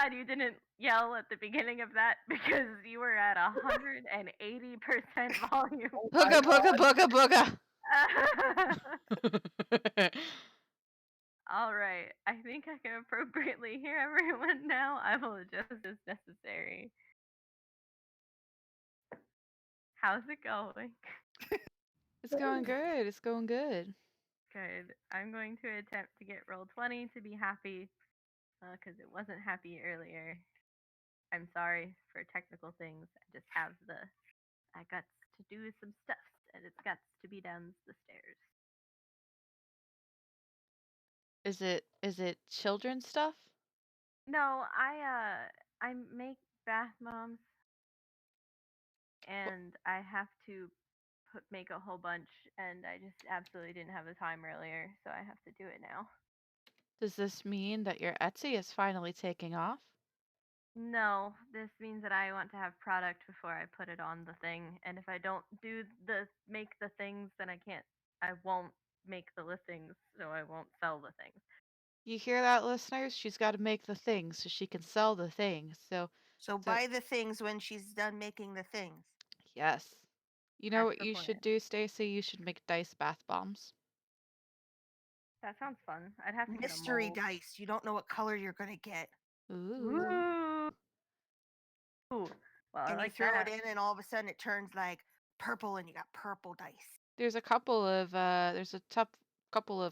glad you didn't yell at the beginning of that because you were at 180% volume. Oh my Booga booga god. booga booga. All right. I think I can appropriately hear everyone now. I will adjust as necessary. How's it going? It's going good. It's going good. Good. I'm going to attempt to get roll 20 to be happy because it wasn't happy earlier. I'm sorry for technical things. I just have I got to do some stuff and it's got to be down the stairs. Is it children's stuff? No, I make bath bombs and I have to make a whole bunch and I just absolutely didn't have the time earlier, so I have to do it now. Does this mean that your Etsy is finally taking off? No, this means that I want to have product before I put it on the thing, and if I don't make the things, then I won't make the listings, so I won't sell the things. You hear that, listeners? She's got to make the things so she can sell the things. So So buy the things when she's done making the things. yes. You know That's what the you plan. should do, Stacy? You should make dice bath bombs. That sounds fun. I'd have to get a Mystery mold. dice. You don't know what color you're gonna get. Ooh. Ooh. Well, I And you like throw that. it in and all of a sudden it turns like purple and you got purple dice. There's a couple of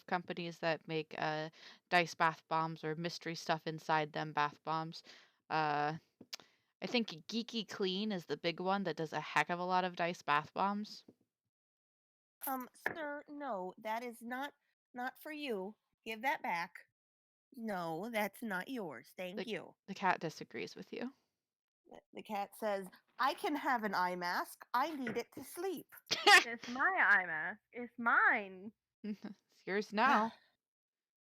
companies that make dice bath bombs or mystery stuff inside them bath bombs. Uh I think Geeky Clean is the big one that does a heck of a lot of dice bath bombs. Sir, no, that is not for you. Give that back. No, that's not yours. Thank you. The cat disagrees with you. The cat says, I can have an eye mask. I need it to sleep. It's my eye mask. It's mine. It's yours now.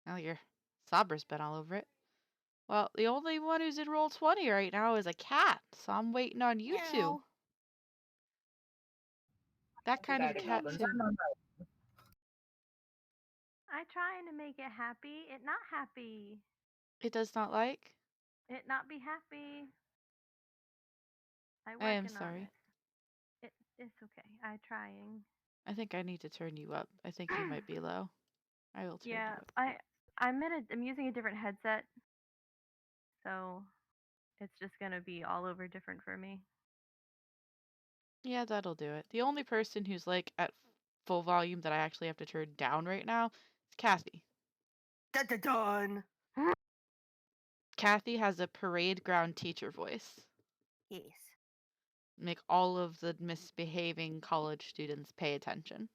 Now your Sabra's been all over it. Well, the only one who's in roll 20 right now is a cat, so I'm waiting on you two. Meow. That kind of That cat happens. too. I trying to make it happy. It not happy. It does not like? It not be happy. I I am working on sorry. it's okay. I trying. I think I need to turn you up. I think you might be low. I will turn Yeah, you up. I'm using a different headset, so it's just gonna be all over different for me. Yeah, that'll do it. The only person who's like at full volume that I actually have to turn down right now is Kathy. Dun dun dun. Kathy has a parade ground teacher voice. Yes. Make all of the misbehaving college students pay attention.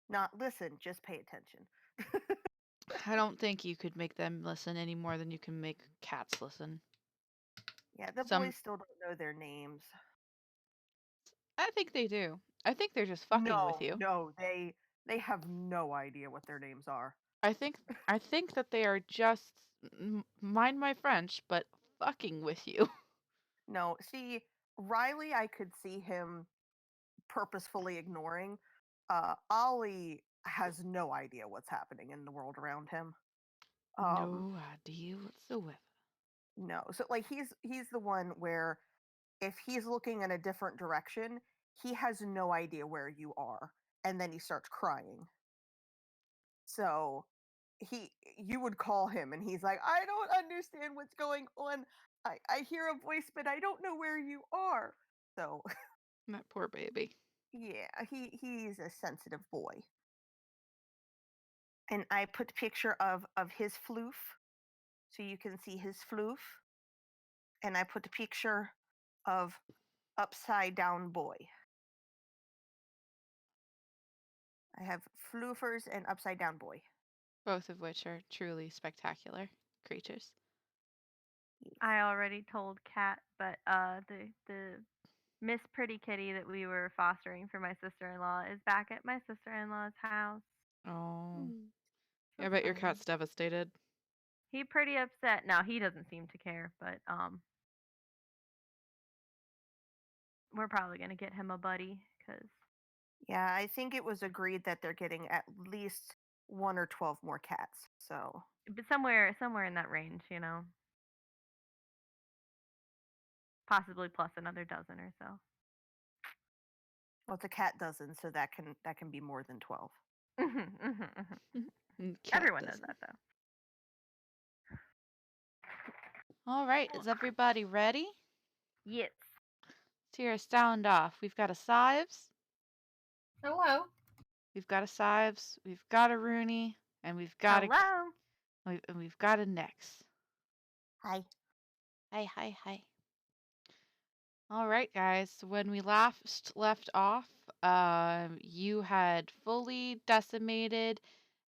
Not listen, just pay attention. I don't think you could make them listen any more than you can make cats listen. Yeah, the boys still don't know their names. I think they do. I think they're just fucking with you. No, they have no idea what their names are. I think that they are just mind my French, but fucking with you. No, see, Riley, I could see him purposefully ignoring. Ollie has no idea what's happening in the world around him. No idea whatsoever. No, so like he's the one where if he's looking in a different direction, he has no idea where you are, and then he starts crying. So you would call him and he's like, I don't understand what's going on. I hear a voice, but I don't know where you are. So That poor baby. yeah, he's a sensitive boy. And I put a picture of his floof so you can see his floof. And I put a picture of upside down boy. I have floofers and upside down boy. Both of which are truly spectacular creatures. I already told Kat, but the Miss Pretty Kitty that we were fostering for my sister-in-law is back at my sister-in-law's house. Oh. So I bet your fun. cat's devastated. He pretty upset. Now he doesn't seem to care, but we're probably gonna get him a buddy because Yeah, I think it was agreed that they're getting at least 1 or 12 more cats. So but somewhere in that range, you know. possibly plus another dozen or so. Well, it's a cat dozen, so that can be more than 12. Cat Everyone knows doesn't. that though. All right, is everybody ready? Yes. Let's hear a sound off. We've got a Sives, Hello. we've got a Sives, we've got a Rooney, and we've got Hello. we've got a Nyx. Hi. Hi. All right, guys. When we last left off, you had fully decimated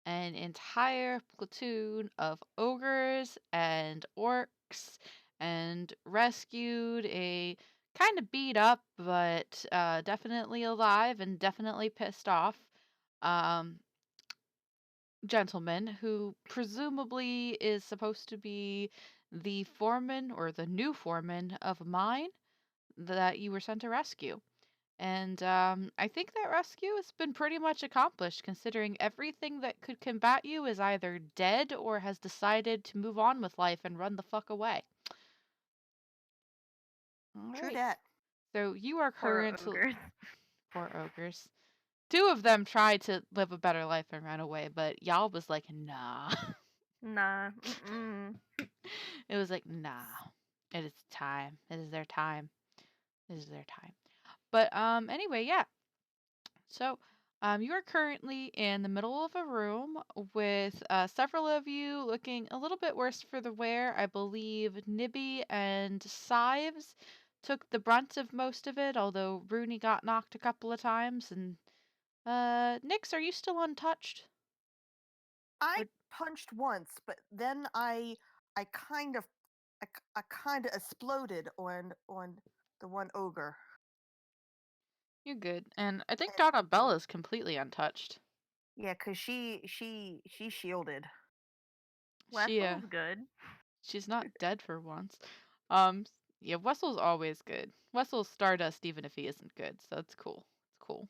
an entire platoon of ogres and orcs and rescued a kind of beat up, but definitely alive and definitely pissed off um, gentleman who presumably is supposed to be the foreman or the new foreman of a mine that you were sent to rescue. And I think that rescue has been pretty much accomplished, considering everything that could combat you is either dead or has decided to move on with life and run the fuck away. All True right. dat. So you are Poor currently ogres. poor ogres. Two of them tried to live a better life and ran away, but y'all was like, nah. Nah. It was like, nah. It is time. It is their time. This is their time. But anyway, yeah. So, you are currently in the middle of a room with several of you looking a little bit worse for the wear. I believe Nibby and Sives took the brunt of most of it, although Rooney got knocked a couple of times. And Nyx, are you still untouched? I punched once, but then I kind of I kind of exploded on the one ogre. You're good. And I think And- Donnabella's completely untouched. Yeah, cause she shielded. She Wessel's good. she's not dead for once. Um, yeah, Wessel's always good. Wessel's Stardust even if he isn't good, so it's cool. It's cool.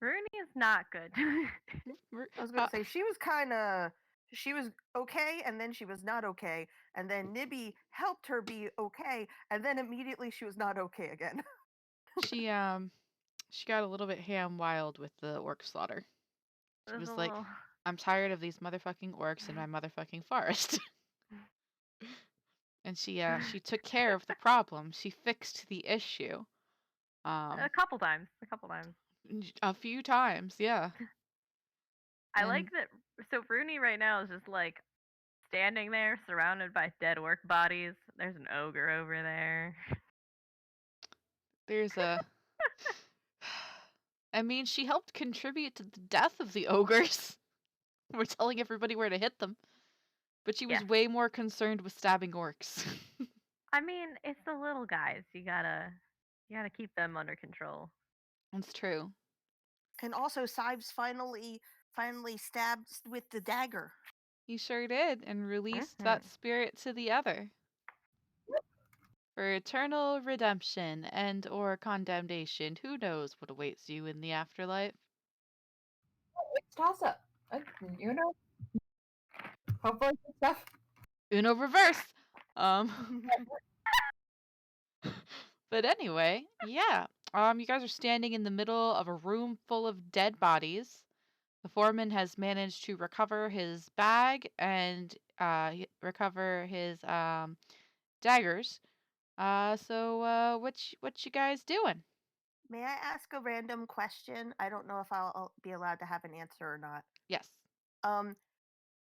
Rooney is not good. I was gonna say she was okay, and then she was not okay, and then Nibby helped her be okay, and then immediately she was not okay again. she got a little bit ham wild with the orc slaughter. She There's was a like, little- I'm tired of these motherfucking orcs in my motherfucking forest. And she took care of the problem. She fixed the issue. a couple times. A few times, yeah. I like that. So Rooney right now is just like standing there, surrounded by dead orc bodies. There's an ogre over there. There's a I mean, she helped contribute to the death of the ogres. We're telling everybody where to hit them. But she was Yeah. way more concerned with stabbing orcs. I mean, it's the little guys. You gotta keep them under control. That's true. And also, Sives finally stabbed with the dagger. He sure did, and released that spirit to the other. For eternal redemption and or condemnation. Who knows what awaits you in the afterlife? It's toss up. You know. Hopefully good stuff. Uno reverse. But anyway, yeah. You guys are standing in the middle of a room full of dead bodies. The foreman has managed to recover his bag and recover his daggers. So what you guys doing? May I ask a random question? I don't know if I'll be allowed to have an answer or not. Yes.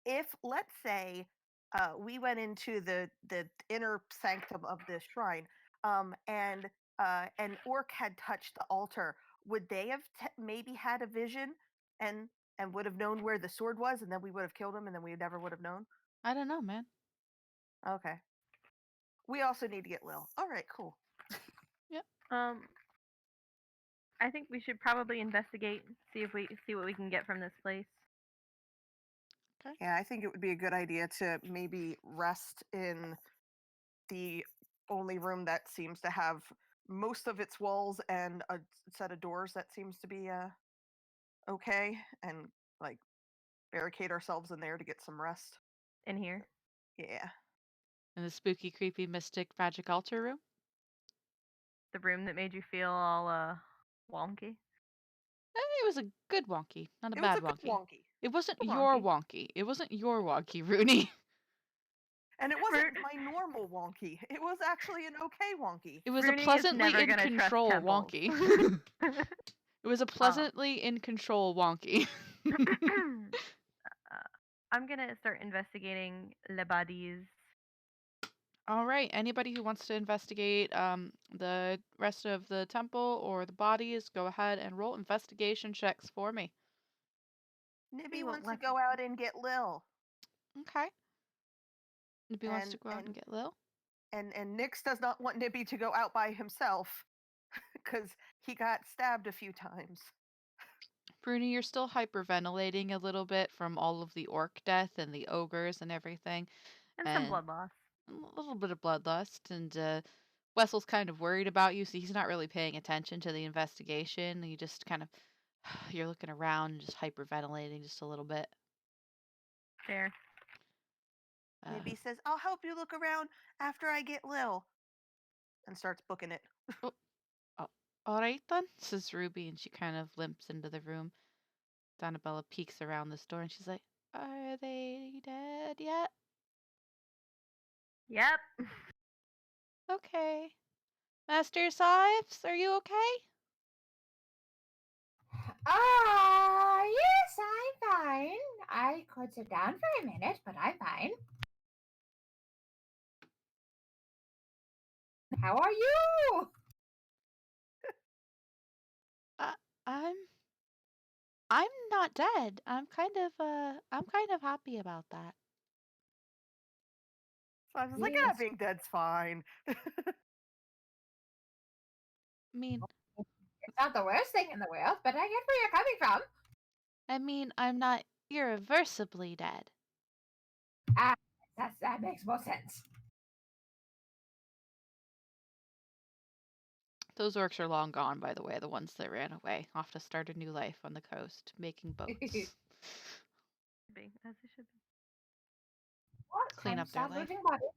If let's say we went into the inner sanctum of this shrine, and an orc had touched the altar, would they have maybe had a vision and would have known where the sword was, and then we would have killed him, and then we never would have known? I don't know, man. Okay. We also need to get Lil. All right, cool. Yep. I think we should probably investigate, see what we can get from this place. Okay. Yeah, I think it would be a good idea to maybe rest in the only room that seems to have most of its walls and a set of doors that seems to be okay, and like barricade ourselves in there to get some rest. In here. Yeah. In the spooky, creepy, mystic, magic altar room? The room that made you feel all wonky? It was a good wonky, not a It was bad a good wonky. wonky. It wasn't Good your wonky. wonky. It wasn't your wonky, Rooney. And it wasn't Ru- my normal wonky. It was actually an okay wonky. It was Rooney a is pleasantly never in gonna trust control temples. wonky. It was a pleasantly in control wonky. I'm gonna start investigating le bodies. All right. Anybody who wants to investigate the rest of the temple or the bodies, go ahead and roll investigation checks for me. Nibby See what wants to left- go out and get Lil. Okay. Nibby wants to And- go out and and- get Lil. And Nyx does not want Nibby to go out by himself because he got stabbed a few times. Bruni, you're still hyperventilating a little bit from all of the orc death and the ogres and everything. and some blood loss. A little bit of bloodlust, and Wessel's kind of worried about you, so he's not really paying attention to the investigation. You just kind of, you're looking around and just hyperventilating just a little bit. Fair. Nibby says, I'll help you look around after I get Lil. And starts booking it. All right then, says Ruby, and she kind of limps into the room. Donabella peeks around this door, and she's like, "Are they dead yet?" Yep. Okay. Master Sives, are you okay? Yes, I'm fine. I could sit down for a minute, but I'm fine. How are you? I'm not dead. I'm kind of happy about that. So I was like, Yes. being dead's fine. I mean, It's not the worst thing in the world, but I get where you're coming from. I'm not irreversibly dead. That makes more sense. Those orcs are long gone, by the way, the ones that ran away, off to start a new life on the coast, making boats. As it should be. What? Clean Time up to their start life. losing bodies.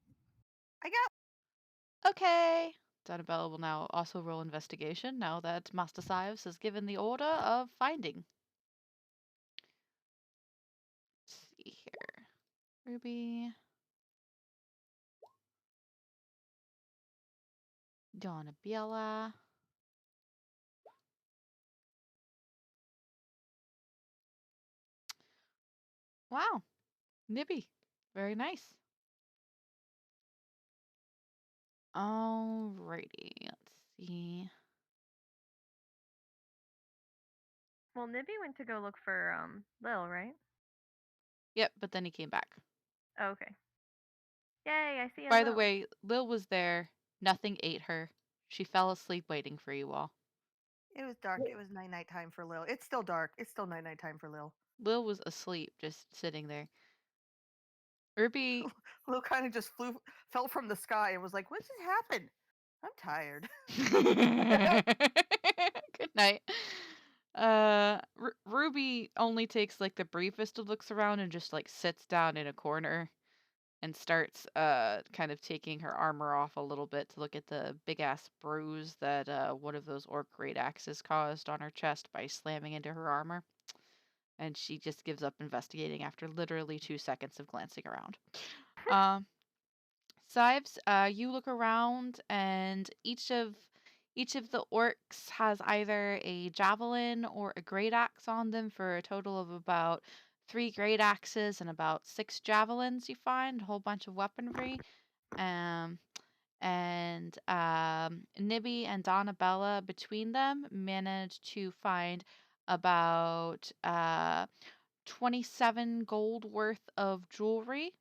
I got Okay. Donabella will now also roll investigation now that Master Sives has given the order of finding. Let's see here. Ruby. Donabella. Wow. Nibby. Very nice. Alrighty. Let's see. Well, Nibby went to go look for Lil, right? Yep, but then he came back. Oh, okay. Yay, I see a By the Lil. way, Lil was there. Nothing ate her. She fell asleep waiting for you all. It was dark. It was night time for Lil. It's still dark. It's still night time for Lil. Lil was asleep, just sitting there. Ruby. Lil kind of just fell from the sky and was like, what just happened? I'm tired. Good night. Ruby only takes like the briefest of looks around and just like sits down in a corner and starts kind of taking her armor off a little bit to look at the big ass bruise that one of those orc great axes caused on her chest by slamming into her armor. And she just gives up investigating after literally 2 seconds of glancing around. Sives, you look around, and each of the orcs has either a javelin or a great axe on them for a total of about 3 great axes and about 6 javelins. You find a whole bunch of weaponry. Nibby and Donabella between them managed to find about 27 gold worth of jewelry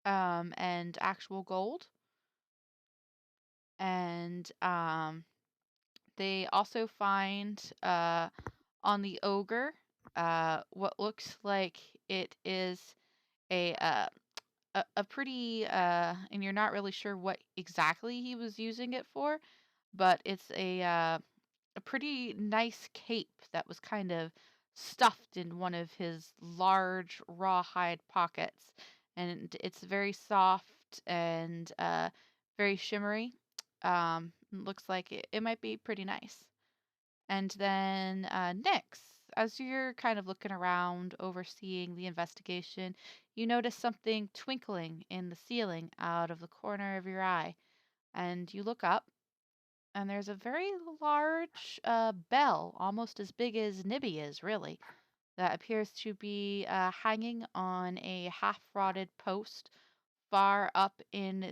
and actual gold. And they also find on the ogre what looks like it is a pretty and you're not really sure what exactly he was using it for, but it's a pretty nice cape that was kind of stuffed in one of his large rawhide pockets, and it's very soft and very shimmery. Looks like it might be pretty nice. And then Nyx, as you're kind of looking around, overseeing the investigation, you notice something twinkling in the ceiling out of the corner of your eye. And you look up, and there's a very large bell, almost as big as Nibby is, really, that appears to be hanging on a half-rotted post far up in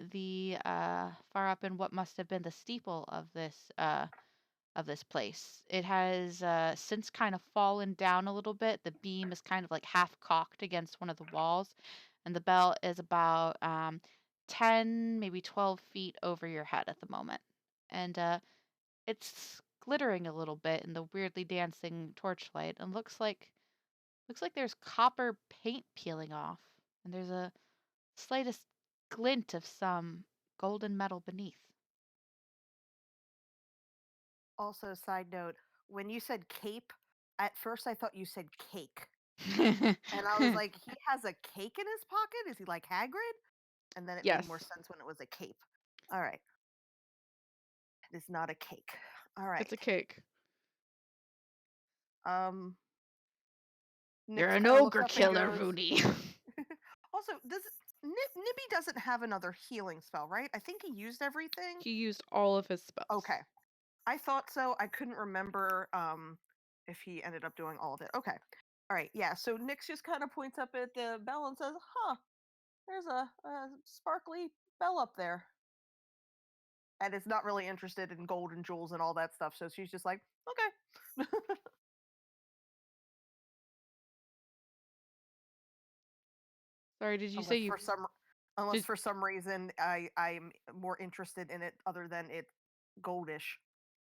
what must have been the steeple of this place. It has since kind of fallen down a little bit. The beam is kind of like half cocked against one of the walls, and the bell is about 10, maybe 12 feet over your head at the moment. And it's glittering a little bit in the weirdly dancing torchlight, and looks like there's copper paint peeling off, and there's a slightest glint of some golden metal beneath. Also, side note, when you said cape, at first I thought you said cake. And I was like, he has a cake in his pocket? Is he like Hagrid? And then it made more Yes. sense when it was a cape. All right. It is not a cake. All right. It's a cake. Nyx You're an kinda looks ogre up and killer, goes- Rooney. Also, Nibby doesn't have another healing spell, right? I think he used everything. He used all of his spells. Okay. I thought so. I couldn't remember if he ended up doing all of it. Okay. All right. Yeah. So Nyx just kind of points up at the bell and says, "Huh, there's a sparkly bell up there," and is not really interested in gold and jewels and all that stuff. So she's just like, "Okay." Sorry, did you unless say you? for some unless did- for some reason I'm more interested in it other than it goldish.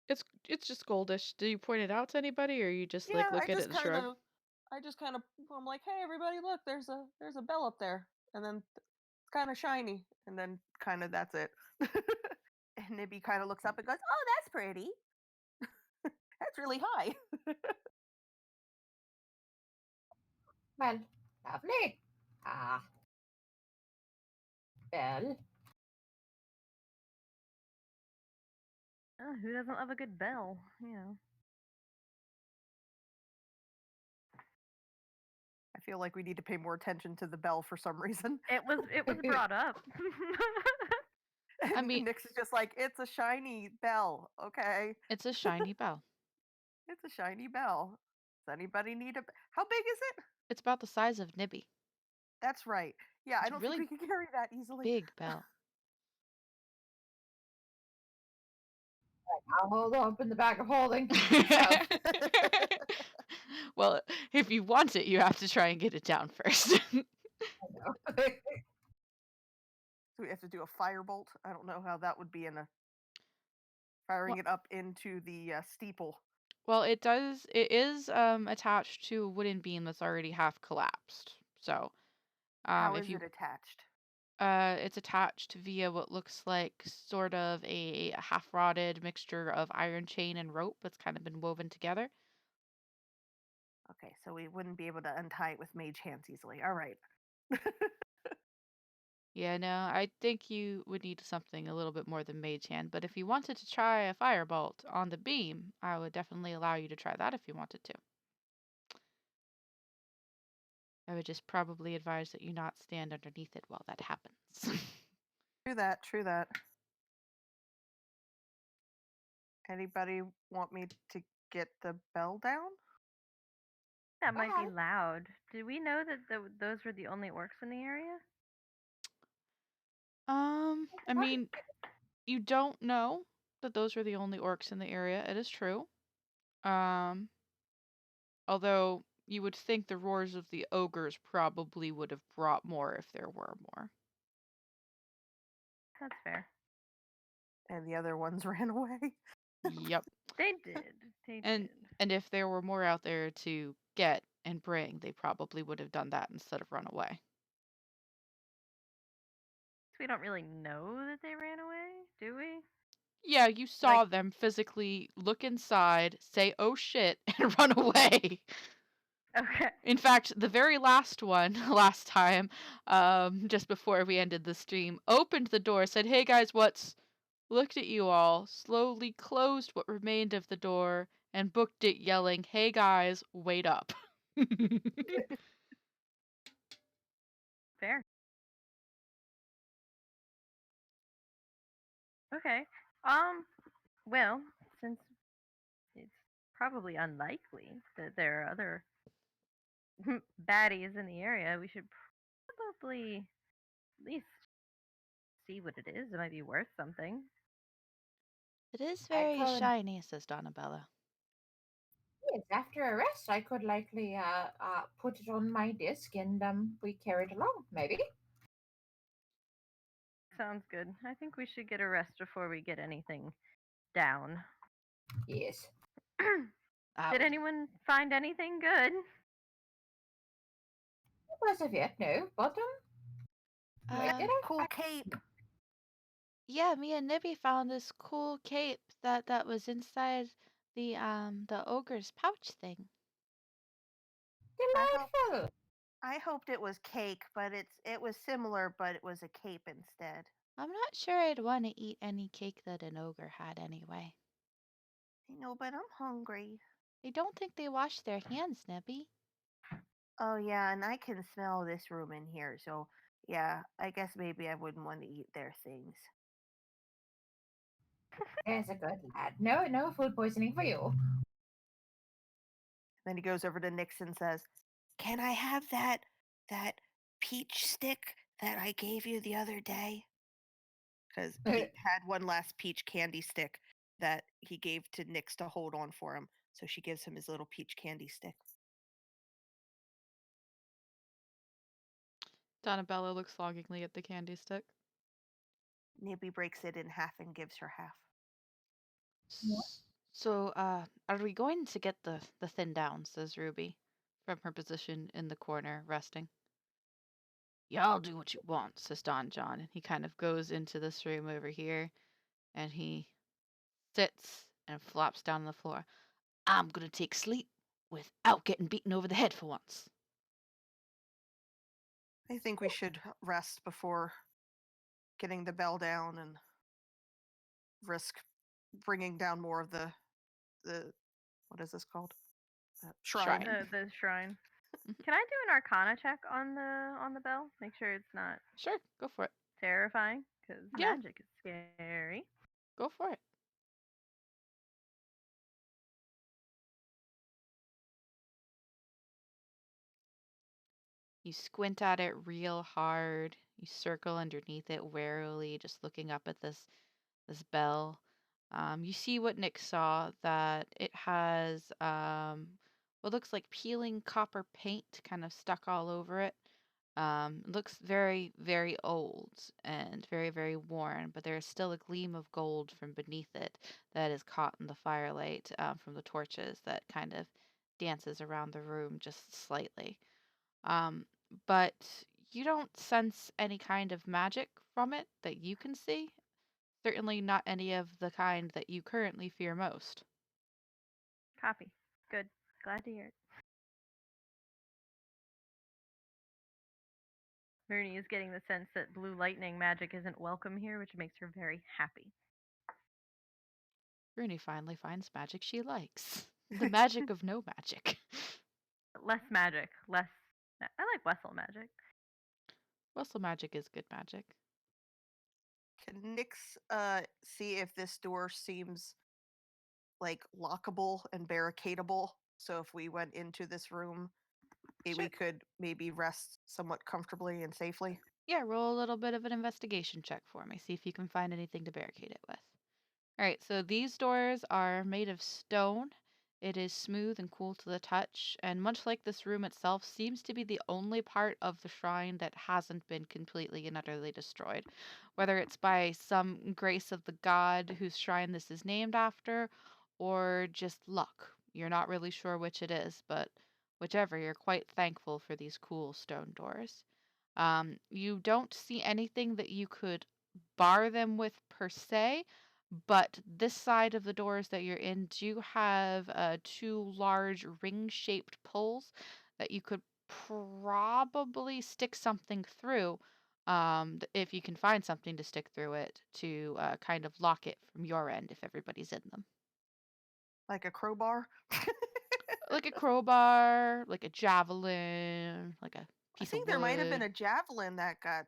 It's just goldish. Do you point it out to anybody, or you just Yeah, like look at it and shrug? I just kind of I'm like, "Hey, everybody, look, there's a bell up there," and then it's kind of shiny, and then kind of that's it. And Nibby kind of looks up and goes, "Oh, that's pretty. That's really high." Well, lovely. Ah. Bell. Oh, who doesn't love a good bell? You know. I feel like we need to pay more attention to the bell for some reason. It was brought up. And I mean- Nyx is just like, "It's a shiny bell, okay? It's a shiny bell. It's a shiny bell. Does anybody need a? How big is it?" It's about the size of Nibby. That's right. Yeah, It's I don't really think we can carry that easily. Big bell. I'll hold up in the bag of holding. Well, if you want it, you have to try and get it down first. Do we have to do a firebolt? I don't know how that would be in a firing it up into the steeple. Well, it is attached to a wooden beam that's already half collapsed. So, How if is you it attached? it's attached via what looks like sort of a half-rotted mixture of iron chain and rope that's kind of been woven together. Okay, so we wouldn't be able to untie it with mage hands easily. All right. Yeah, no, I think you would need something a little bit more than mage hand, but if you wanted to try a firebolt on the beam, I would definitely allow you to try that if you wanted to. I would just probably advise that you not stand underneath it while that happens. True that. True that. Anybody want me to get the bell down? That might be Okay. loud. Did we know that those were the only orcs in the area? I mean, you don't know that those were the only orcs in the area. It is true. Although you would think the roars of the ogres probably would have brought more if there were more. That's fair. And the other ones ran away. Yep. They did. They did. And if there were more out there to get and bring, they probably would have done that instead of run away. We don't really know that they ran away, do we? Yeah, you saw them physically look inside, say, "Oh shit," and run away. Okay. In fact, the very last one, last time, just before we ended the stream, opened the door, said, "Hey guys, what's looked at you all, slowly closed what remained of the door, and booked it, yelling, "Hey guys, wait up." Fair. Okay. Well, since it's probably unlikely that there are other baddies in the area, we should probably at least see what it is. It might be worth something. It is I very could, shiny, says Donabella. yes, after a rest, I could likely put it on my disc and we carry it along, maybe. Sounds good. I think we should get a rest before we get anything down. Yes. Did anyone find anything good? As of yet, no. But wait, Um, did I? Cool cape. yeah, me and Nibby found this cool cape that was inside the ogre's pouch thing. Delightful. I hoped it was cake, but it was similar, but it was a cape instead. I'm not sure I'd want to eat any cake that an ogre had anyway. I know, but I'm hungry. I don't think they wash their hands, Nibby. Oh yeah, and I can smell this room in here, so yeah, I guess maybe I wouldn't want to eat their things. There's a good lad. No food poisoning for you. Then he goes over to Nix and says, "Can I have that peach stick that I gave you the other day?" Because he had one last peach candy stick that he gave to Nix to hold on for him. So she gives him his little peach candy stick. Donabella looks longingly at the candy stick. Nibby breaks it in half and gives her half. So, are we going to get the thin down, says Ruby, from her position in the corner, resting. Y'all do what you want, says Don John, and he kind of goes into this room over here, and he sits and flops down on the floor. I'm gonna take sleep without getting beaten over the head for once. I think we should rest before getting the bell down and risk bringing down more of the what is this called? Shrine. Shrine. The shrine. Can I do an Arcana check on the bell? Make sure it's not Sure, go for it. terrifying, because Yeah. magic is scary. Go for it. You squint at it real hard. You circle underneath it warily, just looking up at this bell. You see what Nick saw, that it has what looks like peeling copper paint kind of stuck all over it. It looks very, very old and very, very worn, but there is still a gleam of gold from beneath it that is caught in the firelight from the torches that kind of dances around the room just slightly. But you don't sense any kind of magic from it that you can see. Certainly not any of the kind that you currently fear most. Copy. Good. Glad to hear it. Mooney is getting the sense that blue lightning magic isn't welcome here, which makes her very happy. Rooney finally finds magic she likes. The magic of no magic. Less magic. Less. I like Wessel magic. Wessel magic is good magic. Can Nix see if this door seems like lockable and barricadable? So if we went into this room, we could maybe rest somewhat comfortably and safely. Yeah, roll a little bit of an investigation check for me. See if you can find anything to barricade it with. All right, so these doors are made of stone. It is smooth and cool to the touch, and much like this room itself, seems to be the only part of the shrine that hasn't been completely and utterly destroyed. Whether it's by some grace of the god whose shrine this is named after, or just luck. You're not really sure which it is, but whichever, you're quite thankful for these cool stone doors. You don't see anything that you could bar them with per se, but this side of the doors that you're in do have two large ring-shaped pulls that you could probably stick something through, if you can find something to stick through it to kind of lock it from your end if everybody's in them. Like a crowbar? Like a crowbar, like a javelin, like a I piece of think there might have been wood. a javelin that got,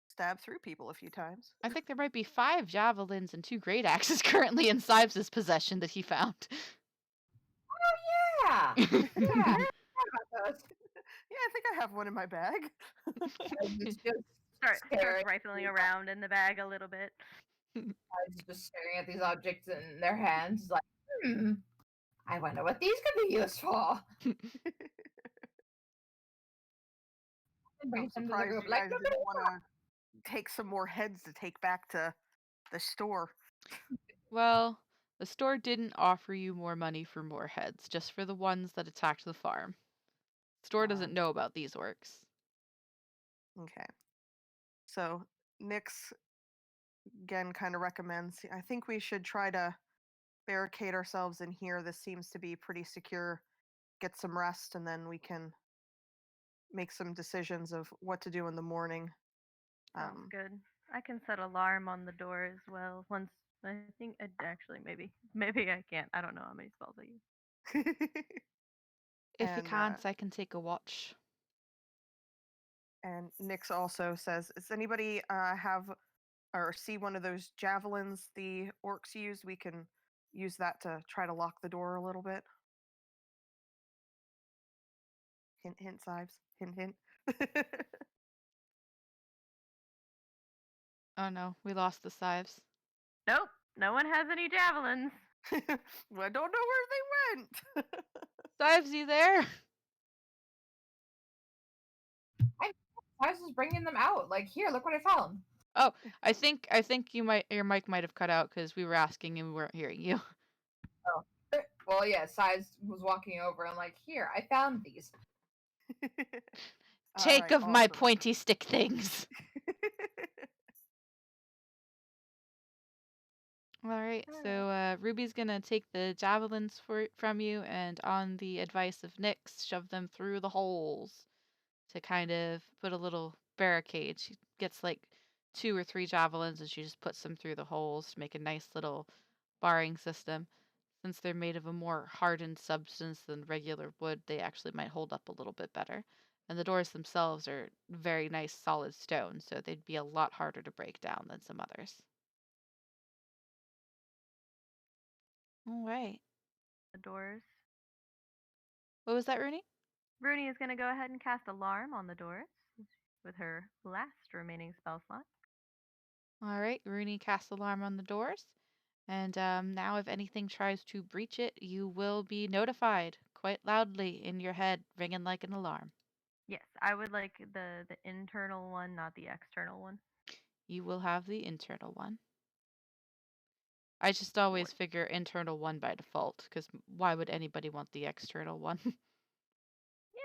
stabbed through people a few times. I think there might be 5 javelins and 2 great axes currently in Sibes' possession that he found. Yeah. Yeah. Forgot about those. Yeah, I think I have one in my bag. It's just Starts staring. rifling around in the bag a little bit. It's just staring at these objects in their hands, like, I wonder what these could be used for. And I'm brings them to the surprised group. you Like, guys didn't want to take some more heads to take back to the store. Well, the store didn't offer you more money for more heads, just for the ones that attacked the farm. The store doesn't know about these orcs. Okay. So Nyx again kind of recommends, I think we should try to barricade ourselves in here. This seems to be pretty secure. Get some rest, and then we can make some decisions of what to do in the morning. Sounds good. I can set alarm on the door as well. Once I think actually maybe I can't. I don't know how many spells I use. If you And, can't, I can take a watch. And Nyx also says, does anybody have or see one of those javelins the orcs use? We can use that to try to lock the door a little bit. Hint, hint, Sibes. Hint, hint. Oh no, we lost the Sibes. Nope, no one has any javelins. Well, I don't know where they went. Sibes, you there? I was just bringing them out. Like, here, look what I found. Oh, I think your mic might have cut out because we were asking and we weren't hearing you. Oh. Well, yeah, Size was walking over and like, here, I found these. Take Alright, of my awesome. pointy stick things. All right, so Ruby's gonna take the javelins from you, and on the advice of Nyx, shove them through the holes to kind of put a little barricade. She gets like 2 or 3 javelins, and she just puts them through the holes to make a nice little barring system. Since they're made of a more hardened substance than regular wood, they actually might hold up a little bit better. And the doors themselves are very nice solid stone, so they'd be a lot harder to break down than some others. All right. The doors. What was that, Rooney? Rooney is going to go ahead and cast alarm on the doors with her last remaining spell slot. All right, Rooney casts alarm on the doors. And now if anything tries to breach it, you will be notified quite loudly in your head, ringing like an alarm. Yes, I would like the internal one, not the external one. You will have the internal one. I just always figure internal one by default, because why would anybody want the external one? You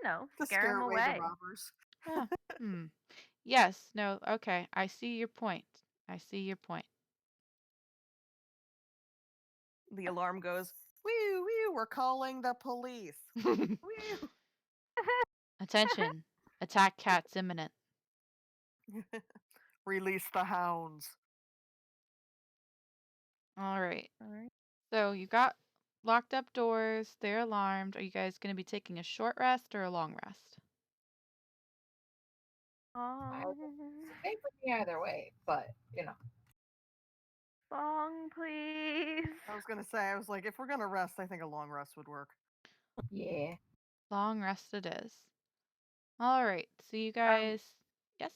know, To scare them away. the robbers. Yeah. Yes, no, okay. I see your point. I see your point. The alarm goes, woo, woo, we're calling the police. Woo. Attention. Attack cats imminent. Release the hounds. All right. All right. So you got locked up doors. They're alarmed. Are you guys going to be taking a short rest or a long rest? They for me either way, but Song, please. I was gonna say, I was like, if we're gonna rest, I think a long rest would work. Yeah. Long rest it is. All right. So you guys, yes.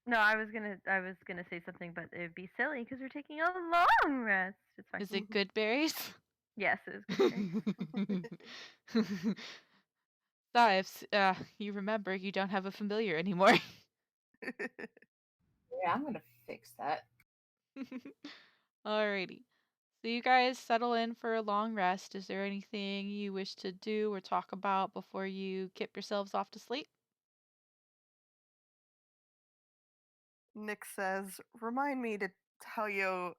No, I was gonna say something, but it'd be silly because we're taking a long rest. It's fine. Is it good berries? Yes, it is good berries. Dives, you remember you don't have a familiar anymore. Yeah, I'm gonna fix that. Alrighty. So you guys settle in for a long rest. Is there anything you wish to do or talk about before you kip yourselves off to sleep? Nick says, remind me to tell you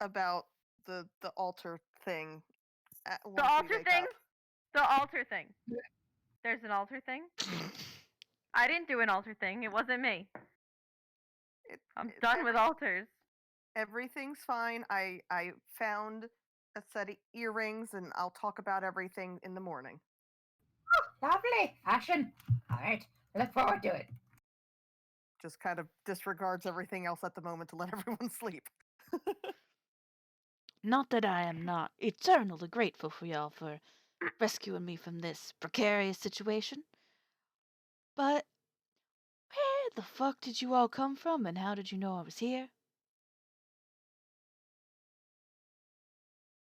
about the altar thing. The altar thing? The altar thing. There's an altar thing? I didn't do an altar thing. It wasn't me. I'm It's done with altars. Everything's fine. I found a set of earrings, and I'll talk about everything in the morning. Oh, lovely. Ashen. All right. Look forward to it. Just kind of disregards everything else at the moment to let everyone sleep. Not that I am not eternally grateful for y'all for rescuing me from this precarious situation. But where the fuck did you all come from, and how did you know I was here?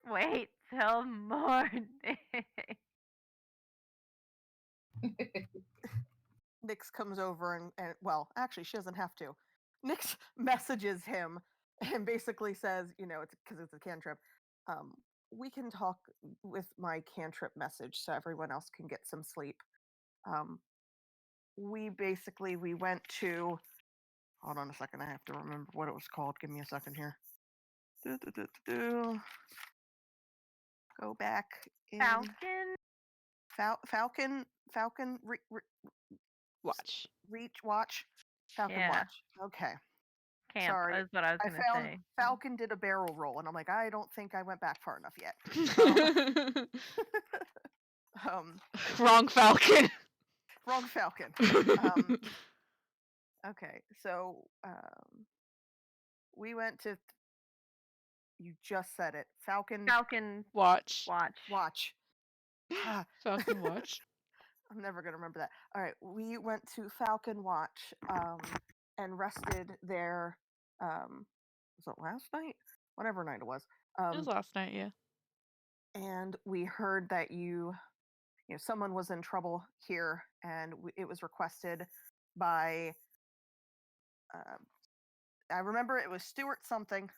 Wait till morning. Nyx comes over and well, actually, she doesn't have to. Nyx messages him and basically says, it's because it's a cantrip. We can talk with my cantrip message so everyone else can get some sleep. We went to. Hold on a second. I have to remember what it was called. Give me a second here. Go back in. Falcon? Falcon. Watch. Watch. Falcon Yeah. watch. Okay. Camp Sorry. is what I was I going to found say. Falcon did a barrel roll, and I'm like, I don't think I went back far enough yet. Wrong Falcon. Wrong Falcon. Okay, so we went to. You just said it, Falcon. Watch. Watch. Falcon watch. I'm never gonna remember that. All right, we went to Falcon Watch and rested there. Was it last night? Whatever night it was. It was last night, yeah. And we heard that someone was in trouble here, and it was requested by. I remember it was Steward something.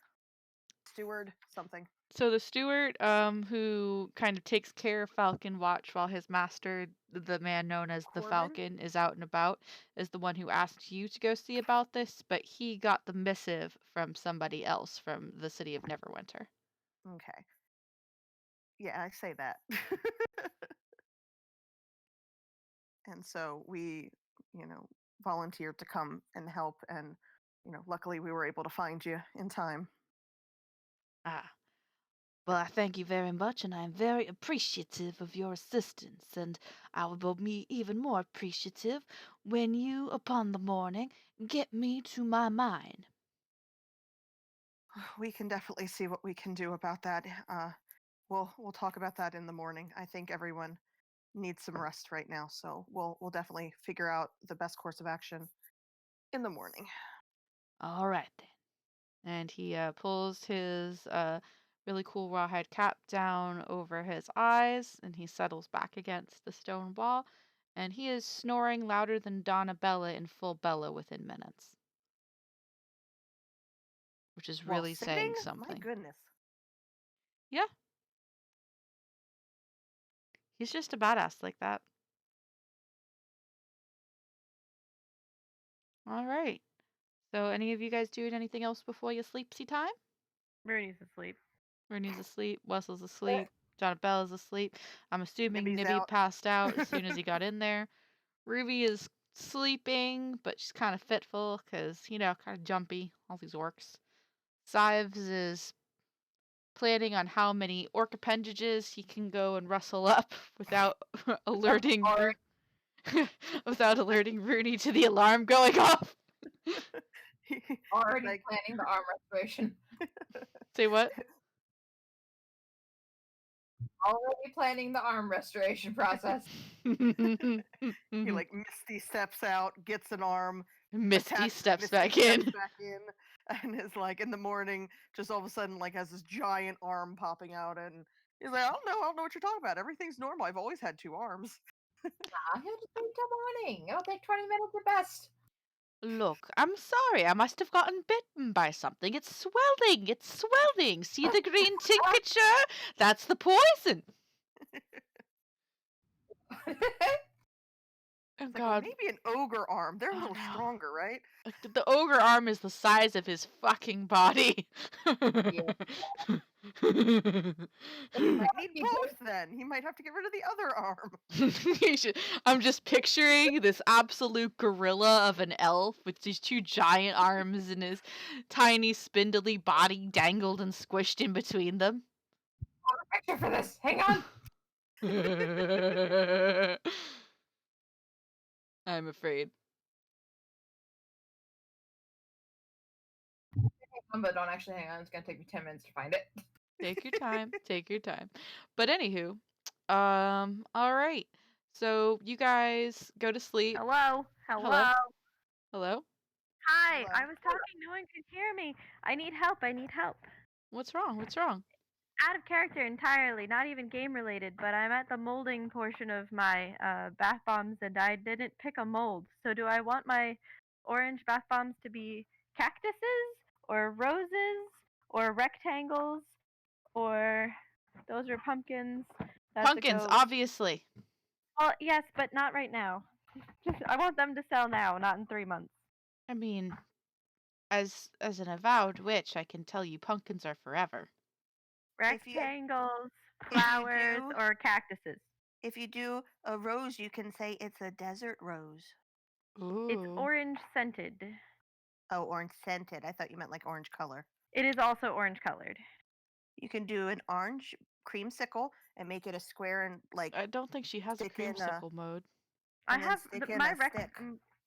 So the steward, who kind of takes care of Falcon Watch while his master, the man known as the Corbin? Falcon, is out and about, is the one who asked you to go see about this, but he got the missive from somebody else from the city of Neverwinter. Okay. Yeah, I say that. And so we, volunteered to come and help, and luckily we were able to find you in time. Ah. Well, I thank you very much, and I am very appreciative of your assistance, and I will be even more appreciative when you, upon the morning, get me to my mine. We can definitely see what we can do about that. We'll talk about that in the morning. I think everyone needs some rest right now, so we'll definitely figure out the best course of action in the morning. All right, then. And he pulls his really cool rawhide cap down over his eyes, and he settles back against the stone wall, and he is snoring louder than Donna Bella in full Bella within minutes. Which is While really sitting? saying something. My goodness. Yeah. He's just a badass like that. All right. So, any of you guys doing anything else before your sleepsy time? Rooney's asleep. Rooney's asleep. Wessel's asleep. John Bella's asleep. I'm assuming Nibby's Nibby out. passed out as soon as he got in there. Ruby is sleeping, but she's kind of fitful because, kind of jumpy. All these orcs. Sives is planning on how many orc appendages he can go and rustle up without alerting without alerting Rooney to the alarm going off. Already planning the arm restoration. Say what? Already planning the arm restoration process. He Misty steps out, gets an arm. Misty steps back in. And is in the morning, just all of a sudden has this giant arm popping out, and he's like, I don't know what you're talking about. Everything's normal. I've always had 2 arms. He'll just wait till morning. It'll take 20 minutes at best. Look, I'm sorry. I must have gotten bitten by something. It's swelling. See the green tincture? That's the poison. Oh, God. Maybe an ogre arm. They're a little stronger, right? The ogre arm is the size of his fucking body. Yeah. He might need both then. He might have to get rid of the other arm. I'm just picturing this absolute gorilla of an elf with these two giant arms and his tiny spindly body dangled and squished in between them. I have a picture for this. Hang on. I'm afraid. But don't actually hang on. It's gonna take me 10 minutes to find it. Take your time. Take your time. But anywho, all right. So you guys go to sleep. Hello? Hello? Hello? Hello? Hi, Hello. I was talking. No one could hear me. I need help. I need help. What's wrong? What's wrong? Out of character entirely, not even game related, but I'm at the molding portion of my bath bombs and I didn't pick a mold. So do I want my orange bath bombs to be cactuses or roses or rectangles or those are pumpkins? That's a Pumpkins, goat. obviously. Well, yes, but not right now. I want them to sell now, not in 3 months. I mean, as an avowed witch, I can tell you pumpkins are forever. If you- Rectangles, if you flowers, do- or cactuses. If you do a rose, you can say it's a desert rose. Ooh. It's orange scented. Oh, orange scented. I thought you meant like orange color. It is also orange colored. You can do an orange creamsicle and make it a square and like I don't think she has a stick in a- creamsicle mode. I and then have stick in my a stick.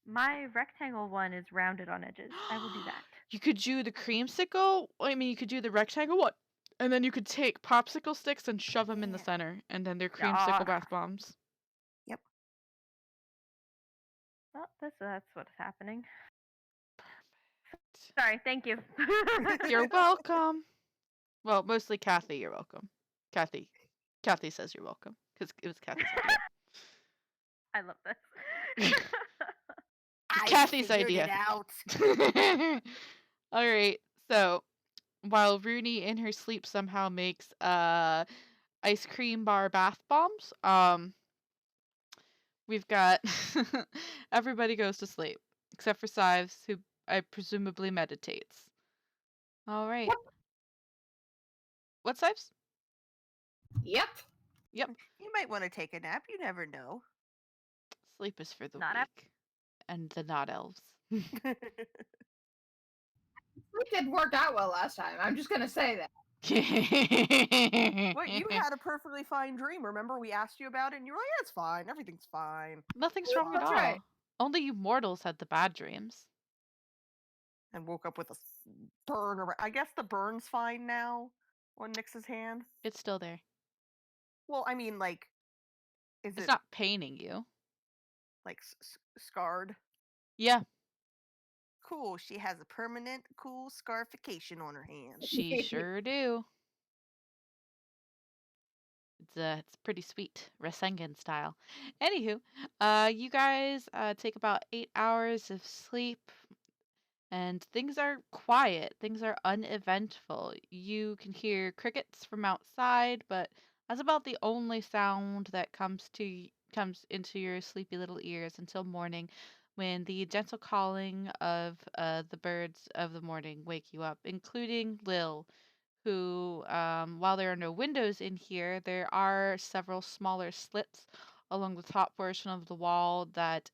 my rectangle one is rounded on edges. I will do that. You could do the creamsicle. I mean, you could do the rectangle one, and then you could take popsicle sticks and shove them in the Yeah. center, and then they're creamsicle Yeah. bath bombs. Yep. Well, that's what's happening. Perfect. Sorry, thank you. You're welcome. Well, mostly Kathy, you're welcome. Kathy says you're welcome because it was Kathy's idea. I love this. Kathy's figured idea. it out. All right. So while Rooney in her sleep somehow makes ice cream bar bath bombs, we've got everybody goes to sleep except for Sives, who I presumably meditates. All right. Yep. What, Sives? Yep. Yep. You might want to take a nap. You never know. Sleep is for the Not weak and the not elves. It didn't work out well last time. I'm just gonna say that. Well, you had a perfectly fine dream. Remember, we asked you about it, and you were like, "Yeah, it's fine. Everything's fine." Nothing's Yeah, wrong at that's all. right. Only you mortals had the bad dreams. And woke up with a burn. I guess the burn's fine now on Nyx's hand. It's still there. Well, I mean, like, is It's it not paining you. like scarred? Yeah, Cool. She has a permanent, cool scarification on her hand. she sure do. It's pretty sweet, Rasengan style. Anywho, you guys take about 8 hours of sleep, and things are quiet. Things are uneventful. You can hear crickets from outside, but that's about the only sound that comes into your sleepy little ears until morning, when the gentle calling of the birds of the morning wake you up, including Lil, who, while there are no windows in here, there are several smaller slits along the top portion of the wall that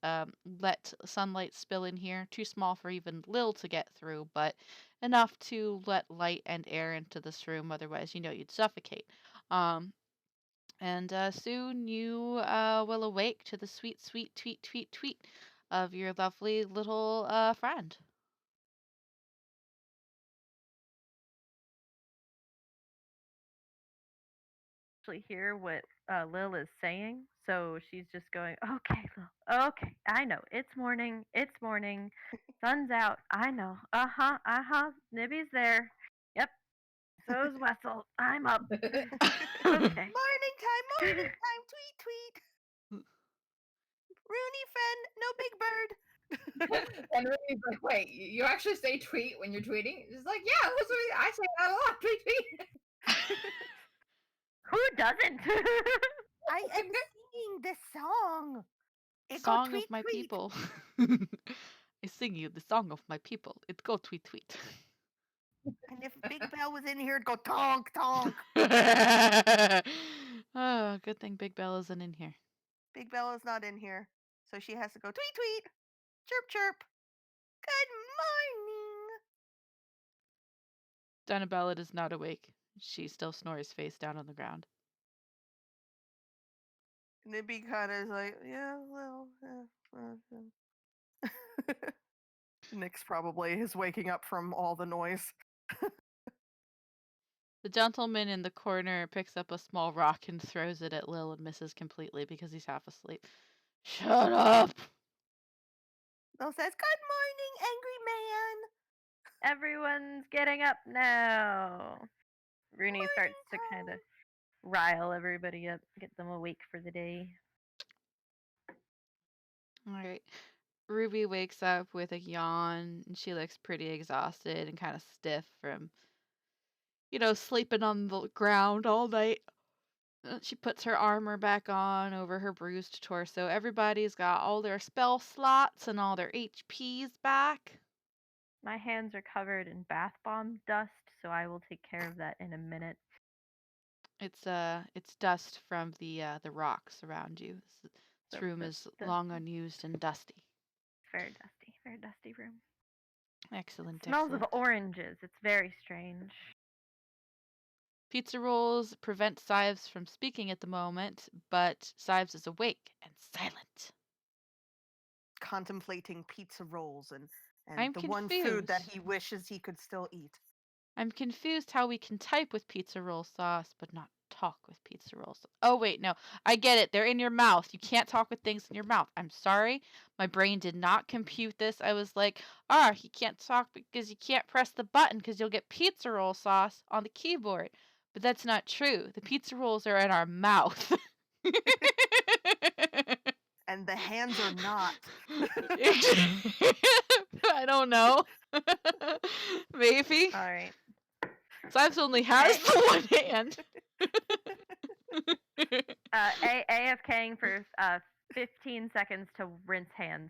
let sunlight spill in here. Too small for even Lil to get through, but enough to let light and air into this room. Otherwise, you'd suffocate. And soon you will awake to the sweet, sweet tweet, tweet, tweet of your lovely little friend. Actually hear what Lil is saying, so she's just going, "Okay, Lil. Okay, I know. It's morning. It's morning. Sun's out. I know. Nibby's there. Yep. So's Wessel. I'm up. Okay. Morning time, tweet, tweet. Rooney friend, no big bird. And Ruby's like, wait, you actually say tweet when you're tweeting? It's like, yeah, that's what I say that a lot. Tweet, tweet. Who doesn't? I am singing this song. It go Song tweet, of my tweet. people. I sing you the song of my people. It go tweet tweet. And if Big Bell Bell was in here, it'd go tonk, tonk. Oh, good thing Big Bell isn't in here. Big Bell is not in here, so she has to go tweet, tweet, chirp, chirp. Good morning. Donabella is not awake. She still snores face down on the ground. Nibby kind of is like, yeah, well, Nyx probably is waking up from all the noise. The gentleman in the corner picks up a small rock and throws it at Lil and misses completely because he's half asleep. Shut up! Lil says, good morning, angry man. Everyone's getting up now. Rooney starts to kind of rile everybody up, get them awake for the day. All right. Ruby wakes up with a yawn and she looks pretty exhausted and kind of stiff from, sleeping on the ground all night. She puts her armor back on over her bruised torso. Everybody's got all their spell slots and all their HPs back. My hands are covered in bath bomb dust, so I will take care of that in a minute. It's dust from the rocks around you. This room is long unused and dusty. Very dusty room. Excellent. Smells excellent. of oranges. It's very strange. Pizza rolls prevent Sives from speaking at the moment, but Sives is awake and silent. Contemplating pizza rolls and I'm the one food that confused. he wishes he could still eat. I'm confused how we can type with pizza roll sauce, but not talk with pizza rolls. Oh, wait, no. I get it. They're in your mouth. You can't talk with things in your mouth. I'm sorry. My brain did not compute this. I was like, you can't talk because you can't press the button because you'll get pizza roll sauce on the keyboard. But that's not true. The pizza rolls are in our mouth. And the hands are not. I don't know. Maybe. All right. Sives only has the one hand. AFKing for 15 seconds to rinse hands.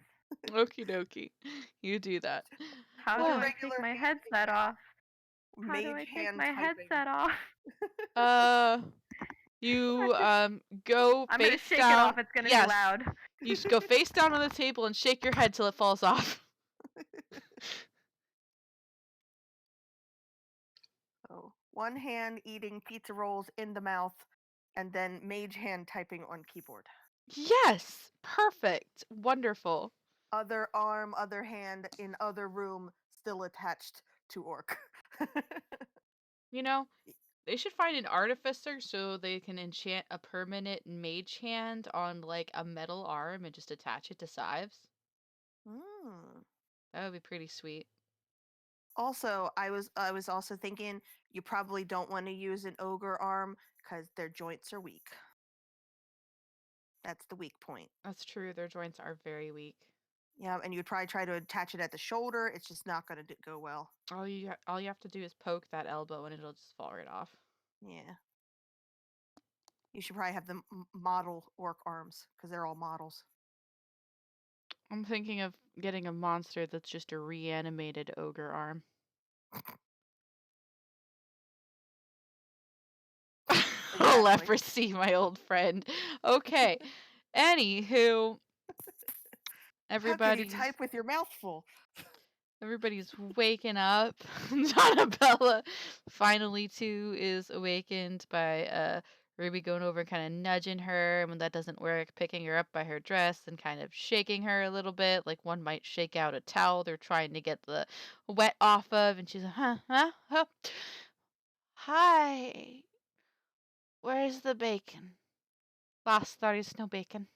Okie dokie. You do that. How do I take my headset off? How do I take my headset off? You go I'm face gonna shake down. it off. It's gonna be loud. You just go face down on the table and shake your head till it falls off. So one hand eating pizza rolls in the mouth, and then mage hand typing on keyboard. Yes, perfect, wonderful. Other arm, other hand in other room, still attached to Orc. They should find an artificer so they can enchant a permanent mage hand on like a metal arm and just attach it to Sives. That would be pretty sweet. Also, I was also thinking you probably don't want to use an ogre arm because their joints are weak. That's the weak point. That's true. Their joints are very weak. Yeah, and you'd probably try to attach it at the shoulder. It's just not going to go well. All you have to do is poke that elbow and it'll just fall right off. Yeah. You should probably have the model orc arms because they're all models. I'm thinking of getting a monster that's just a reanimated ogre arm. Exactly. Leprosy, my old friend. Okay. Anywho, everybody's How can you type with your mouth full? Everybody's waking up. Donabella finally too is awakened by Ruby going over and kind of nudging her, and when that doesn't work, picking her up by her dress and kind of shaking her a little bit, like one might shake out a towel they're trying to get the wet off of, and she's like, huh. Hi. Where's the bacon? Last there is no bacon.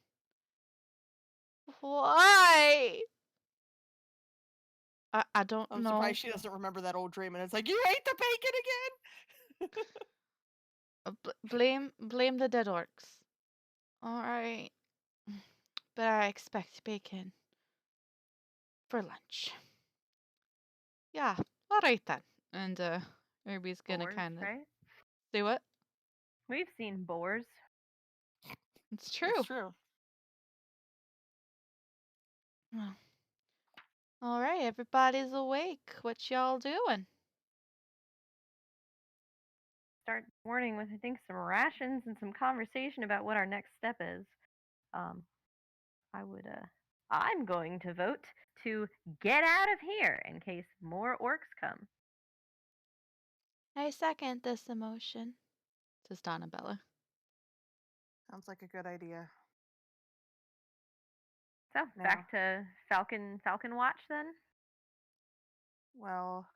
Why? I don't I'm know. surprised she doesn't remember that old dream, and it's like, you ate the bacon again. Blame the dead orcs. All right, but I expect bacon for lunch. Yeah, all right then. And Ruby's gonna kind of say what? We've seen boars. It's true. It's true. Well, all right, everybody's awake. What y'all doing? start the morning with, I think, some rations and some conversation about what our next step is. Um, I'm going to vote to get out of here in case more orcs come. I second this emotion, says Donabella. Sounds like a good idea. So Now, back to Falcon Watch then. well,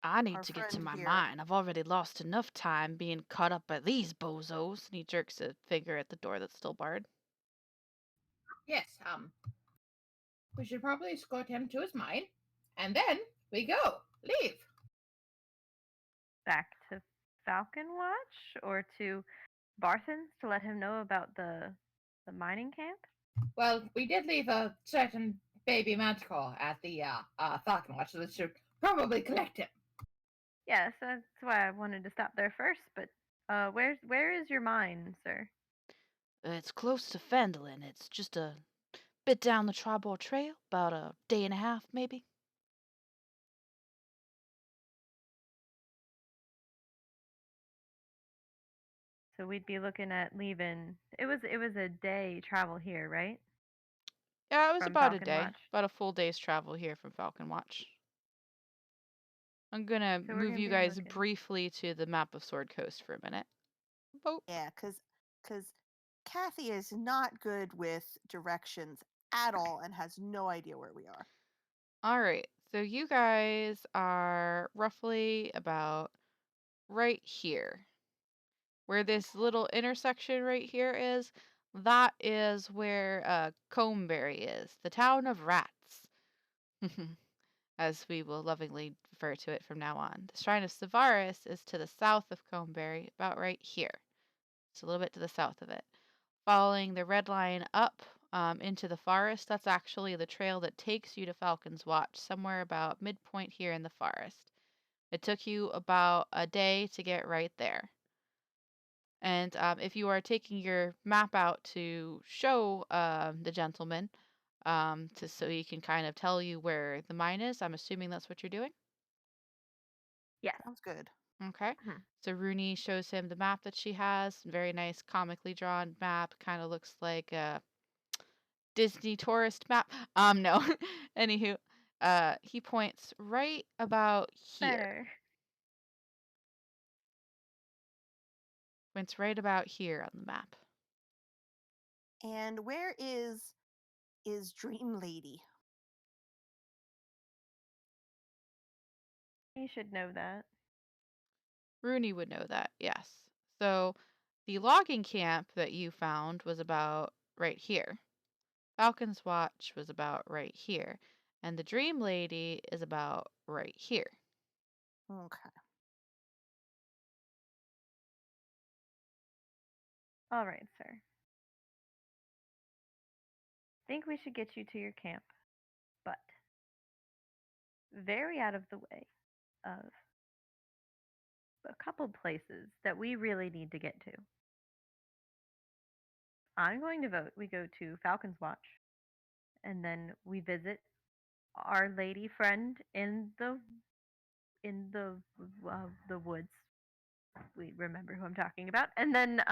I need our to get to friend my here. mine. I've already lost enough time being caught up by these bozos. And he jerks a finger at the door that's still barred. Yes, we should probably escort him to his mine, and then we go. Leave. Back to Falcon Watch or to Barthen's to let him know about the mining camp. Well, we did leave a certain baby manticore at the Falcon Watch, so we should probably collect him. Yes, that's why I wanted to stop there first. But where is your mine, sir? It's close to Fendelin. It's just a bit down the Tribor Trail, about a day and a half, maybe. So we'd be looking at leaving. It was a day travel here, right? Yeah, it was From about a Falcon day, Watch. about a full day's travel here from Falcon Watch. I'm gonna So we're move gonna you be guys looking. briefly to the map of Sword Coast for a minute. Vote. Yeah, because Kathy is not good with directions at all and has no idea where we are. All right, so you guys are roughly about right here. Where this little intersection right here is, that is where Combberry is, the town of rats, as we will lovingly refer to it from now on. The Shrine of Savarus is to the south of Combberry, about right here. It's a little bit to the south of it. Following the red line up into the forest, that's actually the trail that takes you to Falcon's Watch, somewhere about midpoint here in the forest. It took you about a day to get right there. And if you are taking your map out to show the gentleman, so he can kind of tell you where the mine is, I'm assuming that's what you're doing. Yes. Sounds good. Okay. Mhm. So Rooney shows him the map that she has. Very nice, comically drawn map. Kind of looks like a Disney tourist map. No. Anywho, he points right about here. There. Points right about here on the map. And where is Dream Lady? You should know that. Rooney would know that, yes. So the logging camp that you found was about right here. Falcon's Watch was about right here. And the Dream Lady is about right here. Okay. All right, sir. Think we should get you to your camp, but very out of the way of a couple places that we really need to get to. I'm going to vote we go to Falcon's Watch, and then we visit our lady friend in the woods. We remember who I'm talking about, and then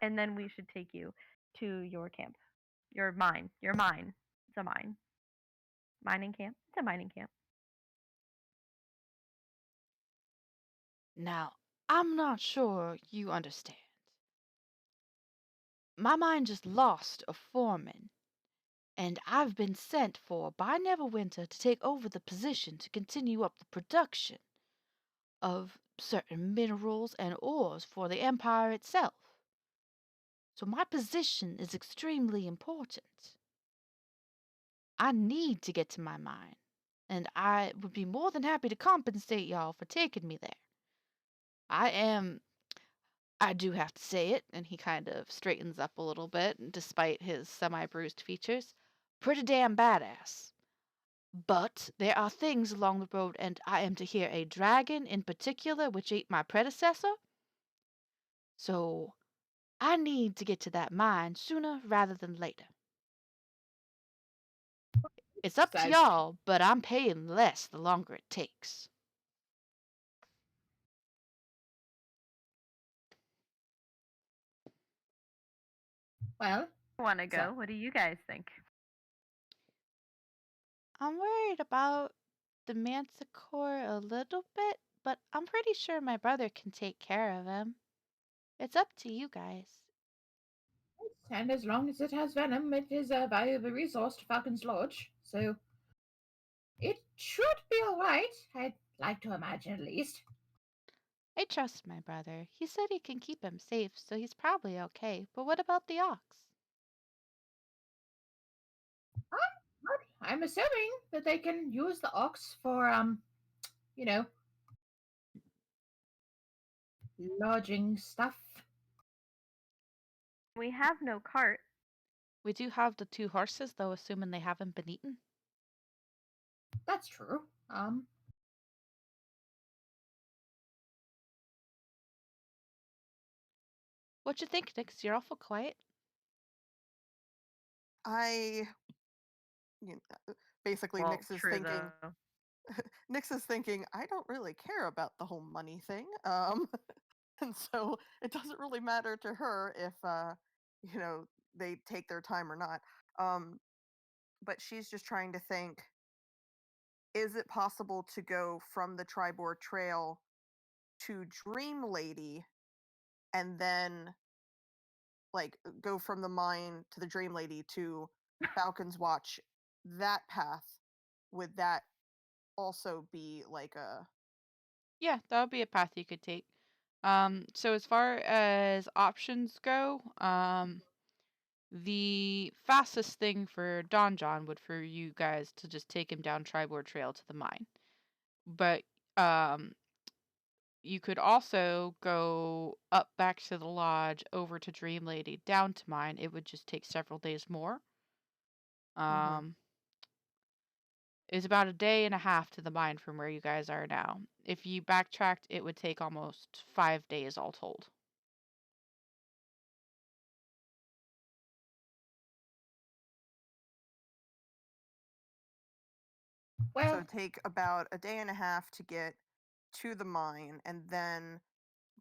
and then we should take you to your camp, your mine, It's a mine, mining camp. It's a mining camp. Now, I'm not sure you understand. My mind just lost a foreman, and I've been sent for by Neverwinter to take over the position to continue up the production of certain minerals and ores for the Empire itself. So my position is extremely important. I need to get to my mine, and I would be more than happy to compensate y'all for taking me there. I do have to say it, and he kind of straightens up a little bit, despite his semi-bruised features. Pretty damn badass. But there are things along the road, and I am to hear a dragon in particular, which ate my predecessor. So I need to get to that mine sooner rather than later. It's up to Says- y'all, but I'm paying less the longer it takes. Well, I want to So- go. What do you guys think? I'm worried about the manticore a little bit, but I'm pretty sure my brother can take care of him. It's up to you guys. and as long as it has venom, it is a valuable resource to Falcon's Lodge, so it should be all right. I'd like to imagine, at least. I trust my brother. He said he can keep him safe, so he's probably okay. But what about the ox? But I'm assuming that they can use the ox for, you know, lodging stuff. We have no cart. We do have the 2 horses, though, assuming they haven't been eaten. That's true. What you think, Nix? You're awful quiet. I, basically, Well, Nix is true thinking. though. Nix is thinking, I don't really care about the whole money thing. And so it doesn't really matter to her if, they take their time or not. But she's just trying to think, is it possible to go from the Tribord Trail to Dream Lady and then, like, go from the mine to the Dream Lady to Falcon's Watch, that path? Would that also be like a... Yeah, that would be a path you could take. So as far as options go, the fastest thing for Don John would for you guys to just take him down Tribord Trail to the mine. But you could also go up back to the lodge, over to Dream Lady, down to mine. It would just take several days more. It's about a day and a half to the mine from where you guys are now. If you backtracked, it would take almost 5 days all told. Well, So take about a day and a half to get to the mine, and then,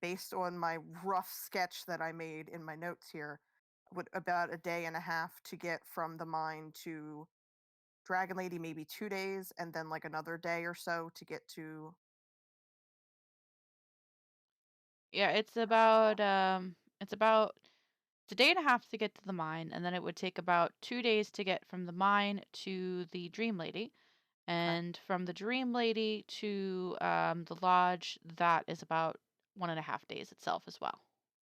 based on my rough sketch that I made in my notes here, would about a day and a half to get from the mine to Dragon Lady, maybe 2 days, and then like another day or so to get to... Yeah, it's a day and a half to get to the mine, and then it would take about 2 days to get from the mine to the Dream Lady. And from the Dream Lady to the lodge, that is about 1.5 days itself as well.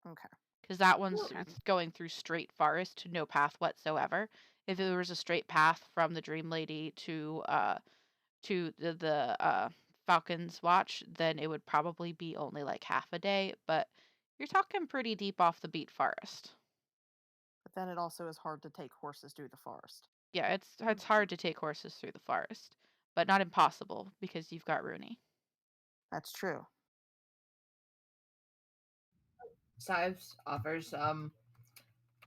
Okay. Because that one's Okay. going through straight forest, no path whatsoever. If there was a straight path from the Dream Lady to the Falcon's Watch, then it would probably be only like half a day. But you're talking pretty deep off the beat forest. But then it also is hard to take horses through the forest. Yeah, it's hard to take horses through the forest, but not impossible because you've got Rooney. That's true. Sives offers,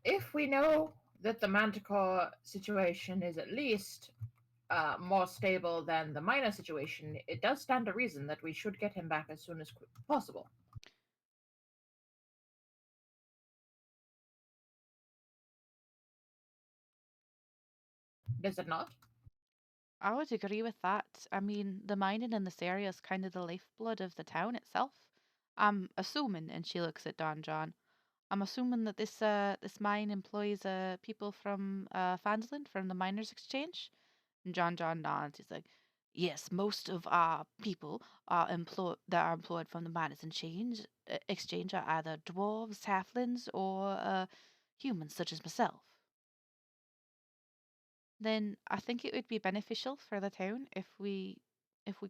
if we know that the Manticore situation is at least more stable than the minor situation, it does stand to reason that we should get him back as soon as possible. Does it not? I would agree with that. I mean, the mining in this area is kind of the lifeblood of the town itself. I'm assuming, and she looks at Don John. I'm assuming that this mine employs people from Fansland from the Miners Exchange. And John nods. He's like, yes, most of our people are employed from the Miners Exchange are either dwarves, halflings, or humans such as myself. Then I think it would be beneficial for the town if we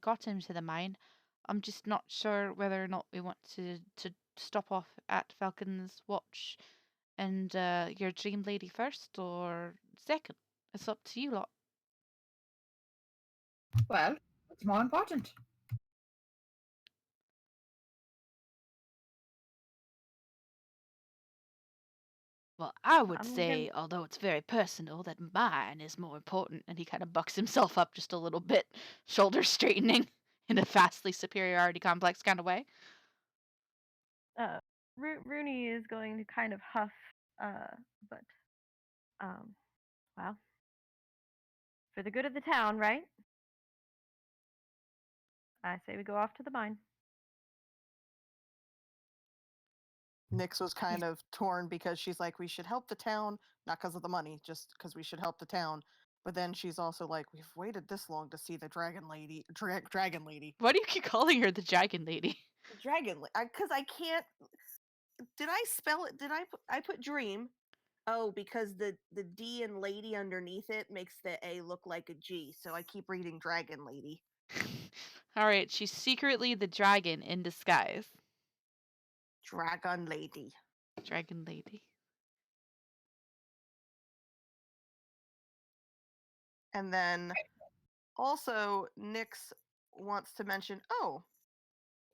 got him to the mine. I'm just not sure whether or not we want to stop off at Falcon's Watch and your Dream Lady first or second. It's up to you lot. Well, what's more important? Well, I would I'm say, gonna- although it's very personal, that mine is more important. And he kind of bucks himself up just a little bit, shoulders straightening in a vastly superiority complex kind of way. Rooney is going to kind of huff But um, well, for the good of the town, right? I say we go off to the mine. Nyx was kind of torn because she's like, we should help the town, not because of the money, just because we should help the town. But then she's also like, we've waited this long to see the dragon lady. Dragon lady. Why do you keep calling her the Dragon Lady? Dragon lady. Because I can't. Did I spell it? I put dream? Oh, because the D and lady underneath it makes the A look like a G. So I keep reading dragon lady. All right, she's secretly the dragon in disguise. Dragon lady. Dragon Lady. And then also Nyx wants to mention, oh,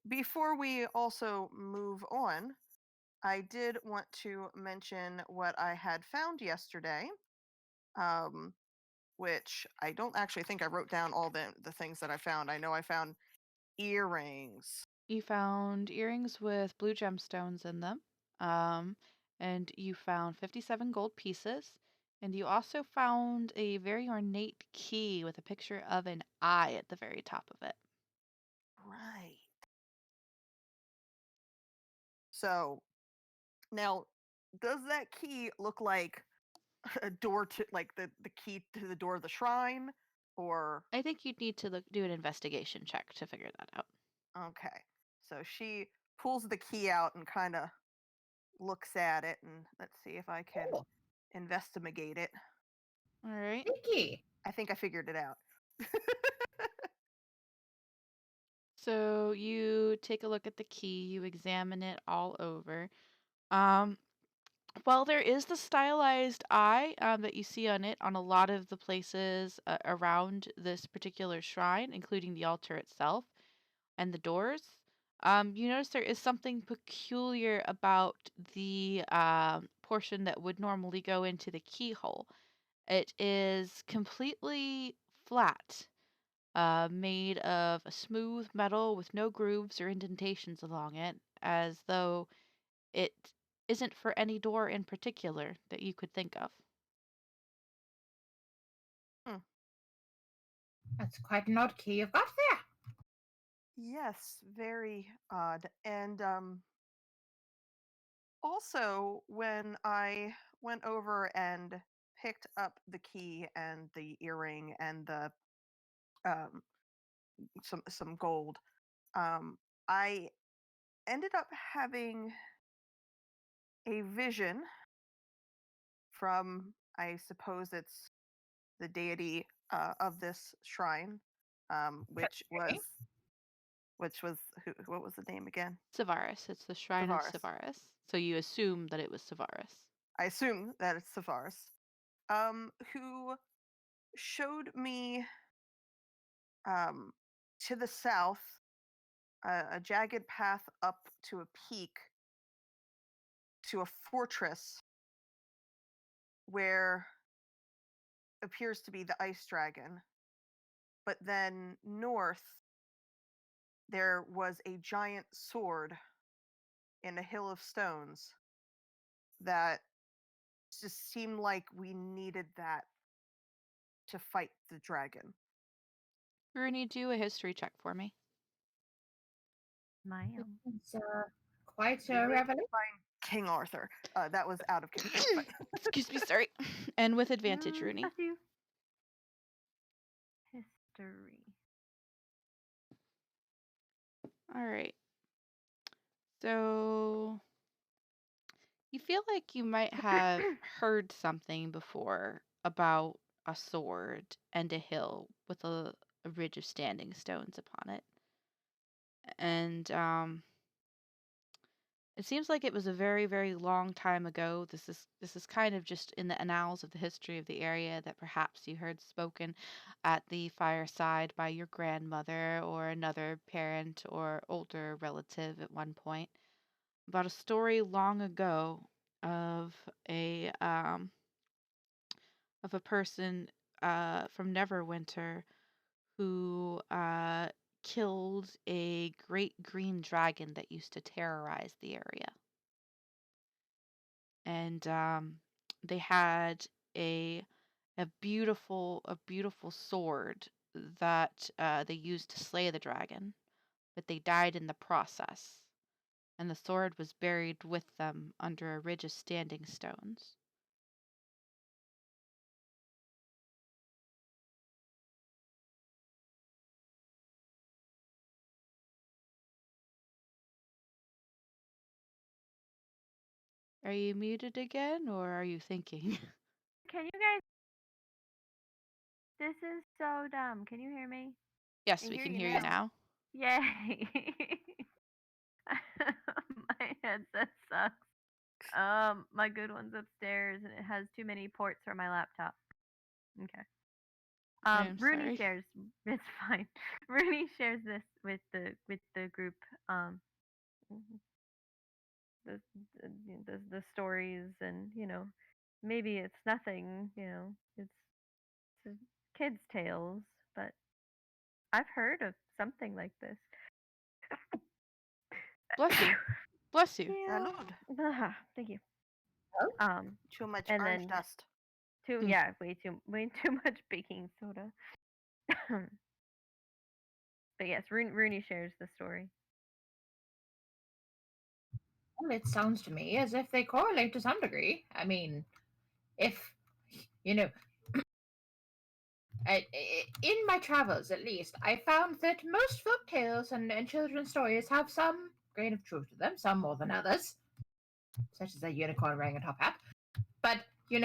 before we also move on, I did want to mention what I had found yesterday, which I don't actually think I wrote down all the things that I found. I know I found earrings. You found earrings with blue gemstones in them. And you found 57 gold pieces. And you also found a very ornate key with a picture of an eye at the very top of it. Right. So now, does that key look like a door to like the key to the door of the shrine, or I think you'd need to do an investigation check to figure that out. okay? So she pulls the key out and kind of looks at it, and let's see if I can Oh, investigate it. All right. sneaky. I think I figured it out. So you take a look at the key, you examine it all over. Well, there is the stylized eye that you see on it on a lot of the places around this particular shrine, including the altar itself and the doors. You notice there is something peculiar about the portion that would normally go into the keyhole. It is completely flat, made of a smooth metal with no grooves or indentations along it, as though it isn't for any door in particular that you could think of. That's quite an odd key you've got there. Yes, very odd. And also, when I went over and picked up the key and the earring and the um, some gold, I ended up having a vision from, I suppose it's the deity of this shrine, which was Okay. what was the name again? Savarus. It's the Shrine of Savarus. Savarus. So you assume that it was Savarus. I assume that it's Savarus, who showed me to the south a jagged path up to a peak to a fortress where appears to be the ice dragon. But then north, there was a giant sword in a hill of stones that just seemed like we needed that to fight the dragon. You're gonna need to do a history check for me. Ma'am. It's quite We a needed to revelation. find King Arthur. That was out of character. But Excuse me, sorry. And with advantage, Rooney. Bless you. History. All right. So you feel like you might have heard something before about a sword and a hill with a ridge of standing stones upon it. And it seems like it was a very, very long time ago. This is kind of just in the annals of the history of the area that perhaps you heard spoken at the fireside by your grandmother or another parent or older relative at one point about a story long ago of a person from Neverwinter who killed a great green dragon that used to terrorize the area. and they had a beautiful sword that they used to slay the dragon, but they died in the process, and the sword was buried with them under a ridge of standing stones. Are you muted again, or are you thinking? Can you guys? This is so dumb. Can you hear me? Yes, I we hear can you hear now. you now. Yay! My headset sucks. My good one's upstairs, and it has too many ports for my laptop. Okay. I'm Rooney sorry. shares. It's fine. Rooney shares this with the group. The the stories, and maybe it's nothing. It's kids' tales, but I've heard of something like this. Bless you. Bless you. Salud. Thank you. Oh. Too much And orange then dust. way too much baking soda. But yes, Rooney shares the story. Well, it sounds to me as if they correlate to some degree. I mean, if, you know, in my travels at least, I found that most folk tales and children's stories have some grain of truth to them, some more than others, such as a unicorn wearing a top hat. But, it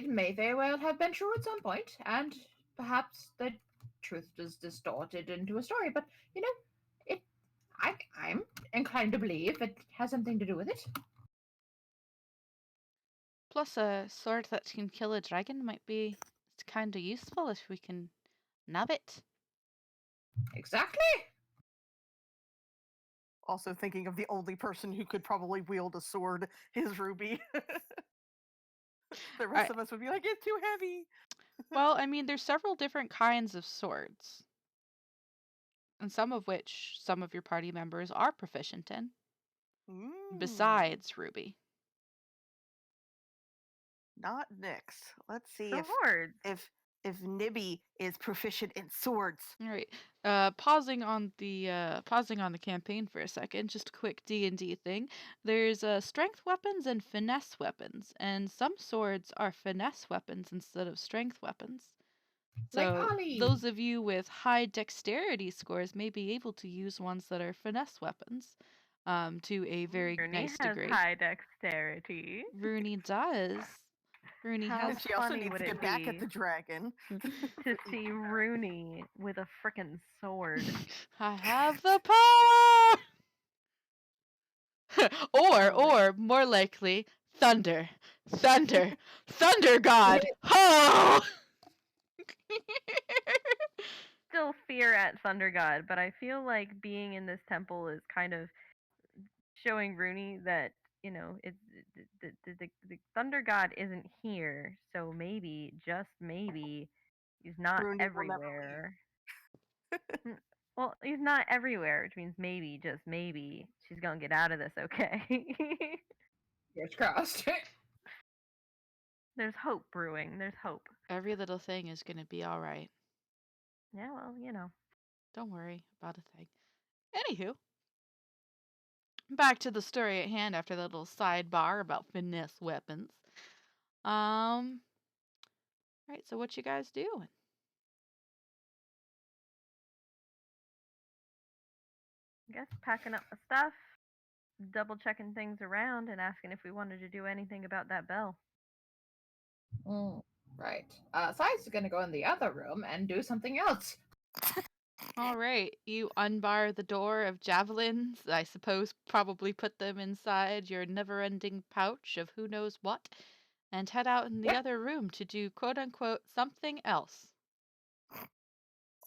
may very well have been true at some point, and perhaps the truth is distorted into a story. But, it I'm inclined to believe it has something to do with it. Plus, a sword that can kill a dragon might be kind of useful if we can nab it. Exactly. Also thinking of the only person who could probably wield a sword is Ruby. The rest of us would be like, it's too heavy. Well, I mean, there's several different kinds of swords, and some of which some of your party members are proficient in, besides Ruby. Not Nyx. Let's see Swords. if Nibby is proficient in swords. All right. Pausing on the campaign for a second, just a quick D&D thing. There's strength weapons and finesse weapons, and some swords are finesse weapons instead of strength weapons. Like So Holly. those of you with high dexterity scores may be able to use ones that are finesse weapons, to a very Rooney nice has degree. high dexterity. Rooney does. Rooney How has. And she also funny needs would to it get back at be the dragon. to see Rooney with a frickin' sword? I have the power. or more likely, thunder, thunder god. Ho! Still fear at Thunder God, but I feel like being in this temple is kind of showing Rooney that it's the Thunder God isn't here, so maybe, just maybe, he's not Rooney will never everywhere. Well, he's not everywhere, which means maybe, just maybe, she's gonna get out of this okay. Fingers crossed. There's hope brewing. There's hope. Every little thing is gonna be all right. Yeah, well. Don't worry about a thing. Anywho, back to the story at hand after that little sidebar about finesse weapons. Right, so what you guys doing? I guess packing up my stuff, double checking things around, and asking if we wanted to do anything about that bell. Right. Sides is gonna go in the other room and do something else. All right, you unbar the door of javelins. I suppose probably put them inside your never-ending pouch of who knows what, and head out in the other room to do quote-unquote something else.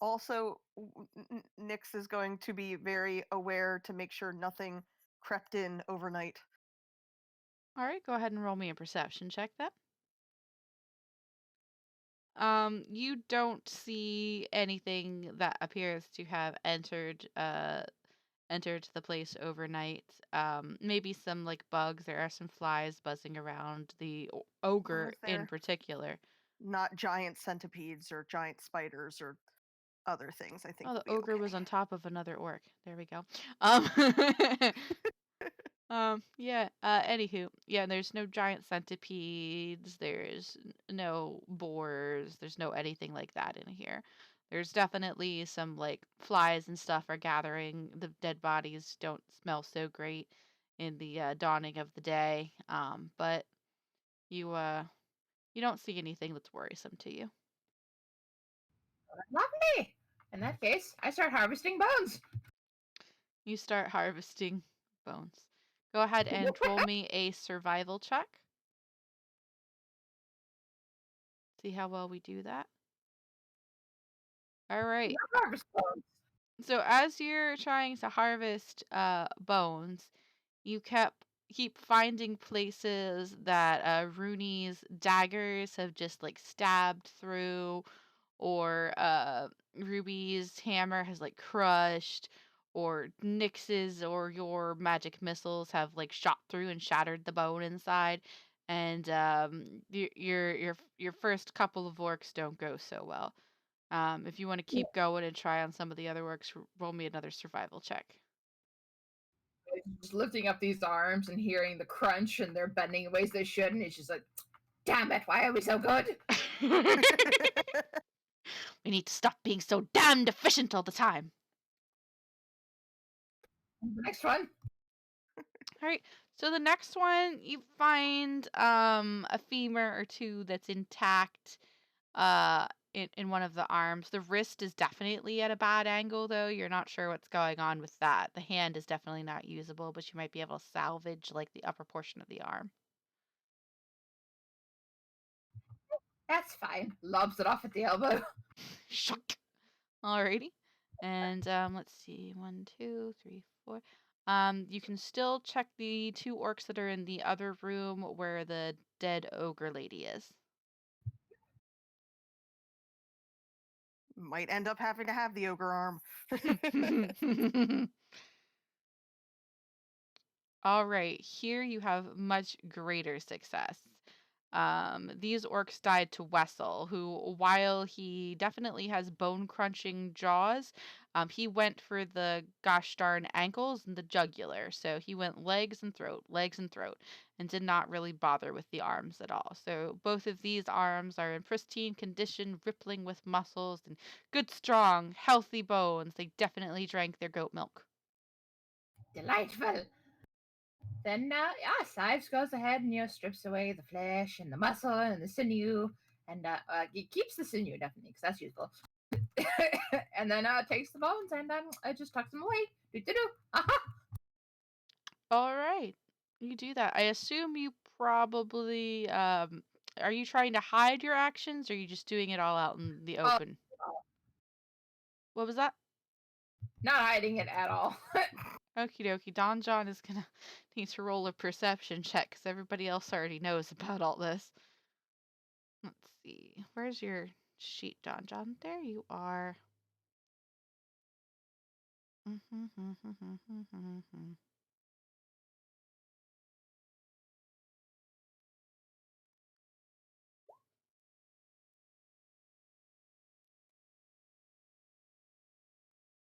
Also, Nyx is going to be very aware to make sure nothing crept in overnight. All right, go ahead and roll me a perception check then. You don't see anything that appears to have entered entered the place overnight. Maybe some like bugs. There are some flies buzzing around. The ogre in there- particular. Not giant centipedes or giant spiders or other things. I think Oh, we'll the be ogre okay. was on top of another orc. There we go. Yeah, anywho, yeah, there's no giant centipedes, there's no boars, there's no anything like that in here. There's definitely some like flies and stuff are gathering. The dead bodies don't smell so great in the dawning of the day. But you don't see anything that's worrisome to you. Lovely. In that case, I start harvesting bones. You start harvesting bones. Go ahead and roll me a survival check. See how well we do that. All right. Harvest bones. So as you're trying to harvest bones, you keep finding places that Rooney's daggers have just like stabbed through, or Ruby's hammer has like crushed, or Nyx's or your magic missiles have like shot through and shattered the bone inside. And your first couple of orcs don't go so well. If you want to keep going and try on some of the other works, roll me another survival check. Just lifting up these arms and hearing the crunch and they're bending in ways they shouldn't. It's just like, damn it, why are we so good? We need to stop being so damned efficient all the time. The next one. All right. So the next one, you find a femur or two that's intact in one of the arms. The wrist is definitely at a bad angle though. You're not sure what's going on with that. The hand is definitely not usable, but you might be able to salvage like the upper portion of the arm. That's fine. Lobs it off at the elbow. Shook. Alrighty. And let's see. 1, 2, 3, 4. You can still check the 2 orcs that are in the other room where the dead ogre lady is. Might end up having to have the ogre arm. All right, here you have much greater success. These orcs died to Wessel, who, while he definitely has bone-crunching jaws, he went for the gosh darn ankles and the jugular. So he went legs and throat, and did not really bother with the arms at all. So both of these arms are in pristine condition, rippling with muscles and good, strong, healthy bones. They definitely drank their goat milk. Delightful. Then, Sives goes ahead and strips away the flesh and the muscle and the sinew, and he keeps the sinew definitely because that's useful. And then takes the bones and just tucks them away. Do. Aha! All right. You do that. I assume you probably are you trying to hide your actions or are you just doing it all out in the open? What was that? Not hiding it at all. Okie dokie. Don John is gonna need to roll a perception check because everybody else already knows about all this. Let's see. Where's your sheet, Don John? There you are.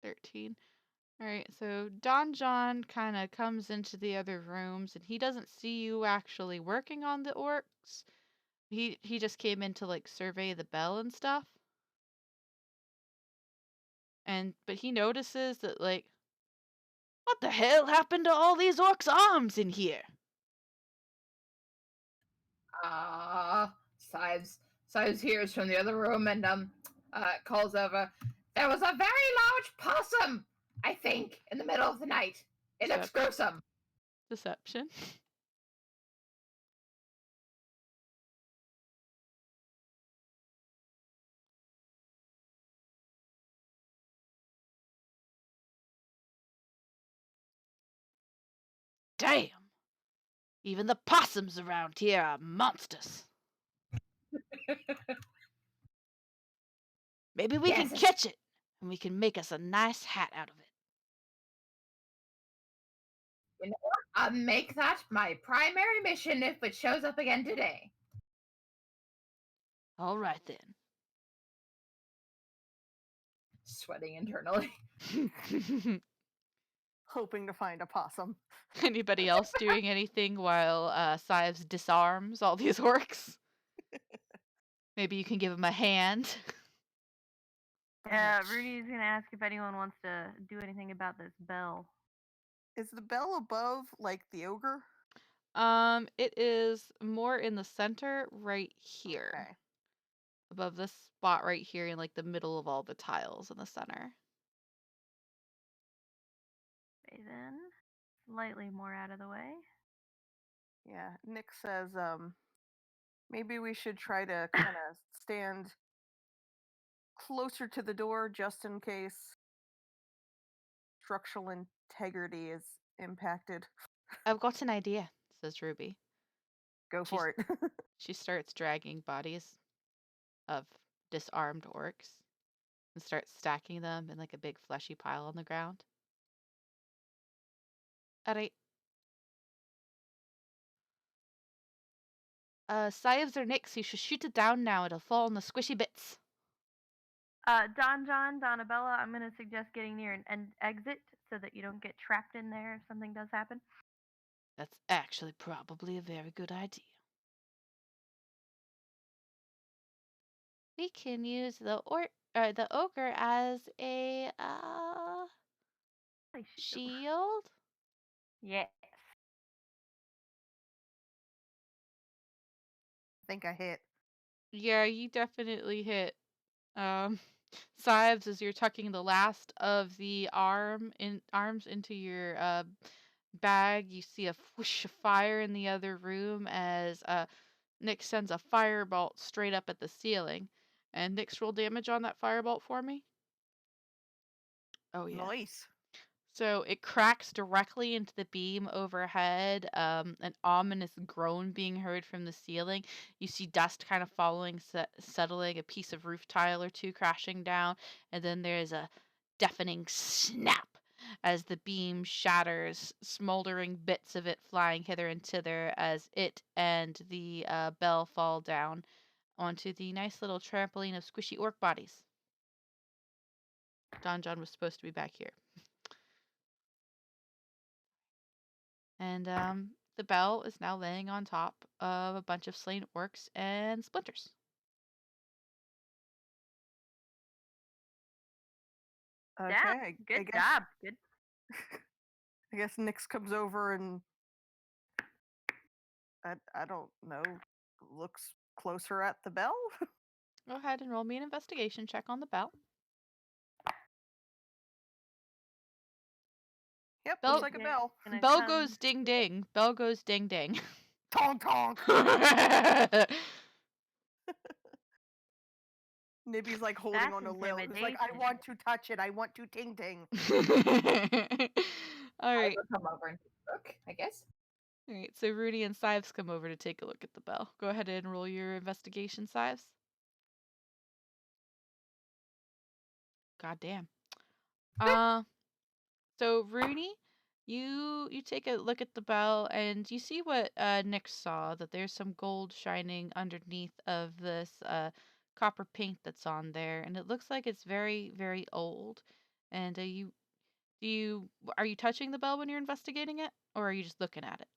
13. All right, so Don John kind of comes into the other rooms and he doesn't see you actually working on the orcs. He just came in to like survey the bell and stuff. But he notices that like, what the hell happened to all these orcs' arms in here? Sives hears from the other room and calls over. There was a very large possum, I think, in the middle of the night. It looks gruesome. Deception. Damn! Even the possums around here are monsters. Maybe we can catch it, and we can make us a nice hat out of it. You know what? I'll make that my primary mission if it shows up again today. All right then. Sweating internally. Hoping to find a possum. Anybody else doing anything while Sives disarms all these orcs? Maybe you can give him a hand. Rudy's gonna ask if anyone wants to do anything about this bell. Is the bell above, like, the ogre? It is more in the center right here. Okay. Above this spot right here in like the middle of all the tiles in the center. Okay, then. Slightly more out of the way. Yeah. Nick says, maybe we should try to kind of stand closer to the door just in case structural integrity is impacted. I've got an idea, says Ruby. Go for it. She starts dragging bodies of disarmed orcs and starts stacking them in like a big fleshy pile on the ground. Alright. Sives or Nix, you should shoot it down now. It'll fall on the squishy bits. Don John, Donabella, I'm gonna suggest getting near an exit so that you don't get trapped in there if something does happen. That's actually probably a very good idea. We can use the ogre as a shield. Yes. I think I hit. Yeah, you definitely hit. Sives, as you're tucking the last of the arms into your bag, you see a whoosh of fire in the other room as Nick sends a firebolt straight up at the ceiling. And Nick's roll damage on that firebolt for me. Oh yeah. Nice. So it cracks directly into the beam overhead, an ominous groan being heard from the ceiling. You see dust kind of following, settling, a piece of roof tile or two crashing down, and then there's a deafening snap as the beam shatters, smoldering bits of it flying hither and thither as it and the bell fall down onto the nice little trampoline of squishy orc bodies. Don John was supposed to be back here. And the bell is now laying on top of a bunch of slain orcs and splinters. Okay. Yeah, good job. Good. I guess Nix comes over and I don't know, looks closer at the bell. Go ahead and roll me an investigation check on the bell. Yep, Bell- looks like a bell. Bell goes ding ding. Bell goes ding ding. Tonk tonk. Nibby's like holding That's on to Lil. Who's like, I intimidation. want to touch it. I want to ting ting. All right. I will come over and look, I guess. All right. So Rudy and Sives come over to take a look at the bell. Go ahead and roll your investigation, Sives. God damn. So Rooney, you take a look at the bell and you see what Nick saw, that there's some gold shining underneath of this copper paint that's on there, and it looks like it's very, very old. And are you touching the bell when you're investigating it, or are you just looking at it?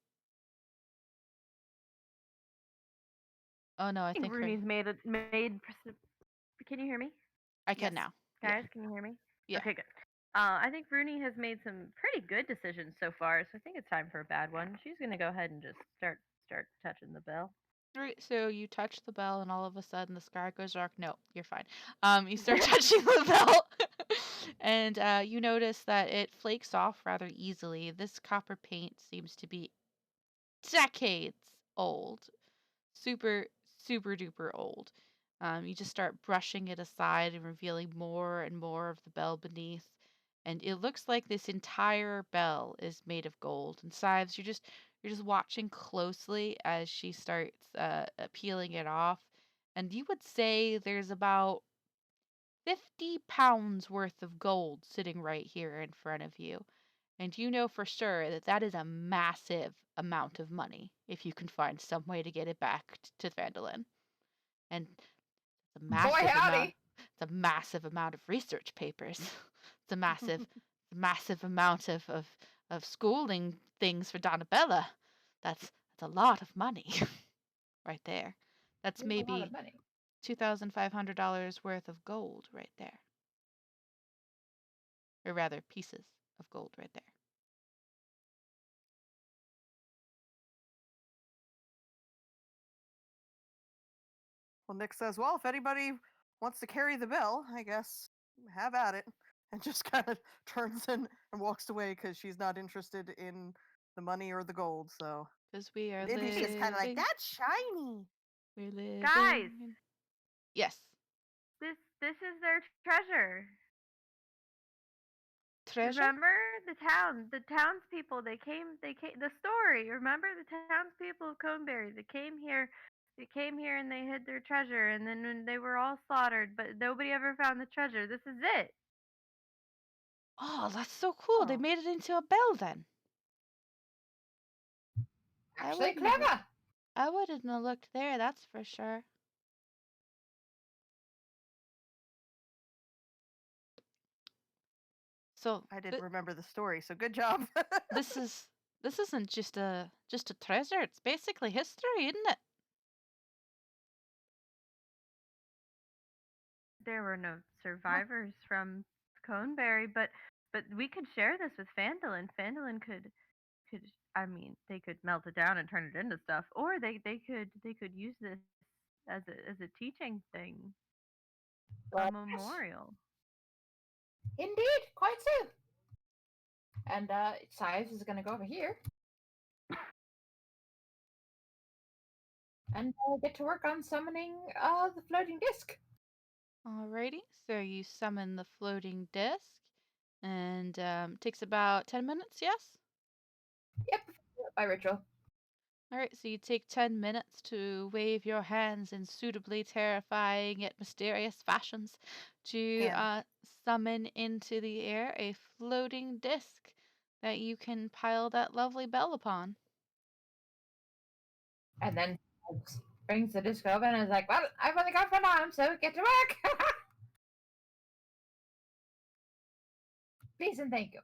Oh no, I think Rooney's made. Can you hear me? I can Yes. now. Guys, can you hear me? Yeah. Okay, good. I think Rooney has made some pretty good decisions so far, so I think it's time for a bad one. She's gonna go ahead and just start touching the bell. Right, so you touch the bell and all of a sudden the sky goes dark. No, you're fine. You start touching the bell and you notice that it flakes off rather easily. This copper paint seems to be decades old. Super, super duper old. You just start brushing it aside and revealing more and more of the bell beneath. And it looks like this entire bell is made of gold. And Sives, you're just watching closely as she starts peeling it off. And you would say there's about 50 pounds worth of gold sitting right here in front of you. And you know for sure that that is a massive amount of money if you can find some way to get it back to Vandalin. And it's a Boy, massive amount. howdy! It's a massive amount of research papers. It's a massive amount of schooling things for Donabella. That's a lot of money right there. That's That's a lot maybe of money. $2,500 worth of gold right there. Or rather, pieces of gold right there. Well, Nick says, well, if anybody wants to carry the bell, I guess have at it. And just kind of turns and walks away because she's not interested in the money or the gold. So Because we are maybe living. she's kind of like, that's shiny. We're living. Guys! Yes. This is their treasure. Treasure? Remember the townspeople. They came. The story. Remember the townspeople of Coneberry. They came here. And they hid their treasure. And then when they were all slaughtered, but nobody ever found the treasure. This is it. Oh, that's so cool. They Oh. made it into a bell then. Actually, clever. I wouldn't have looked there, that's for sure. So I didn't remember the story, so good job. this isn't just a treasure. It's basically history, isn't it? There were no survivors from Coneberry, but we could share this with Fandolin. Fandolin could I mean, they could melt it down and turn it into stuff, or they could use this as a teaching thing, a memorial. Indeed, quite so. And Sives is going to go over here and get to work on summoning the floating disc. Alrighty, so you summon the floating disc, and takes about 10 minutes, yes? Yep, by ritual. Alright, so you take 10 minutes to wave your hands in suitably terrifying yet mysterious fashions to summon into the air a floating disc that you can pile that lovely bell upon. And then brings the disc over and is like, well, I've only got one arm, so get to work. Please and thank you.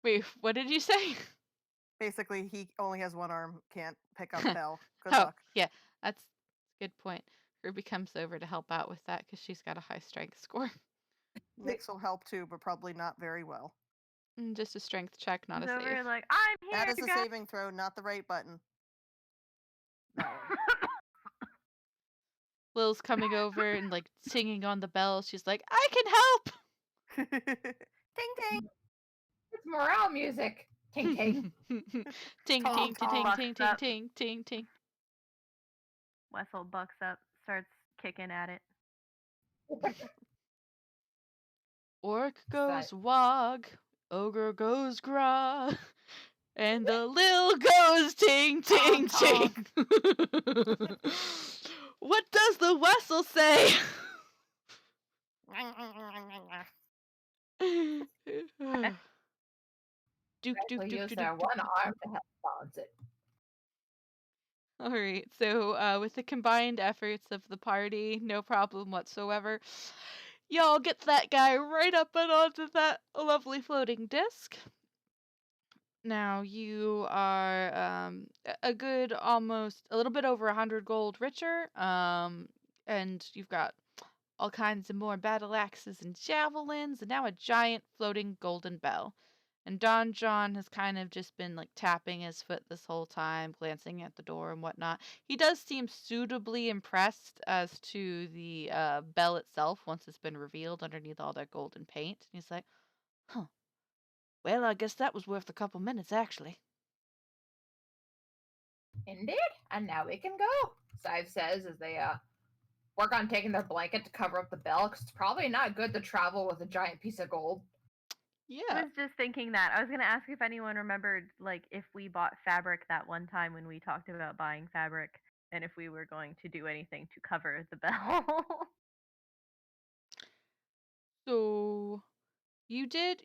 Wait, what did you say? Basically, he only has one arm, can't pick up bell. Good Oh, luck. yeah, that's a good point. Ruby comes over to help out with that because she's got a high strength score. Nyx will help too, but probably not very well. Just a strength check, not He's a over save. here like, I'm here. That is a guys." saving throw, not the right button. That one. Lil's coming over and like singing on the bell. She's like, I can help. Ting ting. It's morale music. Ting ting. Ting Tom, ting ting ting Tom. ting ting ting ting ting. Wessel bucks up, starts kicking at it. Orc goes wog, ogre goes grog, and the lil goes ting ting ting. What does the Wessel say? Duke, We'll use their one arm to help balance it. All right, so with the combined efforts of the party, no problem whatsoever, y'all get that guy right up and onto that lovely floating disc. Now you are a good almost a little bit over 100 gold richer, and you've got all kinds of more battle axes and javelins, and now a giant floating golden bell. And Don John has kind of just been like tapping his foot this whole time, glancing at the door and whatnot. He does seem suitably impressed as to the bell itself once it's been revealed underneath all that golden paint. And he's like, huh. Well, I guess that was worth a couple minutes, actually. Indeed. And now we can go, Sive says as they work on taking their blanket to cover up the bell, because it's probably not good to travel with a giant piece of gold. Yeah. I was just thinking that. I was going to ask if anyone remembered, like, if we bought fabric that one time when we talked about buying fabric, and if we were going to do anything to cover the bell. So You did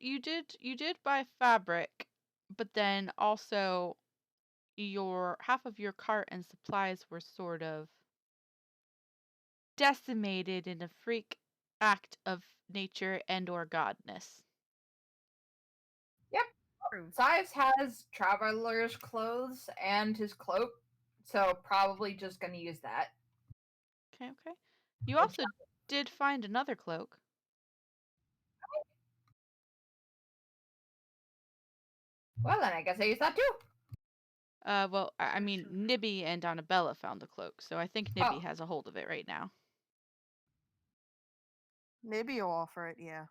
buy fabric, but then also your half of your cart and supplies were sort of decimated in a freak act of nature and or godness. Yep. True. Sives has traveler's clothes and his cloak, so probably just gonna use that. Okay. You also did find another cloak. Well, then I guess I use that too. Well, I mean, Nibby and Annabella found the cloak, so I think Nibby Oh. has a hold of it right now. Maybe you'll offer it, yeah.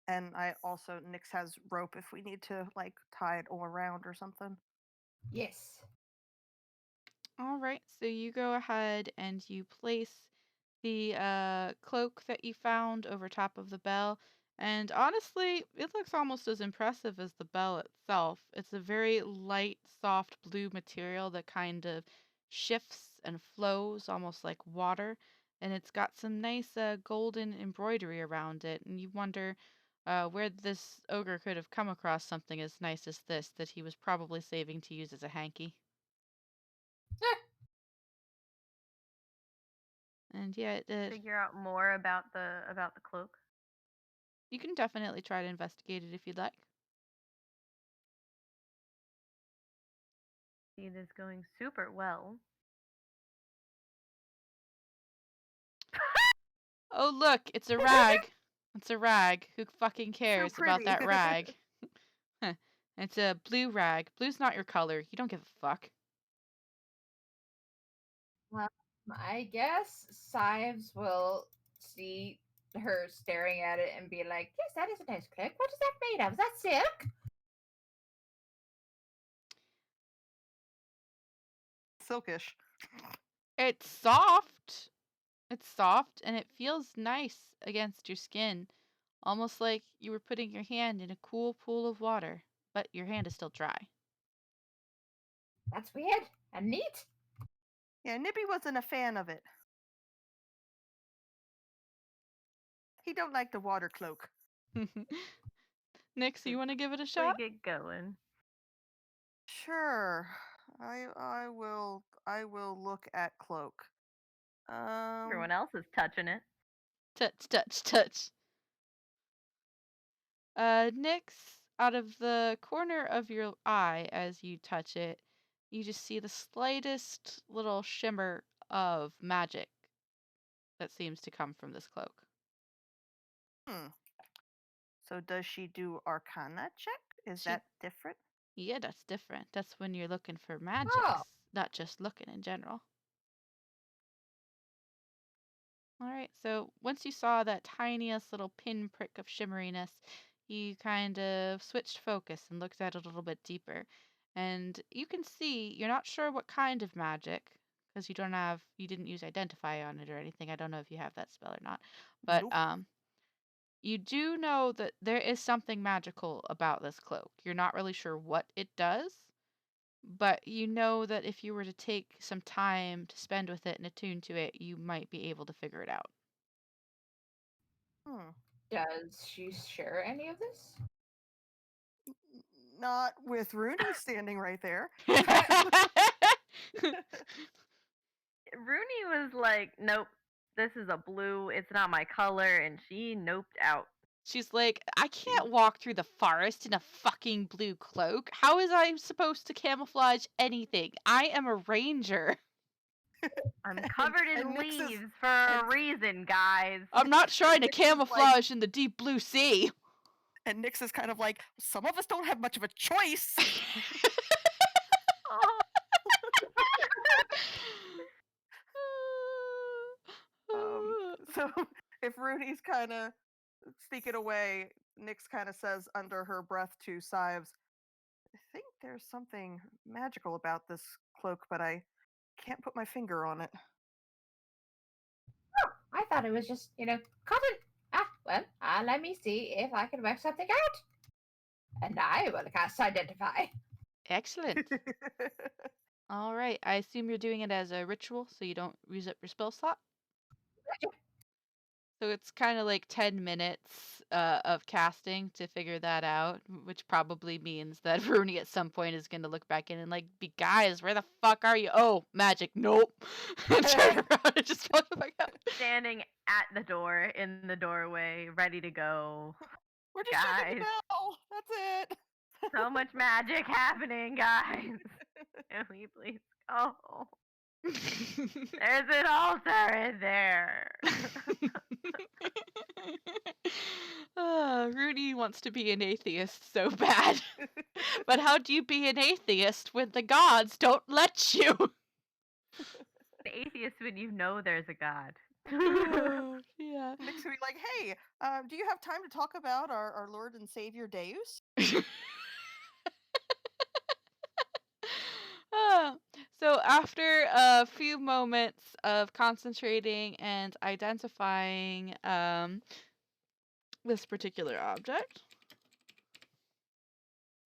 And I also Nyx has rope if we need to like tie it all around or something. Yes. All right, so you go ahead and you place the cloak that you found over top of the bell. And honestly, it looks almost as impressive as the bell itself. It's a very light, soft blue material that kind of shifts and flows almost like water. And it's got some nice golden embroidery around it. And you wonder where this ogre could have come across something as nice as this that he was probably saving to use as a hanky. And yeah, Figure out more about the cloak. you can definitely try to investigate it if you'd like. See, it is going super well. Oh, look, it's a rag. It's a rag. Who fucking cares about pretty. that rag? It's a blue rag. Blue's not your color. You don't give a fuck. I guess Sives will see her staring at it and be like, "Yes, that is a nice cloak. What is that made of? Is that silk?" Silkish. It's soft. It's soft and it feels nice against your skin. Almost like you were putting your hand in a cool pool of water, but your hand is still dry. That's weird and neat. Yeah, Nibby wasn't a fan of it. He don't like the water cloak. Nyx, you want to give it a We shot? get going. Sure. I will look at cloak. Everyone else is touching it. Touch. Nyx, out of the corner of your eye as you touch it, you just see the slightest little shimmer of magic that seems to come from this cloak. So does she do Arcana check? Is She- that different? Yeah, that's different. That's when you're looking for magics, not just looking in general. All right, so once you saw that tiniest little pinprick of shimmeriness, you kind of switched focus and looked at it a little bit deeper. And you can see you're not sure what kind of magic because you didn't use identify on it or anything. I don't know if you have that spell or not. But Nope. you do know that there is something magical about this cloak. You're not really sure what it does, but you know that if you were to take some time to spend with it and attune to it, you might be able to figure it out. Does she share any of this? Not with Rooney standing right there. Rooney was like, "Nope, this is a blue. It's not my color," and she noped out. She's like, I can't walk through the forest in a fucking blue cloak. How is I supposed to camouflage anything? I am a ranger. I'm covered in and Nyx is- leaves for a reason, guys. I'm not trying to Nyx is like- camouflage in the deep blue sea. And Nyx is kind of like, some of us don't have much of a choice. Oh, So if Rooney's kind of sneaking away, Nyx kind of says under her breath to Sives, I think there's something magical about this cloak, but I can't put my finger on it. Oh, I thought it was just, cotton. Well, let me see if I can work something out. And I will cast Identify. Excellent. All right. I assume you're doing it as a ritual so you don't use up your spell slot? Gotcha. So it's kind of like 10 minutes of casting to figure that out, which probably means that Rooney at some point is going to look back in and like, be guys, where the fuck are you? Oh, magic, nope. And turn around and just walk the fuck out. Standing at the door, in the doorway, ready to go. We're just ringing the Guys. bell. That's it. So much magic happening, guys. Can we please go? There's an altar in there. Rudy wants to be an atheist so bad. But how do you be an atheist when the gods don't let you? The atheist when you know there's a god. Yeah. Nick's gonna be like, hey, do you have time to talk about our Lord and Savior Deus? So after a few moments of concentrating and identifying this particular object.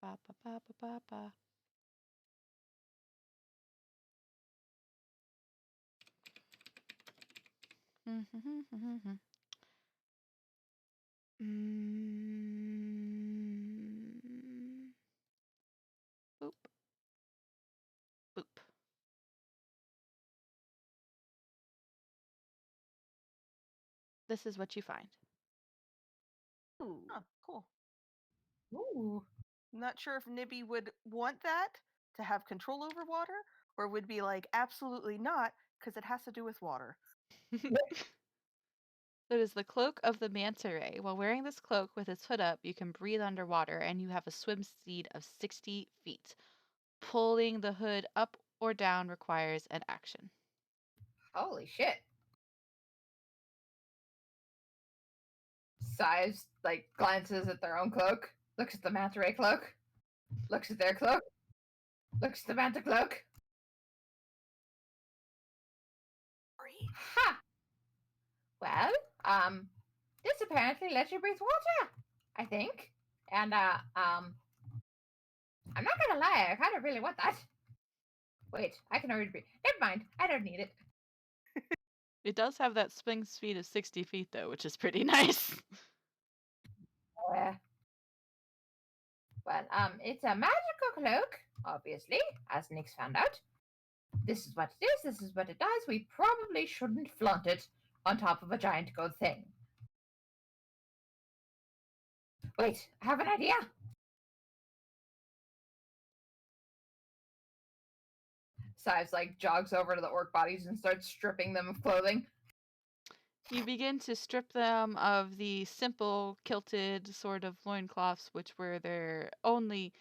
Ba, ba, ba, ba, ba, ba. Boop. Boop. This is what you find. Ooh. Oh, cool. Ooh. I'm not sure if Nibby would want that to have control over water, or would be like, absolutely not, because it has to do with water. That is the cloak of the Manta Ray. While wearing this cloak with its hood up, you can breathe underwater and you have a swim speed of 60 feet. Pulling the hood up or down requires an action. Holy shit. Sives like glances at their own cloak, looks at the Manta Ray cloak, looks at their cloak, looks at the Manta cloak. Ha! Well, this apparently lets you breathe water, I think. And I'm not gonna lie, I kind of really want that. Wait, I can already breathe. Never mind, I don't need it. It does have that swing speed of 60 feet, though, which is pretty nice. Well, it's a magical cloak, obviously, as Nyx found out. This is what it is, this is what it does. We probably shouldn't flaunt it on top of a giant gold thing. Wait, I have an idea. Sives like jogs over to the orc bodies and starts stripping them of clothing. You begin to strip them of the simple kilted sort of loincloths, which were their only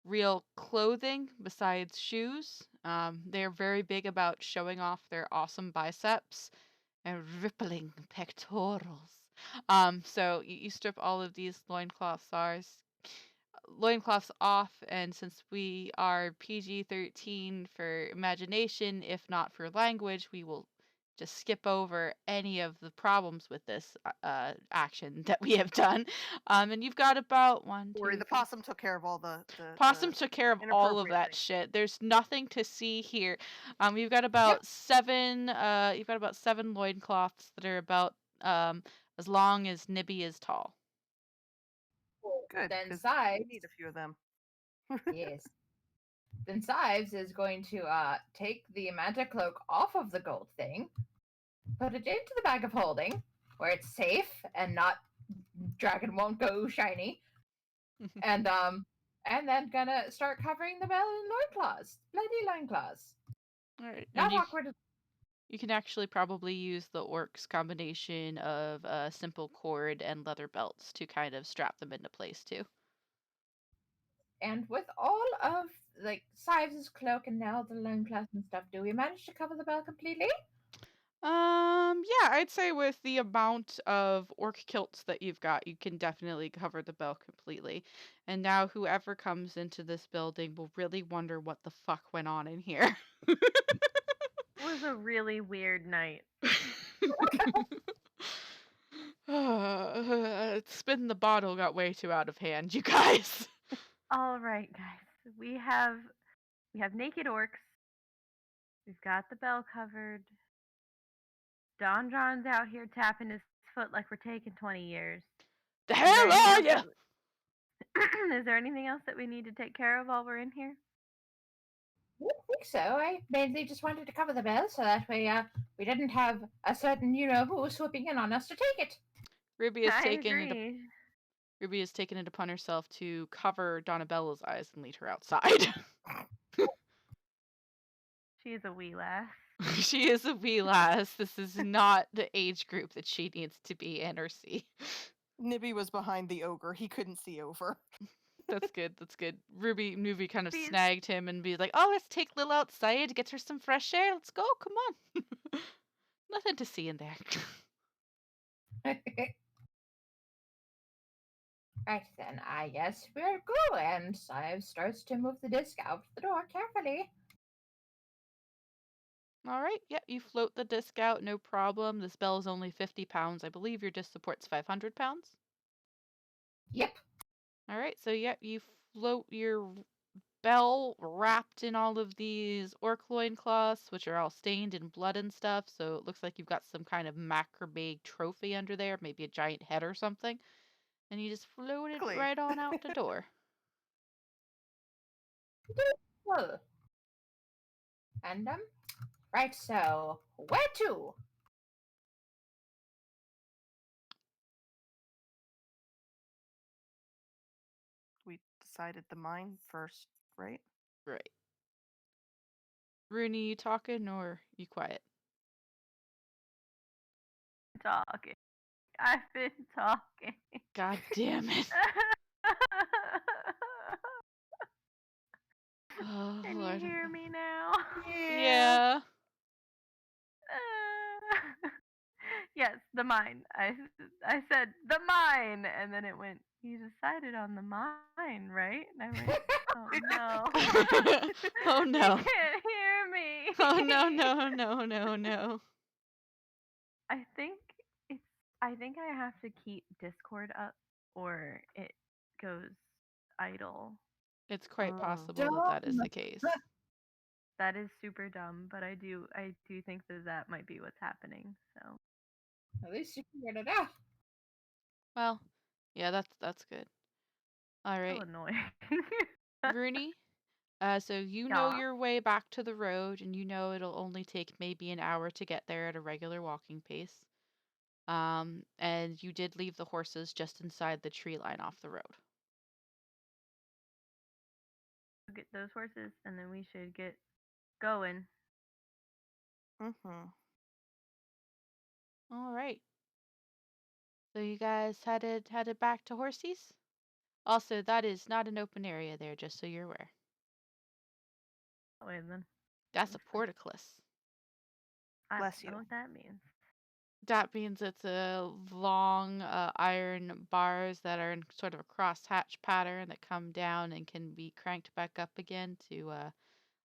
real clothing besides shoes. They're very big about showing off their awesome biceps and rippling pectorals. So you strip all of these loincloths off, and since we are PG-13 for imagination, if not for language, we will just skip over any of the problems with this action that we have done. And you've got about one, Or two, the three- possum took care of all the Possum took care of all of inappropriate that things. shit. There's nothing to see here. You've got about seven. You've got about 7 loincloths that are about as long as Nibby is tall. Good, Then 'cause Sives, we need a few of them. yes. Then Sives is going to take the Manta cloak off of the gold thing, put it into the bag of holding, where it's safe and not dragon won't go shiny, and then gonna start covering the bell in loincloths, bloody loincloths. All right, Not and you, awkward. you can actually probably use the orc's combination of simple cord and leather belts to kind of strap them into place too. And with all of like Sives' cloak and now the loincloths and stuff, do we manage to cover the bell completely? Yeah, I'd say with the amount of orc kilts that you've got, you can definitely cover the bell completely. And now whoever comes into this building will really wonder what the fuck went on in here. It was a really weird night. Spin the bottle got way too out of hand, you guys. All right, guys. We have naked orcs. We've got the bell covered. Don John's out here tapping his foot like we're taking 20 years. The Is there hell anything are else you? that- Is there anything else that we need to take care of while we're in here? I don't think so. I mainly just wanted to cover the bell so that way we didn't have a certain who swooping in on us to take it. Ruby has I taken it. agree. Ruby has taken it upon herself to cover Donnabella's eyes and lead her outside. She's a wee lass. She is a wee lass. This is not the age group that she needs to be in or see. Nibby was behind the ogre. He couldn't see over. That's good. That's good. Ruby kind of Please. snagged him and be like, "Oh, let's take Lil outside, get her some fresh air. Let's go. Come on." Nothing to see in there. Right then, I guess we're go, and Sive starts to move the disc out the door carefully. All right. Yeah, you float the disc out, no problem. This bell is only 50 pounds. I believe your disc supports 500 pounds. Yep. All right. So, yeah, you float your bell wrapped in all of these orc loincloths, which are all stained in blood and stuff. So it looks like you've got some kind of macrame trophy under there, maybe a giant head or something. And you just float it Exactly. right on out the door. Well, and right. So where to? We decided the mine first, right? Right. Rooney, you talking or you quiet? Talking. I've been talking. God damn it. Oh, Can Lord. you hear me now? Yeah. Yes, the mine. I said the mine, and then it went. You decided on the mine, right? And I went, oh no. Oh no. You can't hear me. Oh no, no, no, no, no. I think I have to keep Discord up, or it goes idle. It's quite Oh. possible that is the case. That is super dumb, but I do think that might be what's happening. So At least you figured it out. Well, yeah, that's good. All so right. annoying. Rooney, so you know Yeah. your way back to the road, and you know it'll only take maybe an hour to get there at a regular walking pace. And you did leave the horses just inside the tree line off the road. Get those horses, and then we should get going. Mm-hmm. All right. So you guys headed back to Horsies? Also, that is not an open area there, just so you're aware. Wait, then. That's a portcullis. I Bless don't know you. what that means. That means it's a long iron bars that are in sort of a crosshatch pattern that come down and can be cranked back up again to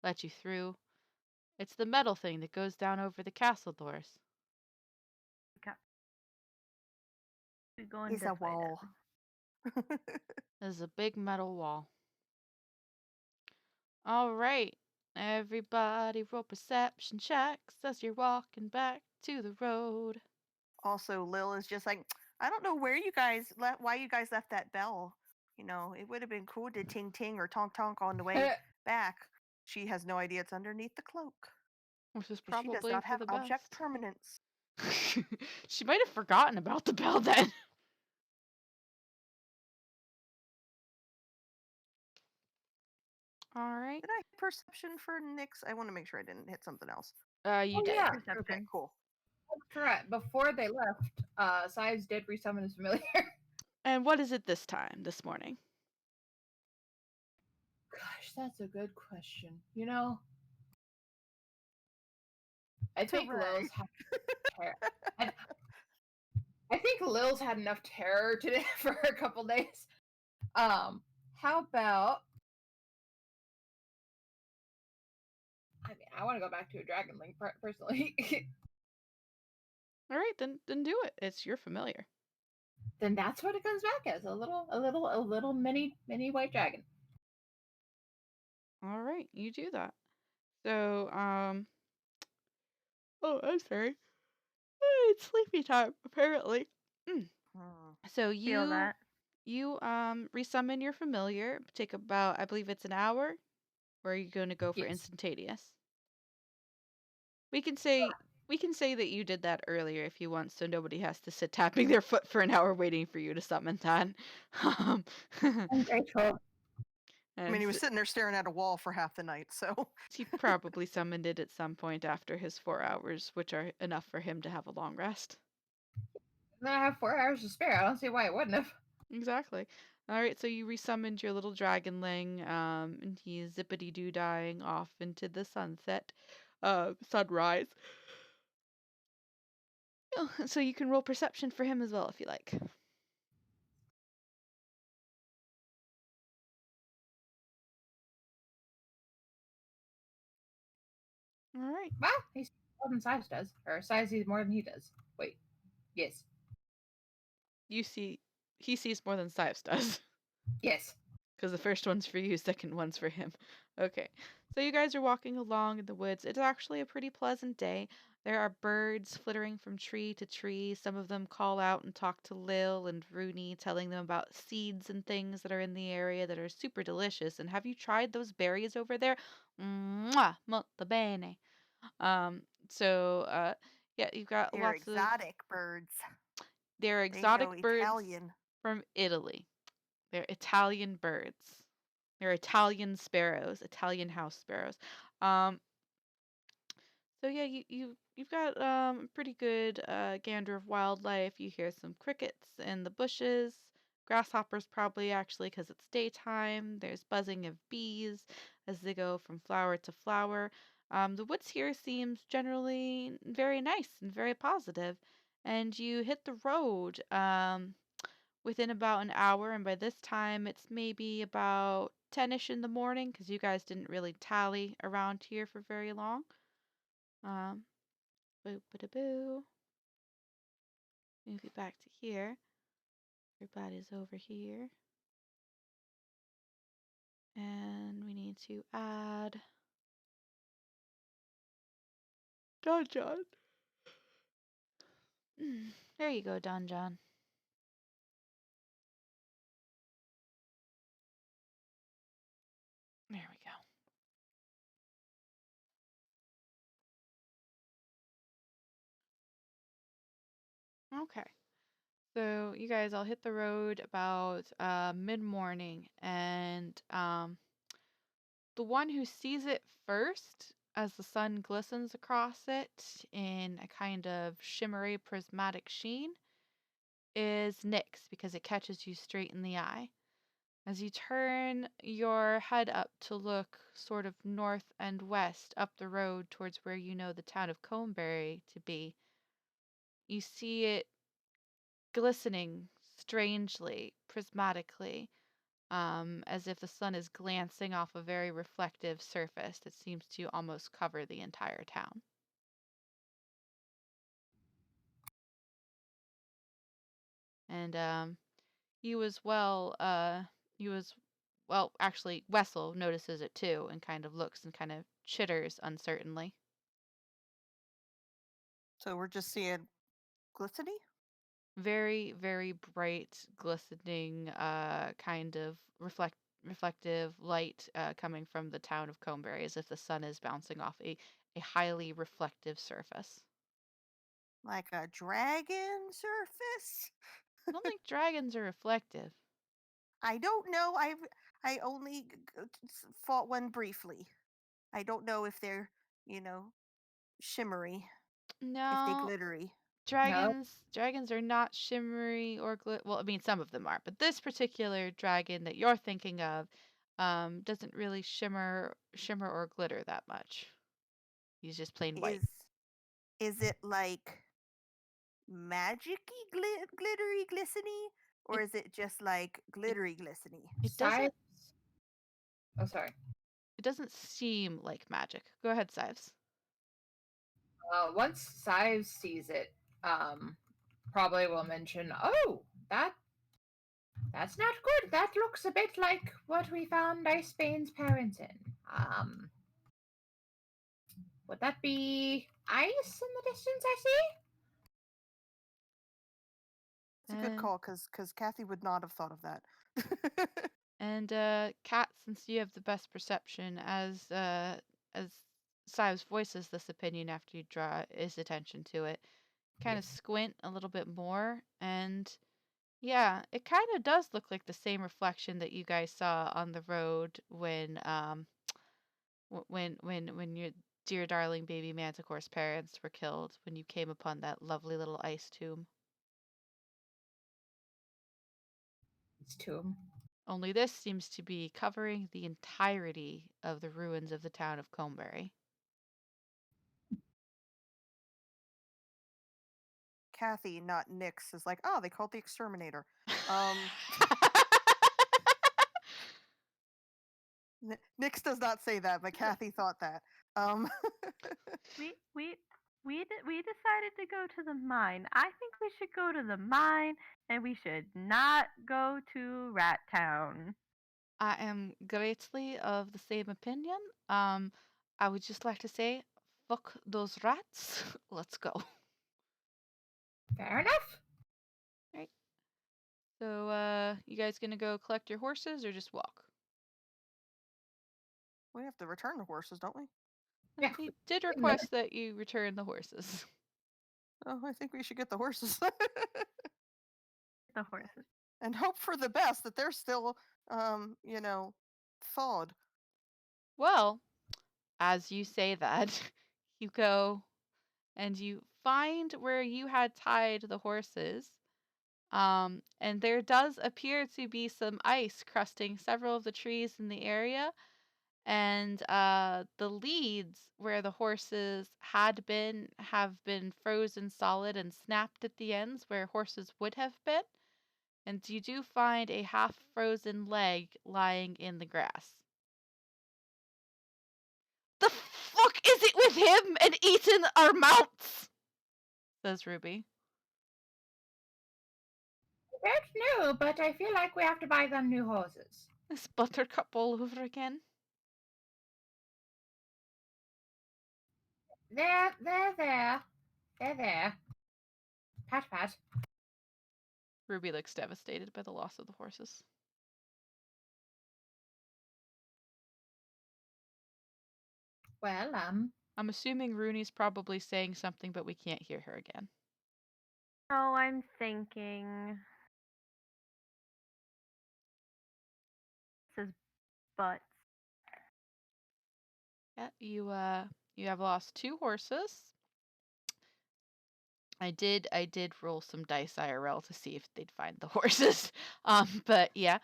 let you through. It's the metal thing that goes down over the castle doors. We're going It's this a way, then. wall. There's a big metal wall. All right. Everybody roll perception checks as you're walking back to the road. Also, Lil is just like, I don't know where you guys left. Why you guys left that bell? You know, it would have been cool to ting ting or tonk tonk on the way back. She has no idea it's underneath the cloak. Which is 'Cause she does probably not for have the object best. permanence. She might have forgotten about the bell then. All right. Did I hit perception for Nyx? I want to make sure I didn't hit something else. You did. Yeah. Okay, Perception. cool. Correct. Before they left, Sives did resummon his familiar. And what is it this time, this morning? Gosh, that's a good question. You know, I think Hooray. Lil's had terror. I think Lil's had enough terror today for a couple days. How about? I mean, I want to go back to a dragon link personally. All right, then do it. It's your familiar. Then that's what it comes back as, a little mini white dragon. All right, you do that. So, oh, I'm sorry. It's sleepy time, apparently. So Feel that. you resummon your familiar. Take about, I believe it's an hour. Or are you going to go for Yes. instantaneous? We can say that you did that earlier if you want, so nobody has to sit tapping their foot for an hour waiting for you to summon that. I'm grateful. I mean, he was and sitting there staring at a wall for half the night, so he probably summoned it at some point after his 4 hours, which are enough for him to have a long rest. Then I have 4 hours to spare. I don't see why it wouldn't have. Exactly. All right, so you resummoned your little dragonling, and he's zippity-doo-dying off into the sunrise. Oh, so you can roll perception for him as well if you like. All right. Well, he sees more than Size does. Or Size sees more than he does. Wait. Yes. He sees more than Sives does. Yes. Because the first one's for you, second one's for him. Okay. So you guys are walking along in the woods. It's actually a pretty pleasant day. There are birds flittering from tree to tree. Some of them call out and talk to Lil and Rooney, telling them about seeds and things that are in the area that are super delicious. And have you tried those berries over there? Mwah! Molto bene. So yeah, you've got they're lots of exotic birds. they're They exotic go birds Italian. from Italy. They're Italian birds. They're Italian sparrows, Italian house sparrows. Um, so yeah, you've got a pretty good gander of wildlife. You hear some crickets in the bushes, grasshoppers probably actually because it's daytime. There's buzzing of bees as they go from flower to flower. The woods here seems generally very nice and very positive, and you hit the road within about an hour, and by this time it's maybe about 10ish in the morning because you guys didn't really tally around here for very long. Boo ba boo. Move you back to here. Everybody's over here. And we need to add Don John. There you go, Don John. There we go. Okay. So you guys all hit the road about mid-morning, and the one who sees it first as the sun glistens across it in a kind of shimmery prismatic sheen is Nyx because it catches you straight in the eye. As you turn your head up to look sort of north and west up the road towards where you know the town of Coneberry to be, you see it glistening strangely, prismatically, as if the sun is glancing off a very reflective surface that seems to almost cover the entire town. And you as well, actually, Wessel notices it too and kind of looks and kind of chitters uncertainly. So we're just seeing glistening. Very, very bright, glistening, kind of reflective light coming from the town of Coneberry, as if the sun is bouncing off a highly reflective surface. Like a dragon surface. I don't think dragons are reflective. I don't know. I only fought one briefly. I don't know if they're, shimmery, if they No, glittery. No. dragons are not shimmery or well, I mean some of them are, but this particular dragon that you're thinking of doesn't really shimmer or glitter that much. He's just plain white. Is it like magicy glittery glistening, or It is it just like glittery glistening? it Size. doesn't Oh, sorry. it doesn't seem like magic. Go ahead, Sives. Once Sives sees it, probably will mention, "Oh, that's not good. That looks a bit like what we found Icebane's parents in. Would that be ice in the distance I see?" It's a good call, because Kathy would not have thought of that. And Kat, since you have the best perception, as Sives voices this opinion after you draw his attention to it, kind of Yes. squint a little bit more, and yeah, it kind of does look like the same reflection that you guys saw on the road when when your dear darling baby Manticore's parents were killed, when you came upon that lovely little ice tomb. It's tomb. Only this seems to be covering the entirety of the ruins of the town of Comberry. Kathy, not Nyx, is like, oh, they call it the Exterminator. Nyx does not say that, but Kathy thought that. We decided to go to the mine. I think we should go to the mine, and we should not go to Rat Town. I am greatly of the same opinion. I would just like to say, fuck those rats. Let's go. Fair enough. Right. So, you guys gonna go collect your horses or just walk? We have to return the horses, don't we? Yeah. He did request that you return the horses. Oh, I think we should get the horses. The horses. And hope for the best, that they're still, thawed. Well, as you say that, you go and you find where you had tied the horses. And there does appear to be some ice crusting several of the trees in the area. And the leads where the horses have been frozen solid and snapped at the ends where horses would have been. And you do find a half frozen leg lying in the grass. The fuck is it with him and eating our mounts? Says Ruby. I don't know, but I feel like we have to buy them new horses. This Buttercup all over again. There. Pat, pat. Ruby looks devastated by the loss of the horses. Well, I'm assuming Rooney's probably saying something, but we can't hear her again. Oh, I'm thinking. Says butts. Yeah, you have lost 2 horses. I did roll some dice IRL to see if they'd find the horses. But yeah.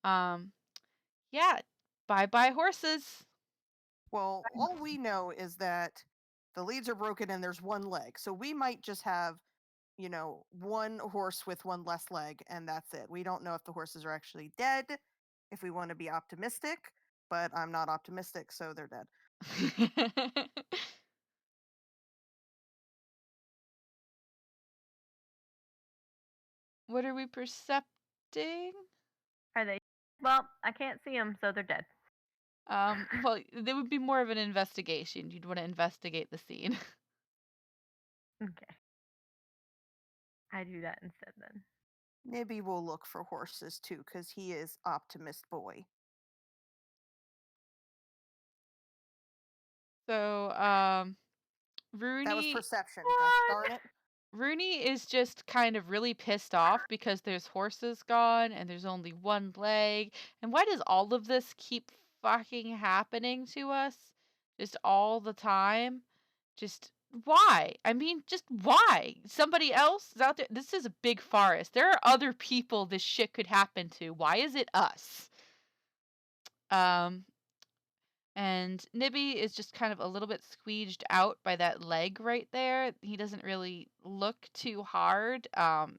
Yeah, bye horses. Well, all we know is that the leads are broken and there's one leg. So we might just have, one horse with one less leg, and that's it. We don't know if the horses are actually dead, if we want to be optimistic, but I'm not optimistic, so they're dead. What are we percepting? Are they? Well, I can't see them, so they're dead. Well, there would be more of an investigation. You'd want to investigate the scene. Okay. I do that instead then. Maybe we'll look for horses too, because he is optimist boy. So, Rooney. That was perception. Gosh darn it. Rooney is just kind of really pissed off because there's horses gone and there's only one leg. And why does all of this keep fucking happening to us? Just all the time? Just why? I mean, just why? Somebody else is out there. This is a big forest. There are other people this shit could happen to. Why is it us? And Nibby is just kind of a little bit squeeged out by that leg right there. He doesn't really look too hard.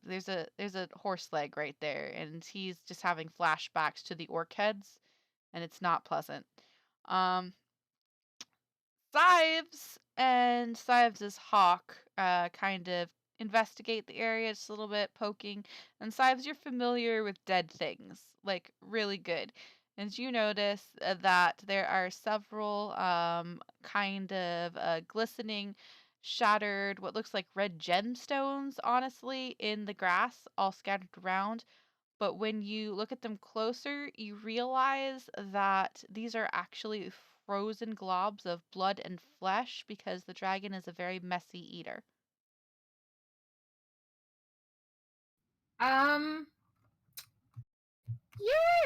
There's a horse leg right there, and he's just having flashbacks to the orc heads, and it's not pleasant. Sives and Sives' hawk kind of investigate the area just a little bit, poking. And Sives, you're familiar with dead things, like really good. And you notice that there are several kind of glistening shattered, what looks like red gemstones, honestly, in the grass, all scattered around. But when you look at them closer, you realize that these are actually frozen globs of blood and flesh because the dragon is a very messy eater.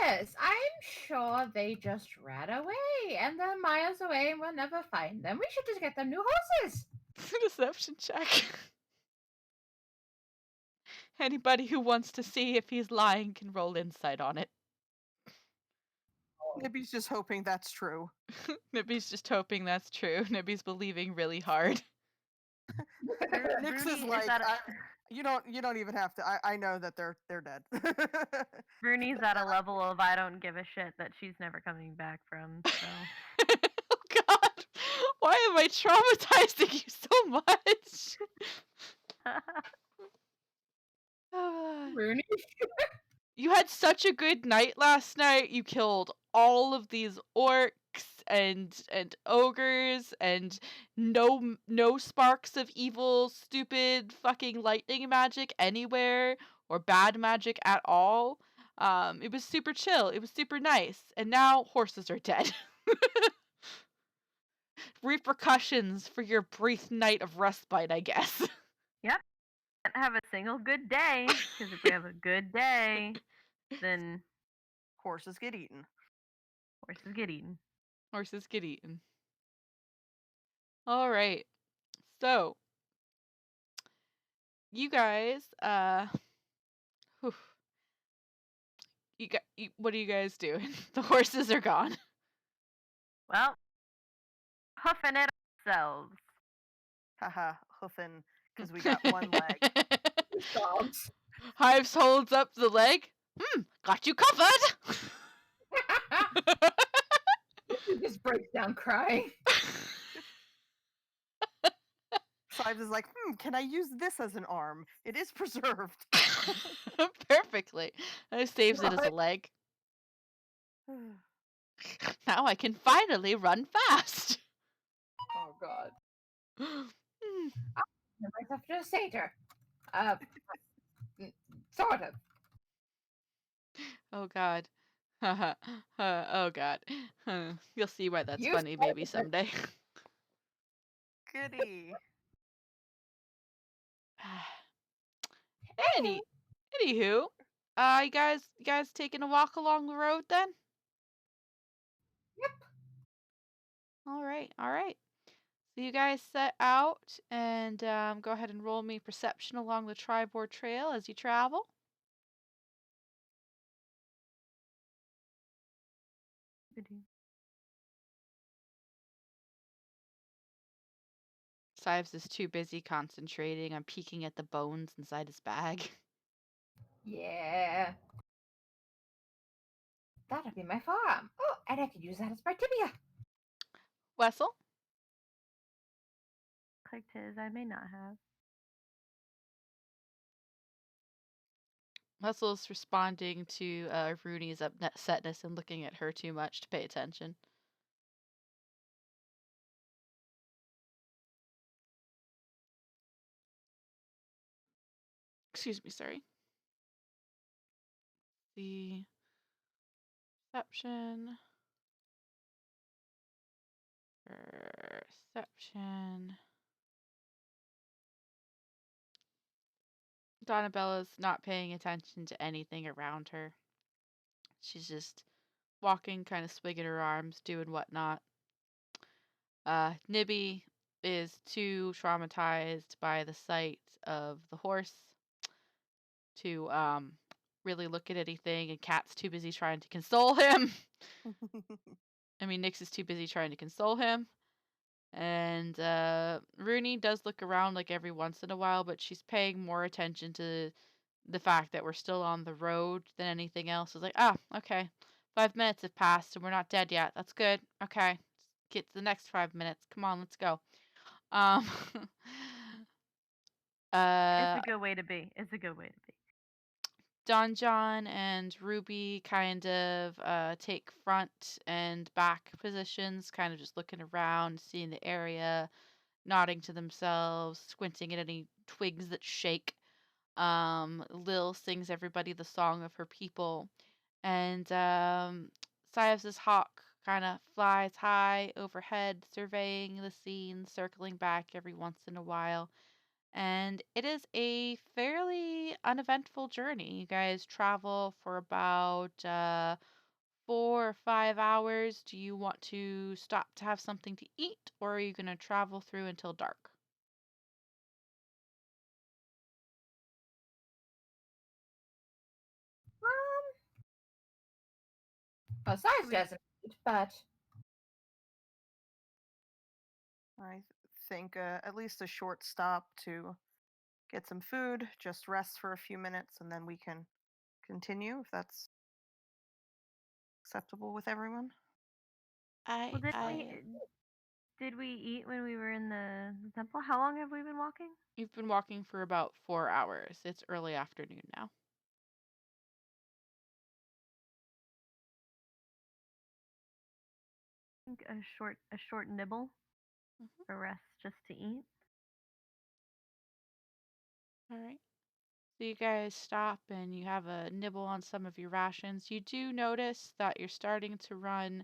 Yes, I'm sure they just ran away and they're miles away and we'll never find them. We should just get them new horses. Deception check. Anybody who wants to see if he's lying can roll insight on it. Nibby's just hoping that's true. Nibby's just hoping that's true. Nibby's believing really hard. Nix is Bruni, like, you don't even have to. I know that they're dead. Bruni's at a level of I don't give a shit that she's never coming back from. So Oh God, why am I traumatizing you so much? Rooney? You had such a good night last night. You killed all of these orcs and ogres and no sparks of evil, stupid fucking lightning magic anywhere or bad magic at all. It was super chill. It was super nice. And now horses are dead. Repercussions for your brief night of respite, I guess. yep, can't have a single good day because if we have a good day, then Horses get eaten. horses get eaten. Horses get eaten. All right. So, you guys, whew, what are you guys doing? The horses are gone. Well, huffing it ourselves. Haha, hoofing, because we got one leg. Dogs. Hives holds up the leg. Got you covered. He just breaks down crying. Sives is like, can I use this as an arm? It is preserved. Perfectly. I saves it as a leg. Now I can finally run fast. Oh God. I might have to a satyr. Sort of. Oh God. Oh God. You'll see why that's You funny maybe someday. Goody. Anywho, you guys taking a walk along the road then? Yep. All right. So you guys set out and go ahead and roll me perception along the Tribord Trail as you travel. Sives is too busy concentrating on peeking at the bones inside his bag. Yeah. That'll be my forearm. Oh, and I could use that as my tibia. Wessel? Clicked his, I may not have. Wessel's responding to Rooney's upsetness and looking at her too much to pay attention. Excuse me, sorry. The perception. Donnabella's not paying attention to anything around her. She's just walking, kind of swinging her arms, doing whatnot. Nibby is too traumatized by the sight of the horse to really look at anything, and Cat's too busy trying to console him. I mean, Nyx is too busy trying to console him. And Rooney does look around like every once in a while, but she's paying more attention to the fact that we're still on the road than anything else. It's like, okay, 5 minutes have passed and we're not dead yet. That's good. Okay, let's get to the next 5 minutes. Come on, let's go. It's a good way to be. It's a good way to be. Don John and Ruby kind of take front and back positions, kind of just looking around, seeing the area. nodding to themselves, squinting at any twigs that shake. Lil sings everybody the song of her people, and Syos's hawk kind of flies high overhead, surveying the scene, circling back every once in a while. And it is a fairly uneventful journey. You guys travel for about 4 or 5 hours. Do you want to stop to have something to eat, or are you going to travel through until dark? Size We- doesn't eat, but I think at least a short stop to get some food, just rest for a few minutes, and then we can continue if that's acceptable with everyone. I Well, did we eat when we were in the temple? How long have we been walking? You've been walking for about 4 hours. It's early afternoon now. I think a short nibble, Mhm. a rest just to eat. All right. So you guys stop and you have a nibble on some of your rations. You do notice that you're starting to run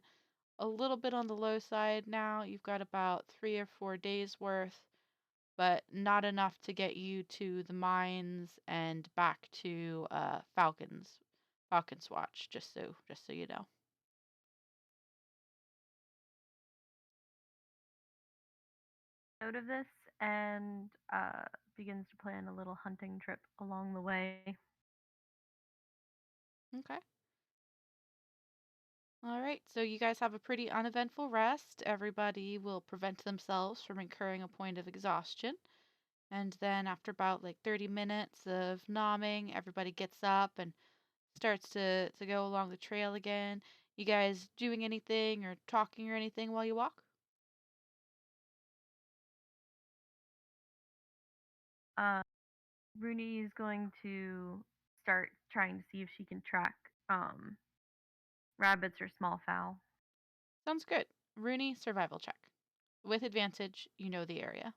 a little bit on the low side now. You've got about 3 or 4 days worth, but not enough to get you to the mines and back to Falcon's Watch. Just so you know. Note of this and begins to plan a little hunting trip along the way. Okay. All right, so you guys have a pretty uneventful rest. Everybody will prevent themselves from incurring a point of exhaustion. And then after about like 30 minutes of nomming, everybody gets up and starts to go along the trail again. You guys doing anything or talking or anything while you walk? Rooney is going to start trying to see if she can track rabbits or small fowl. Sounds good. Rooney, survival check. With advantage, you know the area.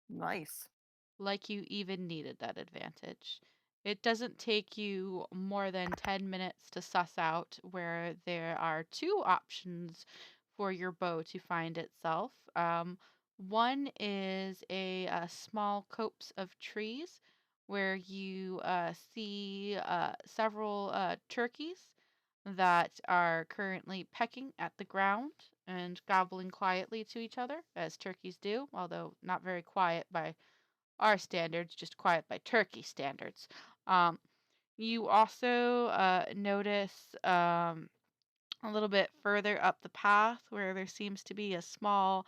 Nice. Like you even needed that advantage. It doesn't take you more than 10 minutes to suss out where there are two options for your bow to find itself. One is a small copse of trees where you see several turkeys that are currently pecking at the ground and gobbling quietly to each other, as turkeys do, although not very quiet by our standards, just quiet by turkey standards. Um, you also notice a little bit further up the path where there seems to be a small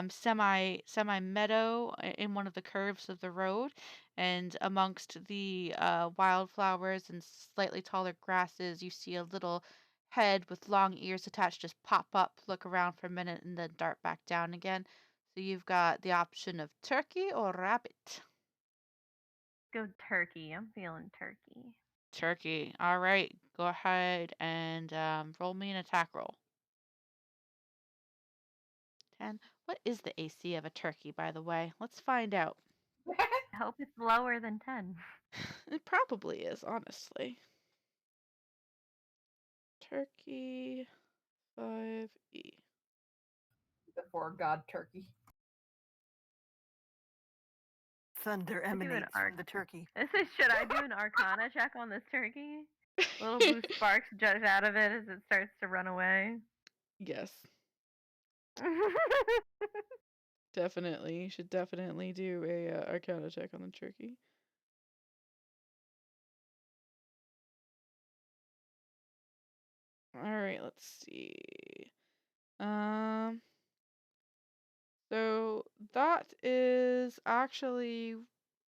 semi meadow in one of the curves of the road, and amongst the wildflowers and slightly taller grasses, you see a little head with long ears attached just pop up, look around for a minute, and then dart back down again. So you've got the option of turkey or rabbit. Go turkey. I'm feeling turkey. Turkey. All right. Go ahead and roll me an attack roll. 10. What is the AC of a turkey, by the way? Let's find out. I hope it's lower than 10. It probably is, honestly. Turkey 5E. before God turkey. Thunder do an emanates arc. from the turkey. Should I do an arcana check on this turkey? Little blue sparks judge out of it as it starts to run away. Yes, definitely. You should definitely do a arcana check on the turkey. All right, let's see. So that is actually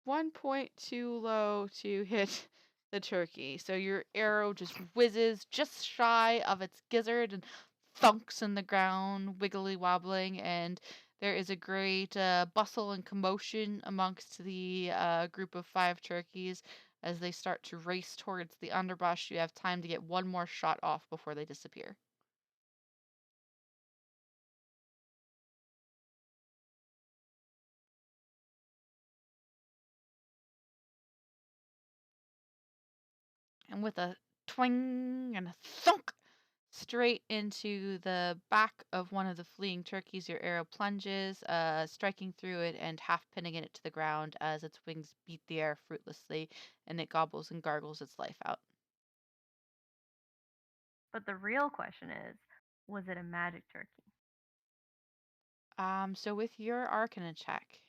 1 point too low to hit the turkey. So your arrow just whizzes just shy of its gizzard and thunks in the ground, wiggly wobbling, and there is a great bustle and commotion amongst the group of 5 turkeys As they start to race towards the underbrush, you have time to get one more shot off before they disappear. And with a twang and a thunk, straight into the back of one of the fleeing turkeys, your arrow plunges, striking through it and half pinning it to the ground as its wings beat the air fruitlessly, and it gobbles and gargles its life out. But the real question is, was it a magic turkey? So with your Arcana check,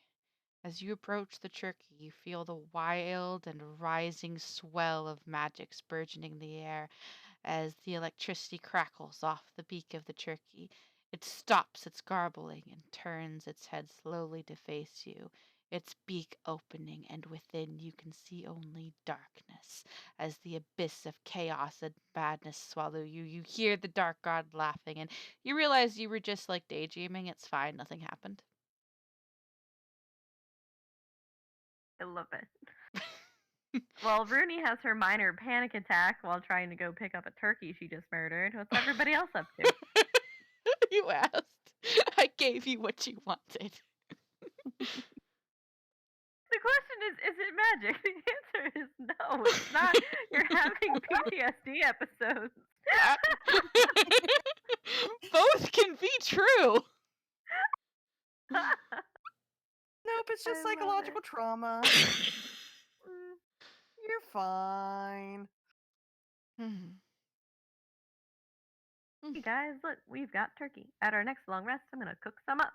as you approach the turkey, you feel the wild and rising swell of magic burgeoning the air. As the electricity crackles off the beak of the turkey, it stops its garbling and turns its head slowly to face you, its beak opening, and within you can see only darkness. As the abyss of chaos and madness swallow you, you hear the dark god laughing, and you realize you were just like daydreaming. It's fine, nothing happened. I love it. Well, Rooney has her minor panic attack while trying to go pick up a turkey she just murdered. What's everybody else up to? You asked. I gave you what you wanted. The question is it magic? The answer is no, it's not. You're having PTSD episodes. Both can be true. Nope, it's just I love psychological it. trauma. You're fine. Hey guys, look, we've got turkey. At our next long rest, I'm gonna cook some up.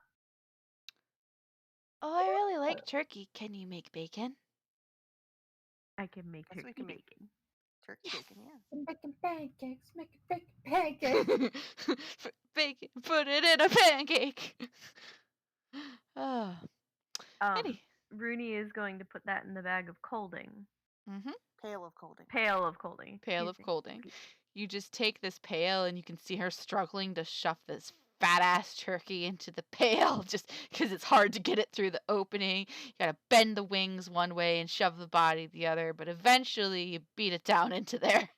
Oh, I really like turkey. Can you make bacon? I can make Yes, we turkey can make bacon. Turkey bacon, yeah. Making pancakes, making pancakes. Bacon, put it in a pancake. Oh. Any. Rooney is going to put that in the bag of colding. Pail of colding. Pail of colding. Pail of excuse me. colding. You just take this pail and you can see her struggling to shove this fat ass turkey into the pail just because it's hard to get it through the opening. You gotta bend the wings one way and shove the body the other, but eventually you beat it down into there.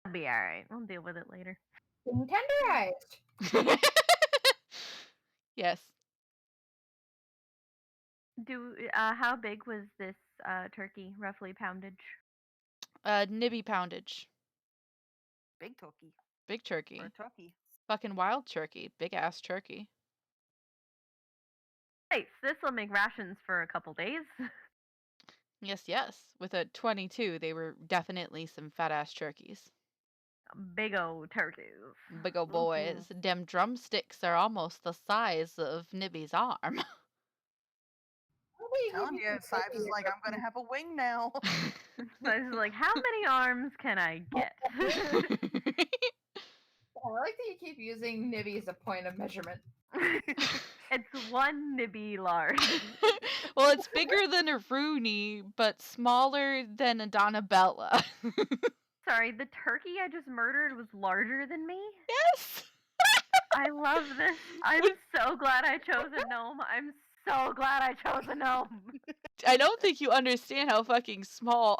I'll be alright. We'll deal with it later. Being tenderized. Yes. How big was this turkey, roughly poundage? Nibby poundage. Big turkey. Big turkey. Or turkey. Fucking wild turkey. Big ass turkey. Nice. This will make rations for a couple days. Yes, yes. With a 22, they were definitely some fat ass turkeys. Big old turkeys. Big ol' boys. Dem drumsticks are almost the size of Nibby's arm. I'm telling you, Sibes is like, I'm gonna have a wing now. So I was like, how many arms can I get? I like that you keep using Nibby as a point of measurement. It's one nibby large. Well, it's bigger than a Rooney, but smaller than a Donabella. Sorry, the turkey I just murdered was larger than me? Yes! I love this. I'm so glad I chose a gnome. I'm so glad I chose a gnome. I don't think you understand how fucking small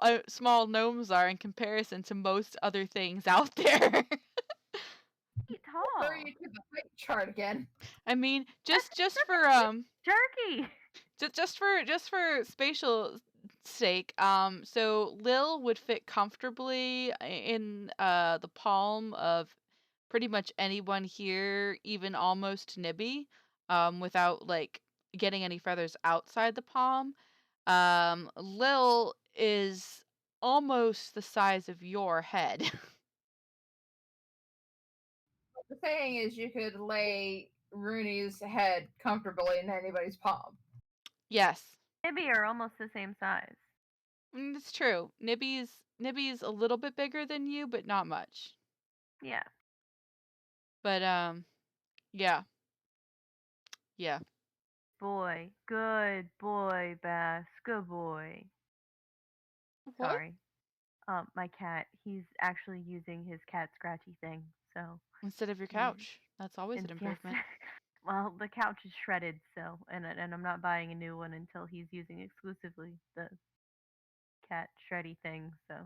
gnomes are in comparison to most other things out there. Tall. Refer you to the height chart again. I mean, just for Turkey. just for spatial sake, so Lil would fit comfortably in the palm of pretty much anyone here, even almost Nibby, without like getting any feathers outside the palm. Lil is almost the size of your head. The thing is, you could lay Rooney's head comfortably in anybody's palm. Yes. Nibby are almost the same size. It's true. Nibby's a little bit bigger than you, but not much. Yeah. But yeah. Yeah. Boy. Good boy, Bass. Good boy. What? Sorry. My cat, he's actually using his cat scratchy thing, so. Instead of your couch. That's always an improvement. Yes. Well, the couch is shredded, so, and I'm not buying a new one until he's using exclusively the cat shreddy thing. So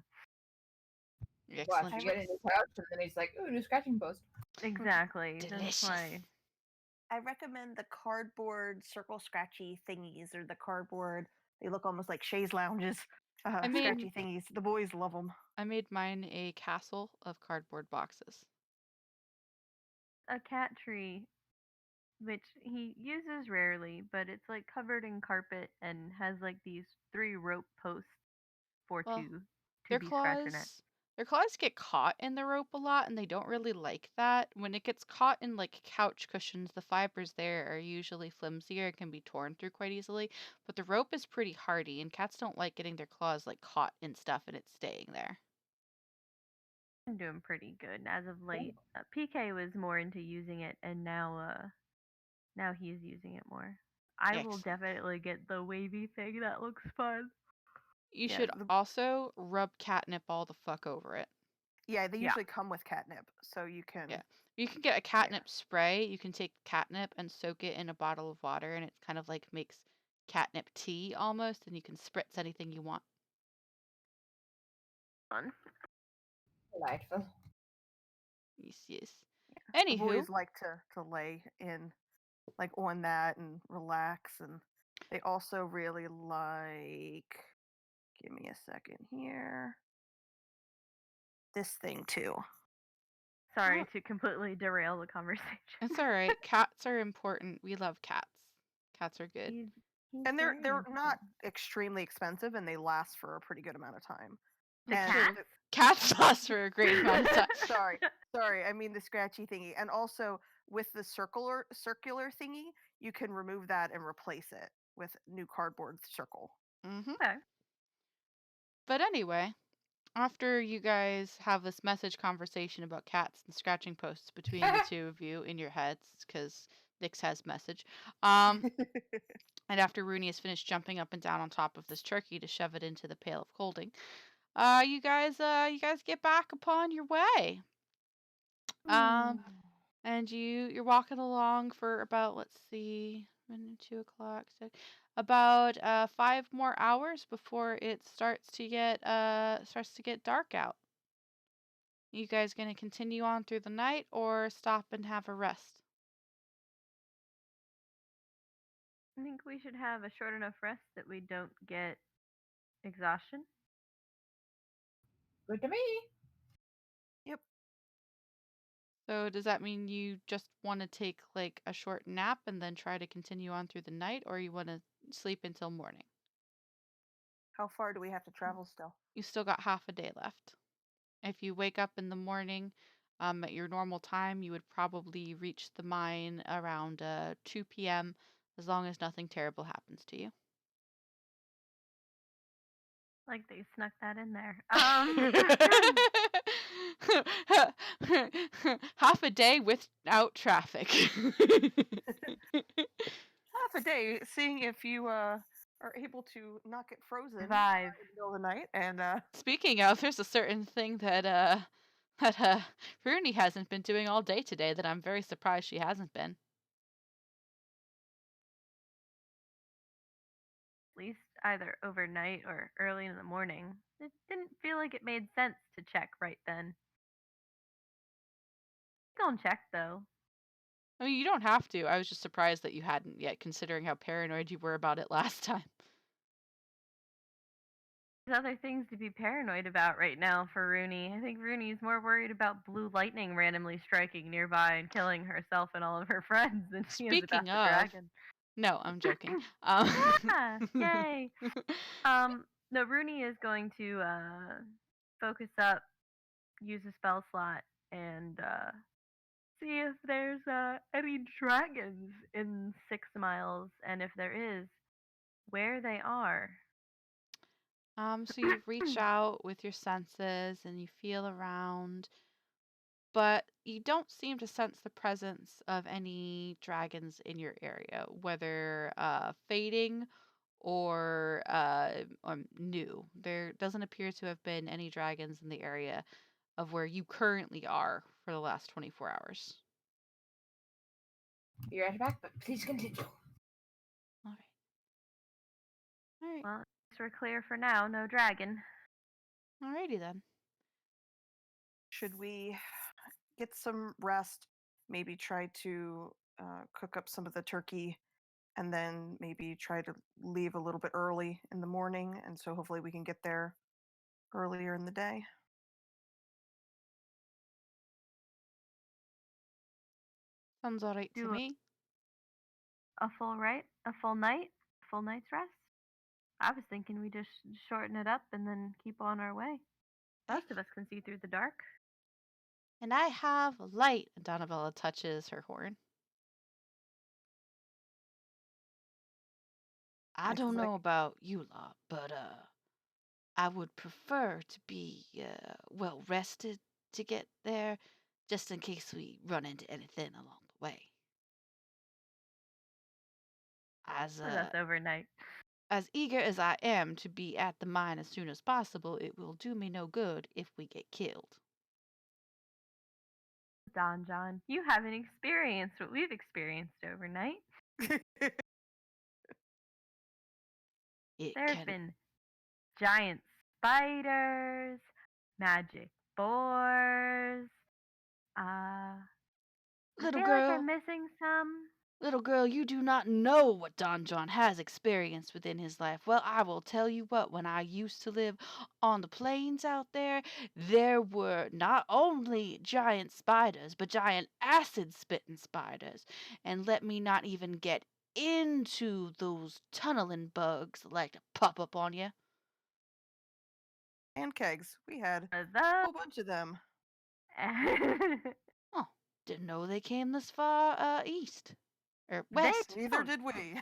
Watch, Excellent you I get choice. in his house, and then he's like, "Ooh, new scratching post." exactly, Delicious. that's why. I recommend the cardboard circle scratchy thingies or the cardboard. They look almost like chaise lounges. I made- Scratchy thingies. The boys love them. I made mine a castle of cardboard boxes. A cat tree, which he uses rarely, but it's like covered in carpet and has like these 3 rope posts for Well, two Their to be scratching it. claws get caught in the rope a lot, and they don't really like that. When it gets caught in like couch cushions, the fibers there are usually flimsier and can be torn through quite easily. But the rope is pretty hardy, and cats don't like getting their claws like caught in stuff and it's staying there. I'm doing pretty good as of late. PK was more into using it, and now he's using it more. I will Excellent. definitely get the wavy thing. That looks fun. You Yeah, should also rub catnip all the fuck over it. Yeah, they Yeah. usually come with catnip, so you can. Yeah. You can get a catnip spray. You can take catnip and soak it in a bottle of water, and it kind of like makes catnip tea almost, and you can spritz anything you want. Fun. Delightful. Yes. The Anywho, boys like to lay in, like on that and relax, and they also really like. Give me a second here. This thing too. Sorry to completely derail the conversation. it's all right. Cats are important. We love cats. Cats are good. He's And they're very not important. extremely expensive, and they last for a pretty good amount of time. The And cat? Cats last for a great amount of time. sorry, I mean the scratchy thingy. And also with the circular thingy, you can remove that and replace it with new cardboard circle. Mm-hmm. Okay. But anyway, after you guys have this message conversation about cats and scratching posts between the two of you in your heads, because Nyx has message, and after Rooney has finished jumping up and down on top of this turkey to shove it into the pail of colding, you guys get back upon your way. And you're walking along for about, let's see, 2 o'clock, so about 5 more hours before it starts to get dark out. You guys gonna continue on through the night or stop and have a rest? I think we should have a short enough rest that we don't get exhaustion. Good to me. So does that mean you just want to take like a short nap and then try to continue on through the night, or you want to sleep until morning? How far do we have to travel still? You still got half a day left. If you wake up in the morning at your normal time, you would probably reach the mine around 2 p.m. as long as nothing terrible happens to you. Like they snuck that in there. Half a day without traffic. Half a day, seeing if you are able to not get frozen Survive. in the middle of the night. And Speaking of, there's a certain thing that Rooney hasn't been doing all day today that I'm very surprised she hasn't been. At least either overnight or early in the morning. It didn't feel like it made sense to check right then. Go and check though. I mean, you don't have to. I was just surprised that you hadn't yet, considering how paranoid you were about it last time. There's other things to be paranoid about right now for Rooney. I think Rooney's more worried about blue lightning randomly striking nearby and killing herself and all of her friends than she is about Speaking the of, dragon. no, I'm joking. Yeah, yay. No, Rooney is going to focus up, use a spell slot, and see if there's any dragons in 6 miles, and if there is, where they are. So you reach out with your senses and you feel around, but you don't seem to sense the presence of any dragons in your area, whether fading or new. There doesn't appear to have been any dragons in the area of where you currently are for the last 24 hours. You're at back, but please continue. All right. Well, we're clear for now. No dragon. Alrighty then. Should we get some rest? Maybe try to cook up some of the turkey, and then maybe try to leave a little bit early in the morning, and so hopefully we can get there earlier in the day. Sounds alright to Do me. a full night's rest. I was thinking we just shorten it up and then keep on our way. Most of us can see through the dark. And I have light. And Donabella touches her horn. I Nice, don't it's know like- about you lot, but I would prefer to be well rested to get there, just in case we run into anything along the way. As With us overnight. as eager as I am to be at the mine as soon as possible, it will do me no good if we get killed. Don John, you haven't experienced what we've experienced overnight. It There have can been giant spiders, magic boars. I Little feel like girl. I'm missing some. Little girl, you do not know what Don John has experienced within his life. Well, I will tell you what, when I used to live on the plains out there were not only giant spiders, but giant acid-spitting spiders. And let me not even get into those tunneling bugs that like to pop up on you. And kegs. We had a The whole bunch of them. Oh, didn't know they came this far east. Or They west. Neither don't. did we.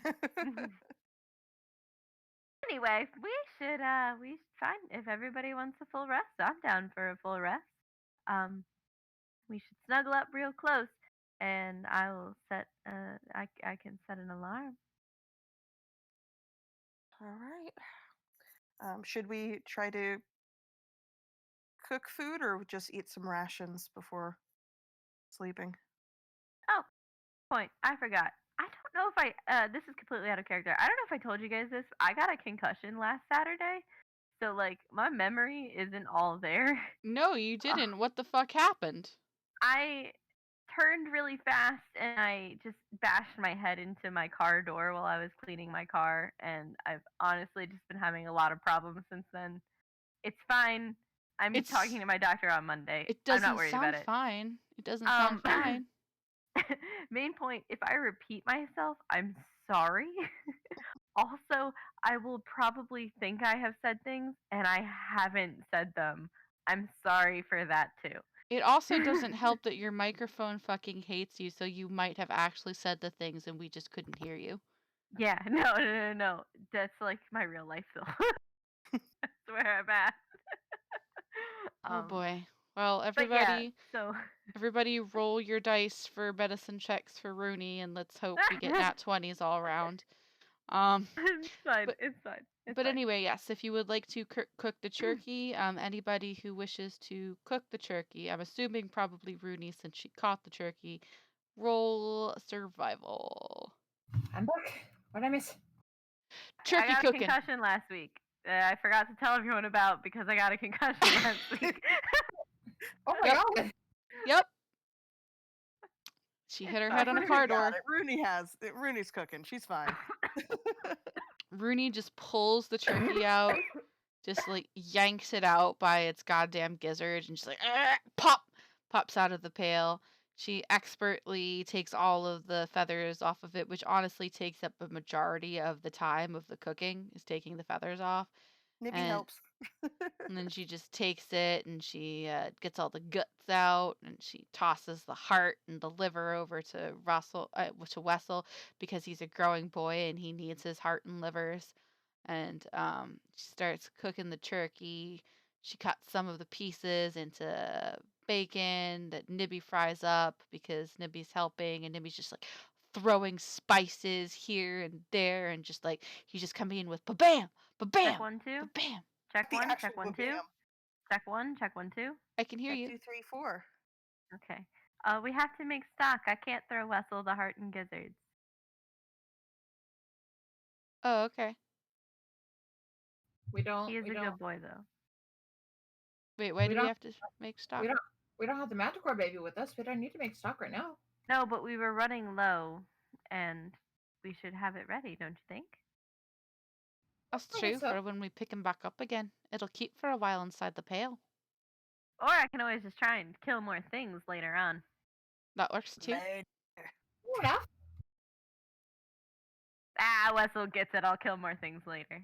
Anyway, we should fine if everybody wants a full rest. I'm down for a full rest. We should snuggle up real close, and I will set. I can set an alarm. All right. Should we try to cook food or just eat some rations before sleeping? Point. I forgot. I don't know if I. This is completely out of character. I don't know if I told you guys this. I got a concussion last Saturday, so like my memory isn't all there. No, you didn't. What the fuck happened? I turned really fast and I just bashed my head into my car door while I was cleaning my car, and I've honestly just been having a lot of problems since then. It's fine. I'm talking to my doctor on Monday. It I'm doesn't not worried sound about it. fine. It doesn't sound fine. Main point, if I repeat myself, I'm sorry. Also, I will probably think I have said things and I haven't said them. I'm sorry for that too. It also doesn't help that your microphone fucking hates you, so you might have actually said the things and we just couldn't hear you. Yeah, no. That's like my real life though. That's where I'm at. Oh boy. Well, But yeah, everybody roll your dice for medicine checks for Rooney, and let's hope we get nat 20s all around. It's fine. but- It's fine. But anyway, yes, if you would like to cook the turkey, anybody who wishes to cook the turkey, I'm assuming probably Rooney since she caught the turkey, roll survival. I'm back. What'd I miss? Turkey I got cooking. a concussion last week. I forgot to tell everyone about because I got a concussion last week. Oh my god! Yep. She hit her head on a car door. Rooney's cooking. She's fine. Rooney just pulls the turkey out, just like yanks it out by its goddamn gizzard, and she's like, pops out of the pail. She expertly takes all of the feathers off of it, which honestly takes up a majority of the time of the cooking, is taking the feathers off. Nibby helps. And then she just takes it and she gets all the guts out, and she tosses the heart and the liver over to Wessel because he's a growing boy and he needs his heart and livers. And she starts cooking the turkey. She cuts some of the pieces into bacon that Nibby fries up because Nibby's helping, and Nibby's just like throwing spices here and there, and just like he's just coming in with ba-bam, ba-bam, Check 1, 2. ba-bam. Check The 1, actual check 1, 2. ba-bam. Check 1, check 1, 2. I can hear you. 2, 3, 4. Okay. We have to make stock. I can't throw Wessel the heart and gizzards. Oh, okay. We don't. He is we a don't. good boy, though. Wait, why We do we don't. have to make stock? We don't have the Manticore baby with us. We don't need to make stock right now. No, but we were running low, and we should have it ready, don't you think? That's I true guess so. for when we pick him back up again. It'll keep for a while inside the pail. Or I can always just try and kill more things later on. That works too. Fair enough. Ah, Wessel gets it. I'll kill more things later.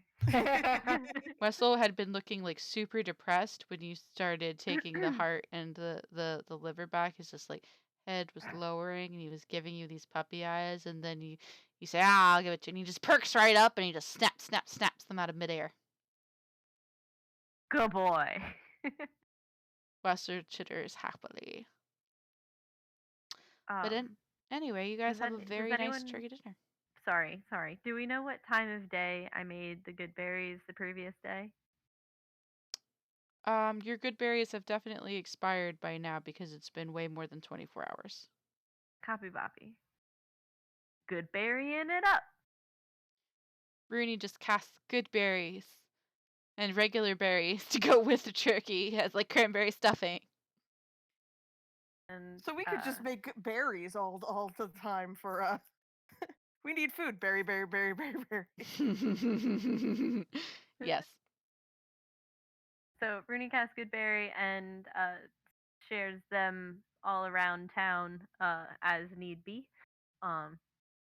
Wessel had been looking like super depressed when you started taking the heart and the liver back. His just like head was lowering and he was giving you these puppy eyes, and then you say, I'll give it to you, and he just perks right up and he just snaps them out of midair. Good boy. Wessel chitters happily. But anyway, you guys have a very nice turkey dinner. Sorry. Do we know what time of day I made the good berries the previous day? Your good berries have definitely expired by now because it's been way more than 24 hours. Copy boppy. Good berrying it up. Rooney just casts good berries and regular berries to go with the turkey as like cranberry stuffing. And So we could just make berries all the time for us. We need food. Berry. Yes. So Rooney casts good berry and shares them all around town as need be.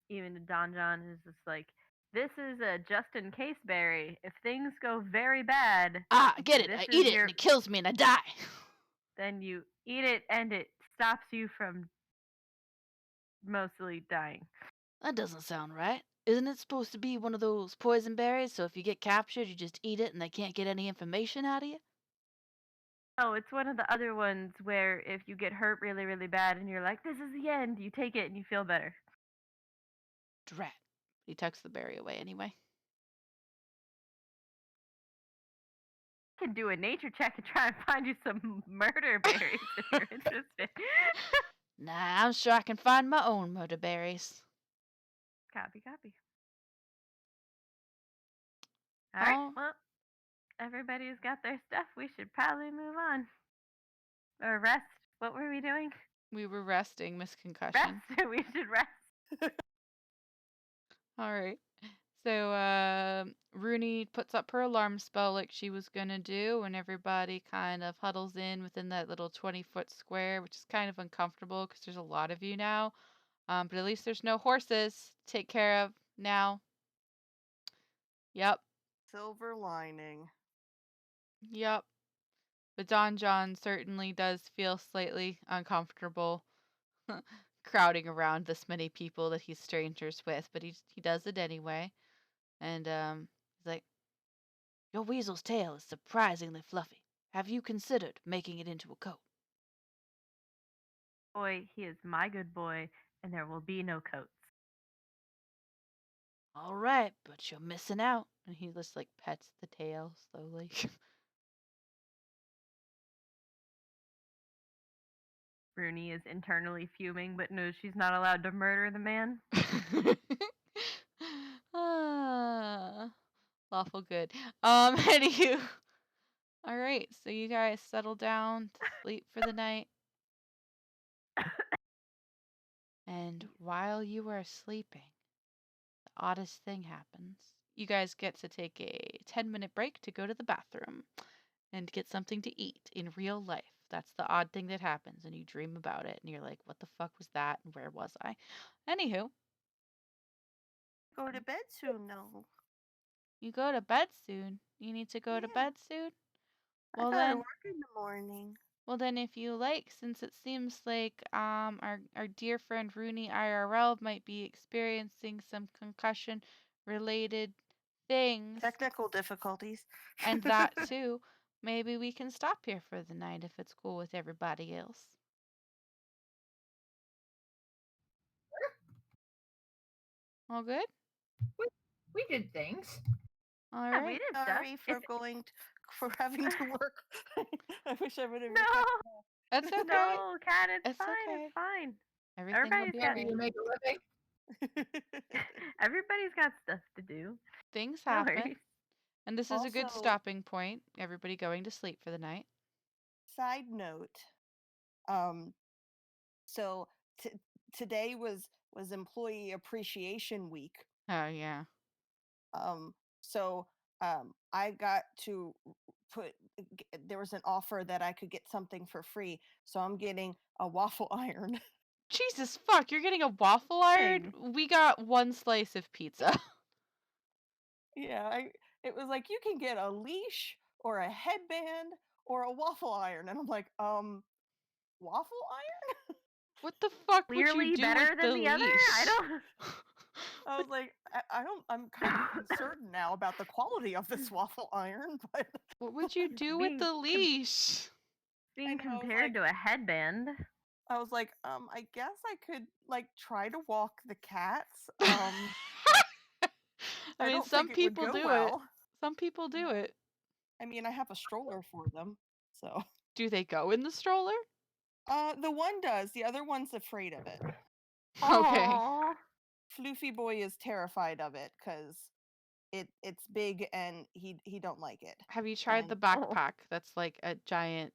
Even Don John is just like, this is a just in case berry. If things go very bad, I get it. I eat it and it kills me and I die. Then you eat it and it stops you from mostly dying. That doesn't sound right. Isn't it supposed to be one of those poison berries, so if you get captured, you just eat it and they can't get any information out of you? Oh, it's one of the other ones where if you get hurt really, really bad and you're like, this is the end, you take it and you feel better. Drat. He tucks the berry away anyway. I can do a nature check and try and find you some murder berries if you're interested. Nah, I'm sure I can find my own murder berries. Copy. Alright, Oh. well, everybody's got their stuff. We should probably move on. Or rest. What were we doing? We were resting, Miss Concussion. Rest. We should rest. All right. So Rooney puts up her alarm spell like she was gonna do, and everybody kind of huddles in within that little 20-foot square, which is kind of uncomfortable because there's a lot of you now. But at least there's no horses to take care of now. Yep. Silver lining. Yep. But Don John certainly does feel slightly uncomfortable crowding around this many people that he's strangers with, but he does it anyway. And he's like, your weasel's tail is surprisingly fluffy. Have you considered making it into a coat? Boy, he is my good boy, and there will be no coats. All right, but you're missing out. And he just like pets the tail slowly. Rooney is internally fuming, but knows she's not allowed to murder the man. Lawful good. Anywho. All right, so you guys settle down to sleep for the night. And while you are sleeping, the oddest thing happens. You guys get to take a 10-minute break to go to the bathroom and get something to eat in real life. That's the odd thing that happens, and you dream about it, and you're like, what the fuck was that, and where was I? Anywho. Go to bed soon, no. You go to bed soon? You need to go to bed soon? Well, I gotta work in the morning. Well, then, if you like, since it seems like our dear friend Rooney IRL might be experiencing some concussion-related things. Technical difficulties. And that too, maybe we can stop here for the night if it's cool with everybody else. All good? We did things. All right. We did Sorry stuff. for having to work. I wish I would have. No, that's okay. no, Cat, it's fine. Okay. It's fine. Everybody's Yeah, you make a living. Everybody's got stuff to do. Things No happen. worries. And this is a good Also- stopping point. Everybody going to sleep for the night. Side note, so today was Employee Appreciation Week. Oh, yeah. So I got to there was an offer that I could get something for free, so I'm getting a waffle iron. Jesus fuck, you're getting a waffle iron? We got one slice of pizza. Yeah, it was like, you can get a leash or a headband or a waffle iron, and I'm like, waffle iron? What the fuck would Clearly you do better with than the the leash? other? I don't. I was like, I'm kind of uncertain now about the quality of this waffle iron, but What would you do with the leash? Being know, I was compared like- to a headband. I was like, I guess I could like try to walk the cats. I mean, don't some think it would people go do it. well. Some people do it. I mean, I have a stroller for them, so. Do they go in the stroller? The one does. The other one's afraid of it. Okay. Aw. Floofy boy is terrified of it because it's big and he don't like it. Have you tried the And- backpack that's like a giant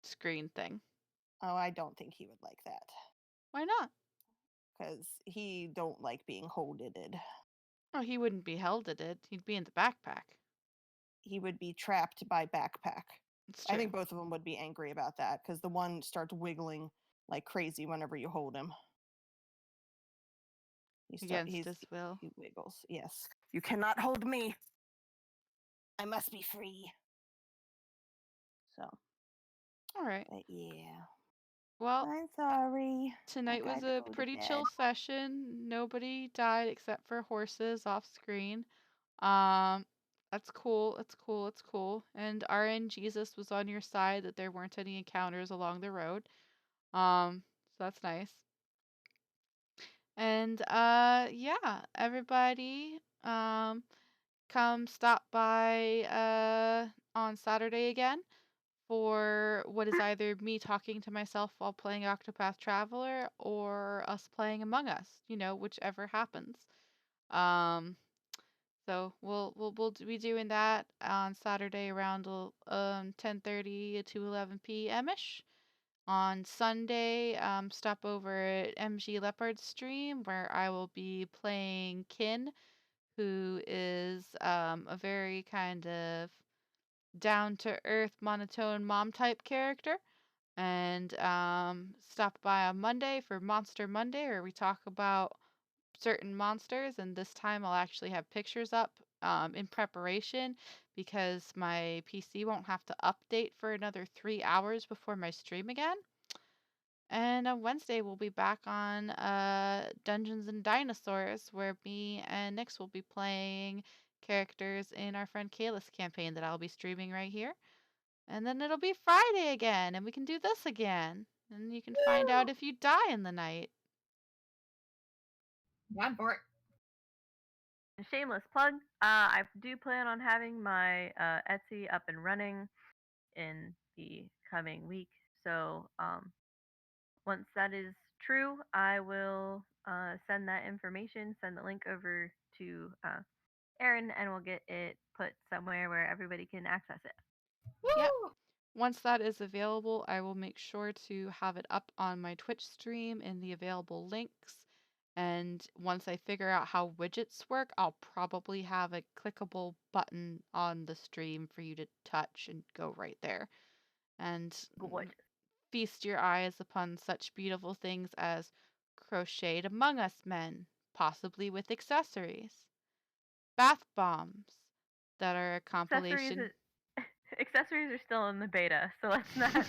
screen thing? Oh, I don't think he would like that Why not? because he don't like being holded. Oh, he wouldn't be held at it. He'd be in the backpack. He would be trapped by backpack. It's true. I think both of them would be angry about that because the one starts wiggling like crazy whenever you hold him. Against his will. He wiggles. Yes. You cannot hold me. I must be free. So. All right. But yeah. Well, I'm sorry. tonight was got to a go to pretty bed. chill session. Nobody died except for horses off screen. That's cool. It's cool. It's cool. And RN Jesus was on your side that there weren't any encounters along the road. So that's nice. And yeah, everybody come stop by on Saturday again for what is either me talking to myself while playing Octopath Traveler or us playing Among Us, whichever happens. So we'll be doing that on Saturday around 10:30 to 11 p.m. ish. On Sunday, stop over at MG Leopard's stream where I will be playing Kin, who is a very kind of down to earth, monotone mom type character. And stop by on Monday for Monster Monday, where we talk about certain monsters. And this time I'll actually have pictures up in preparation because my PC won't have to update for another 3 hours before my stream again. And on Wednesday, we'll be back on Dungeons and Dinosaurs, where me and Nyx will be playing characters in our friend Kayla's campaign that I'll be streaming right here. And then it'll be Friday again, and we can do this again. And you can find out if you die in the night. One for it. Shameless plug. I do plan on having my Etsy up and running in the coming week. So once that is true, I will send that information, send the link over to Erin, and we'll get it put somewhere where everybody can access it. Yep. Once that is available, I will make sure to have it up on my Twitch stream in the available links. And once I figure out how widgets work, I'll probably have a clickable button on the stream for you to touch and go right there. And Gorgeous. feast your eyes upon such beautiful things as crocheted Among Us men, possibly with accessories, bath bombs that are a compilation. Accessories are still in the beta, so let's not.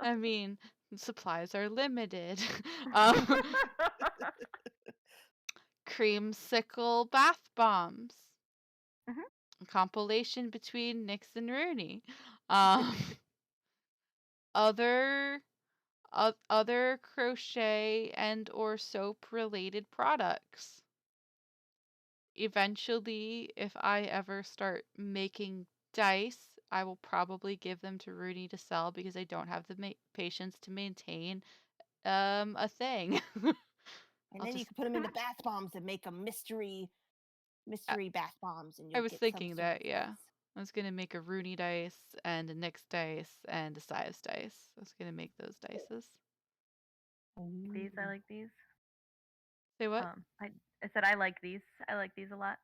I mean, supplies are limited. Creamsicle bath bombs. Mhm. A compilation between Nyx and Rooney. Other crochet and or soap related products. Eventually, if I ever start making dice, I will probably give them to Rooney to sell because I don't have the patience to maintain a thing. And then you can put them into bath bombs and make a mystery mystery bath bombs, and I you'll was get some thinking sort that, of yeah. dice. I was gonna make a Rooney dice and a Nyx dice and a Sives dice. I was gonna make those dices. These, I Ooh. like these. Say what? I said I like these. I like these a lot.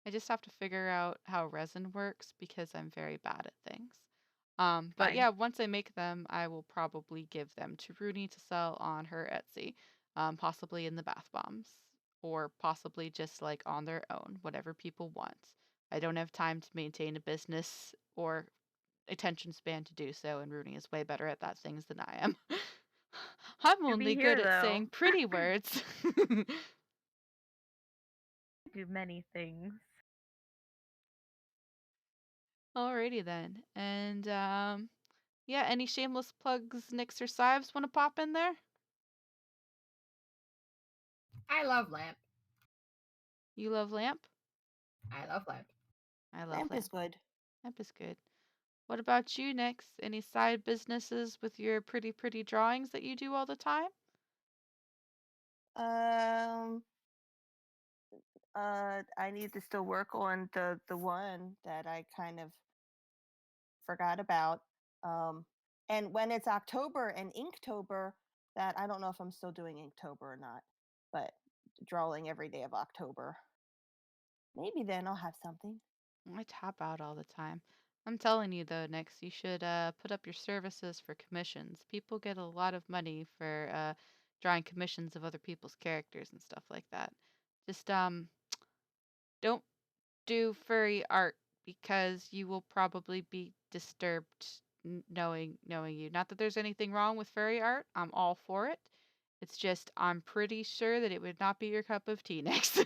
I just have to figure out how resin works because I'm very bad at things. But Fine. yeah, once I make them, I will probably give them to Rooney to sell on her Etsy, possibly in the bath bombs, or possibly just like on their own, whatever people want. I don't have time to maintain a business or attention span to do so, and Rooney is way better at that things than I am. I'm To be only here, good at though. saying pretty words. I do many things. Alrighty then. And yeah, any shameless plugs, Nyx or Sives want to pop in there? I love Lamp. You love Lamp? I love Lamp. I love Lamp is Lamp. good. Lamp is good. What about you, Nyx? Any side businesses with your pretty drawings that you do all the time? Um, I need to still work on the one that I kind of forgot about. And when it's October and Inktober, that I don't know if I'm still doing Inktober or not, but drawing every day of October. Maybe then I'll have something. I tap out all the time. I'm telling you though, Nyx, you should put up your services for commissions. People get a lot of money for drawing commissions of other people's characters and stuff like that. Just don't do furry art because you will probably be disturbed knowing you. Not that there's anything wrong with furry art. I'm all for it. It's just I'm pretty sure that it would not be your cup of tea next.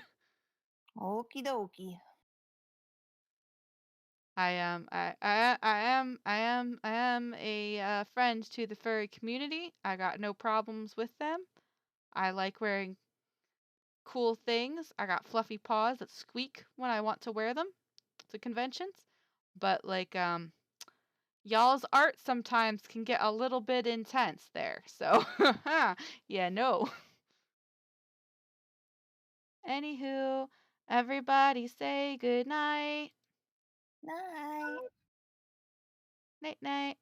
Okie dokie. I am a friend to the furry community. I got no problems with them. I like wearing cool things. I got fluffy paws that squeak when I want to wear them to conventions. But like y'all's art sometimes can get a little bit intense there. So, yeah, no. Anywho, everybody say good night. Night. Night night.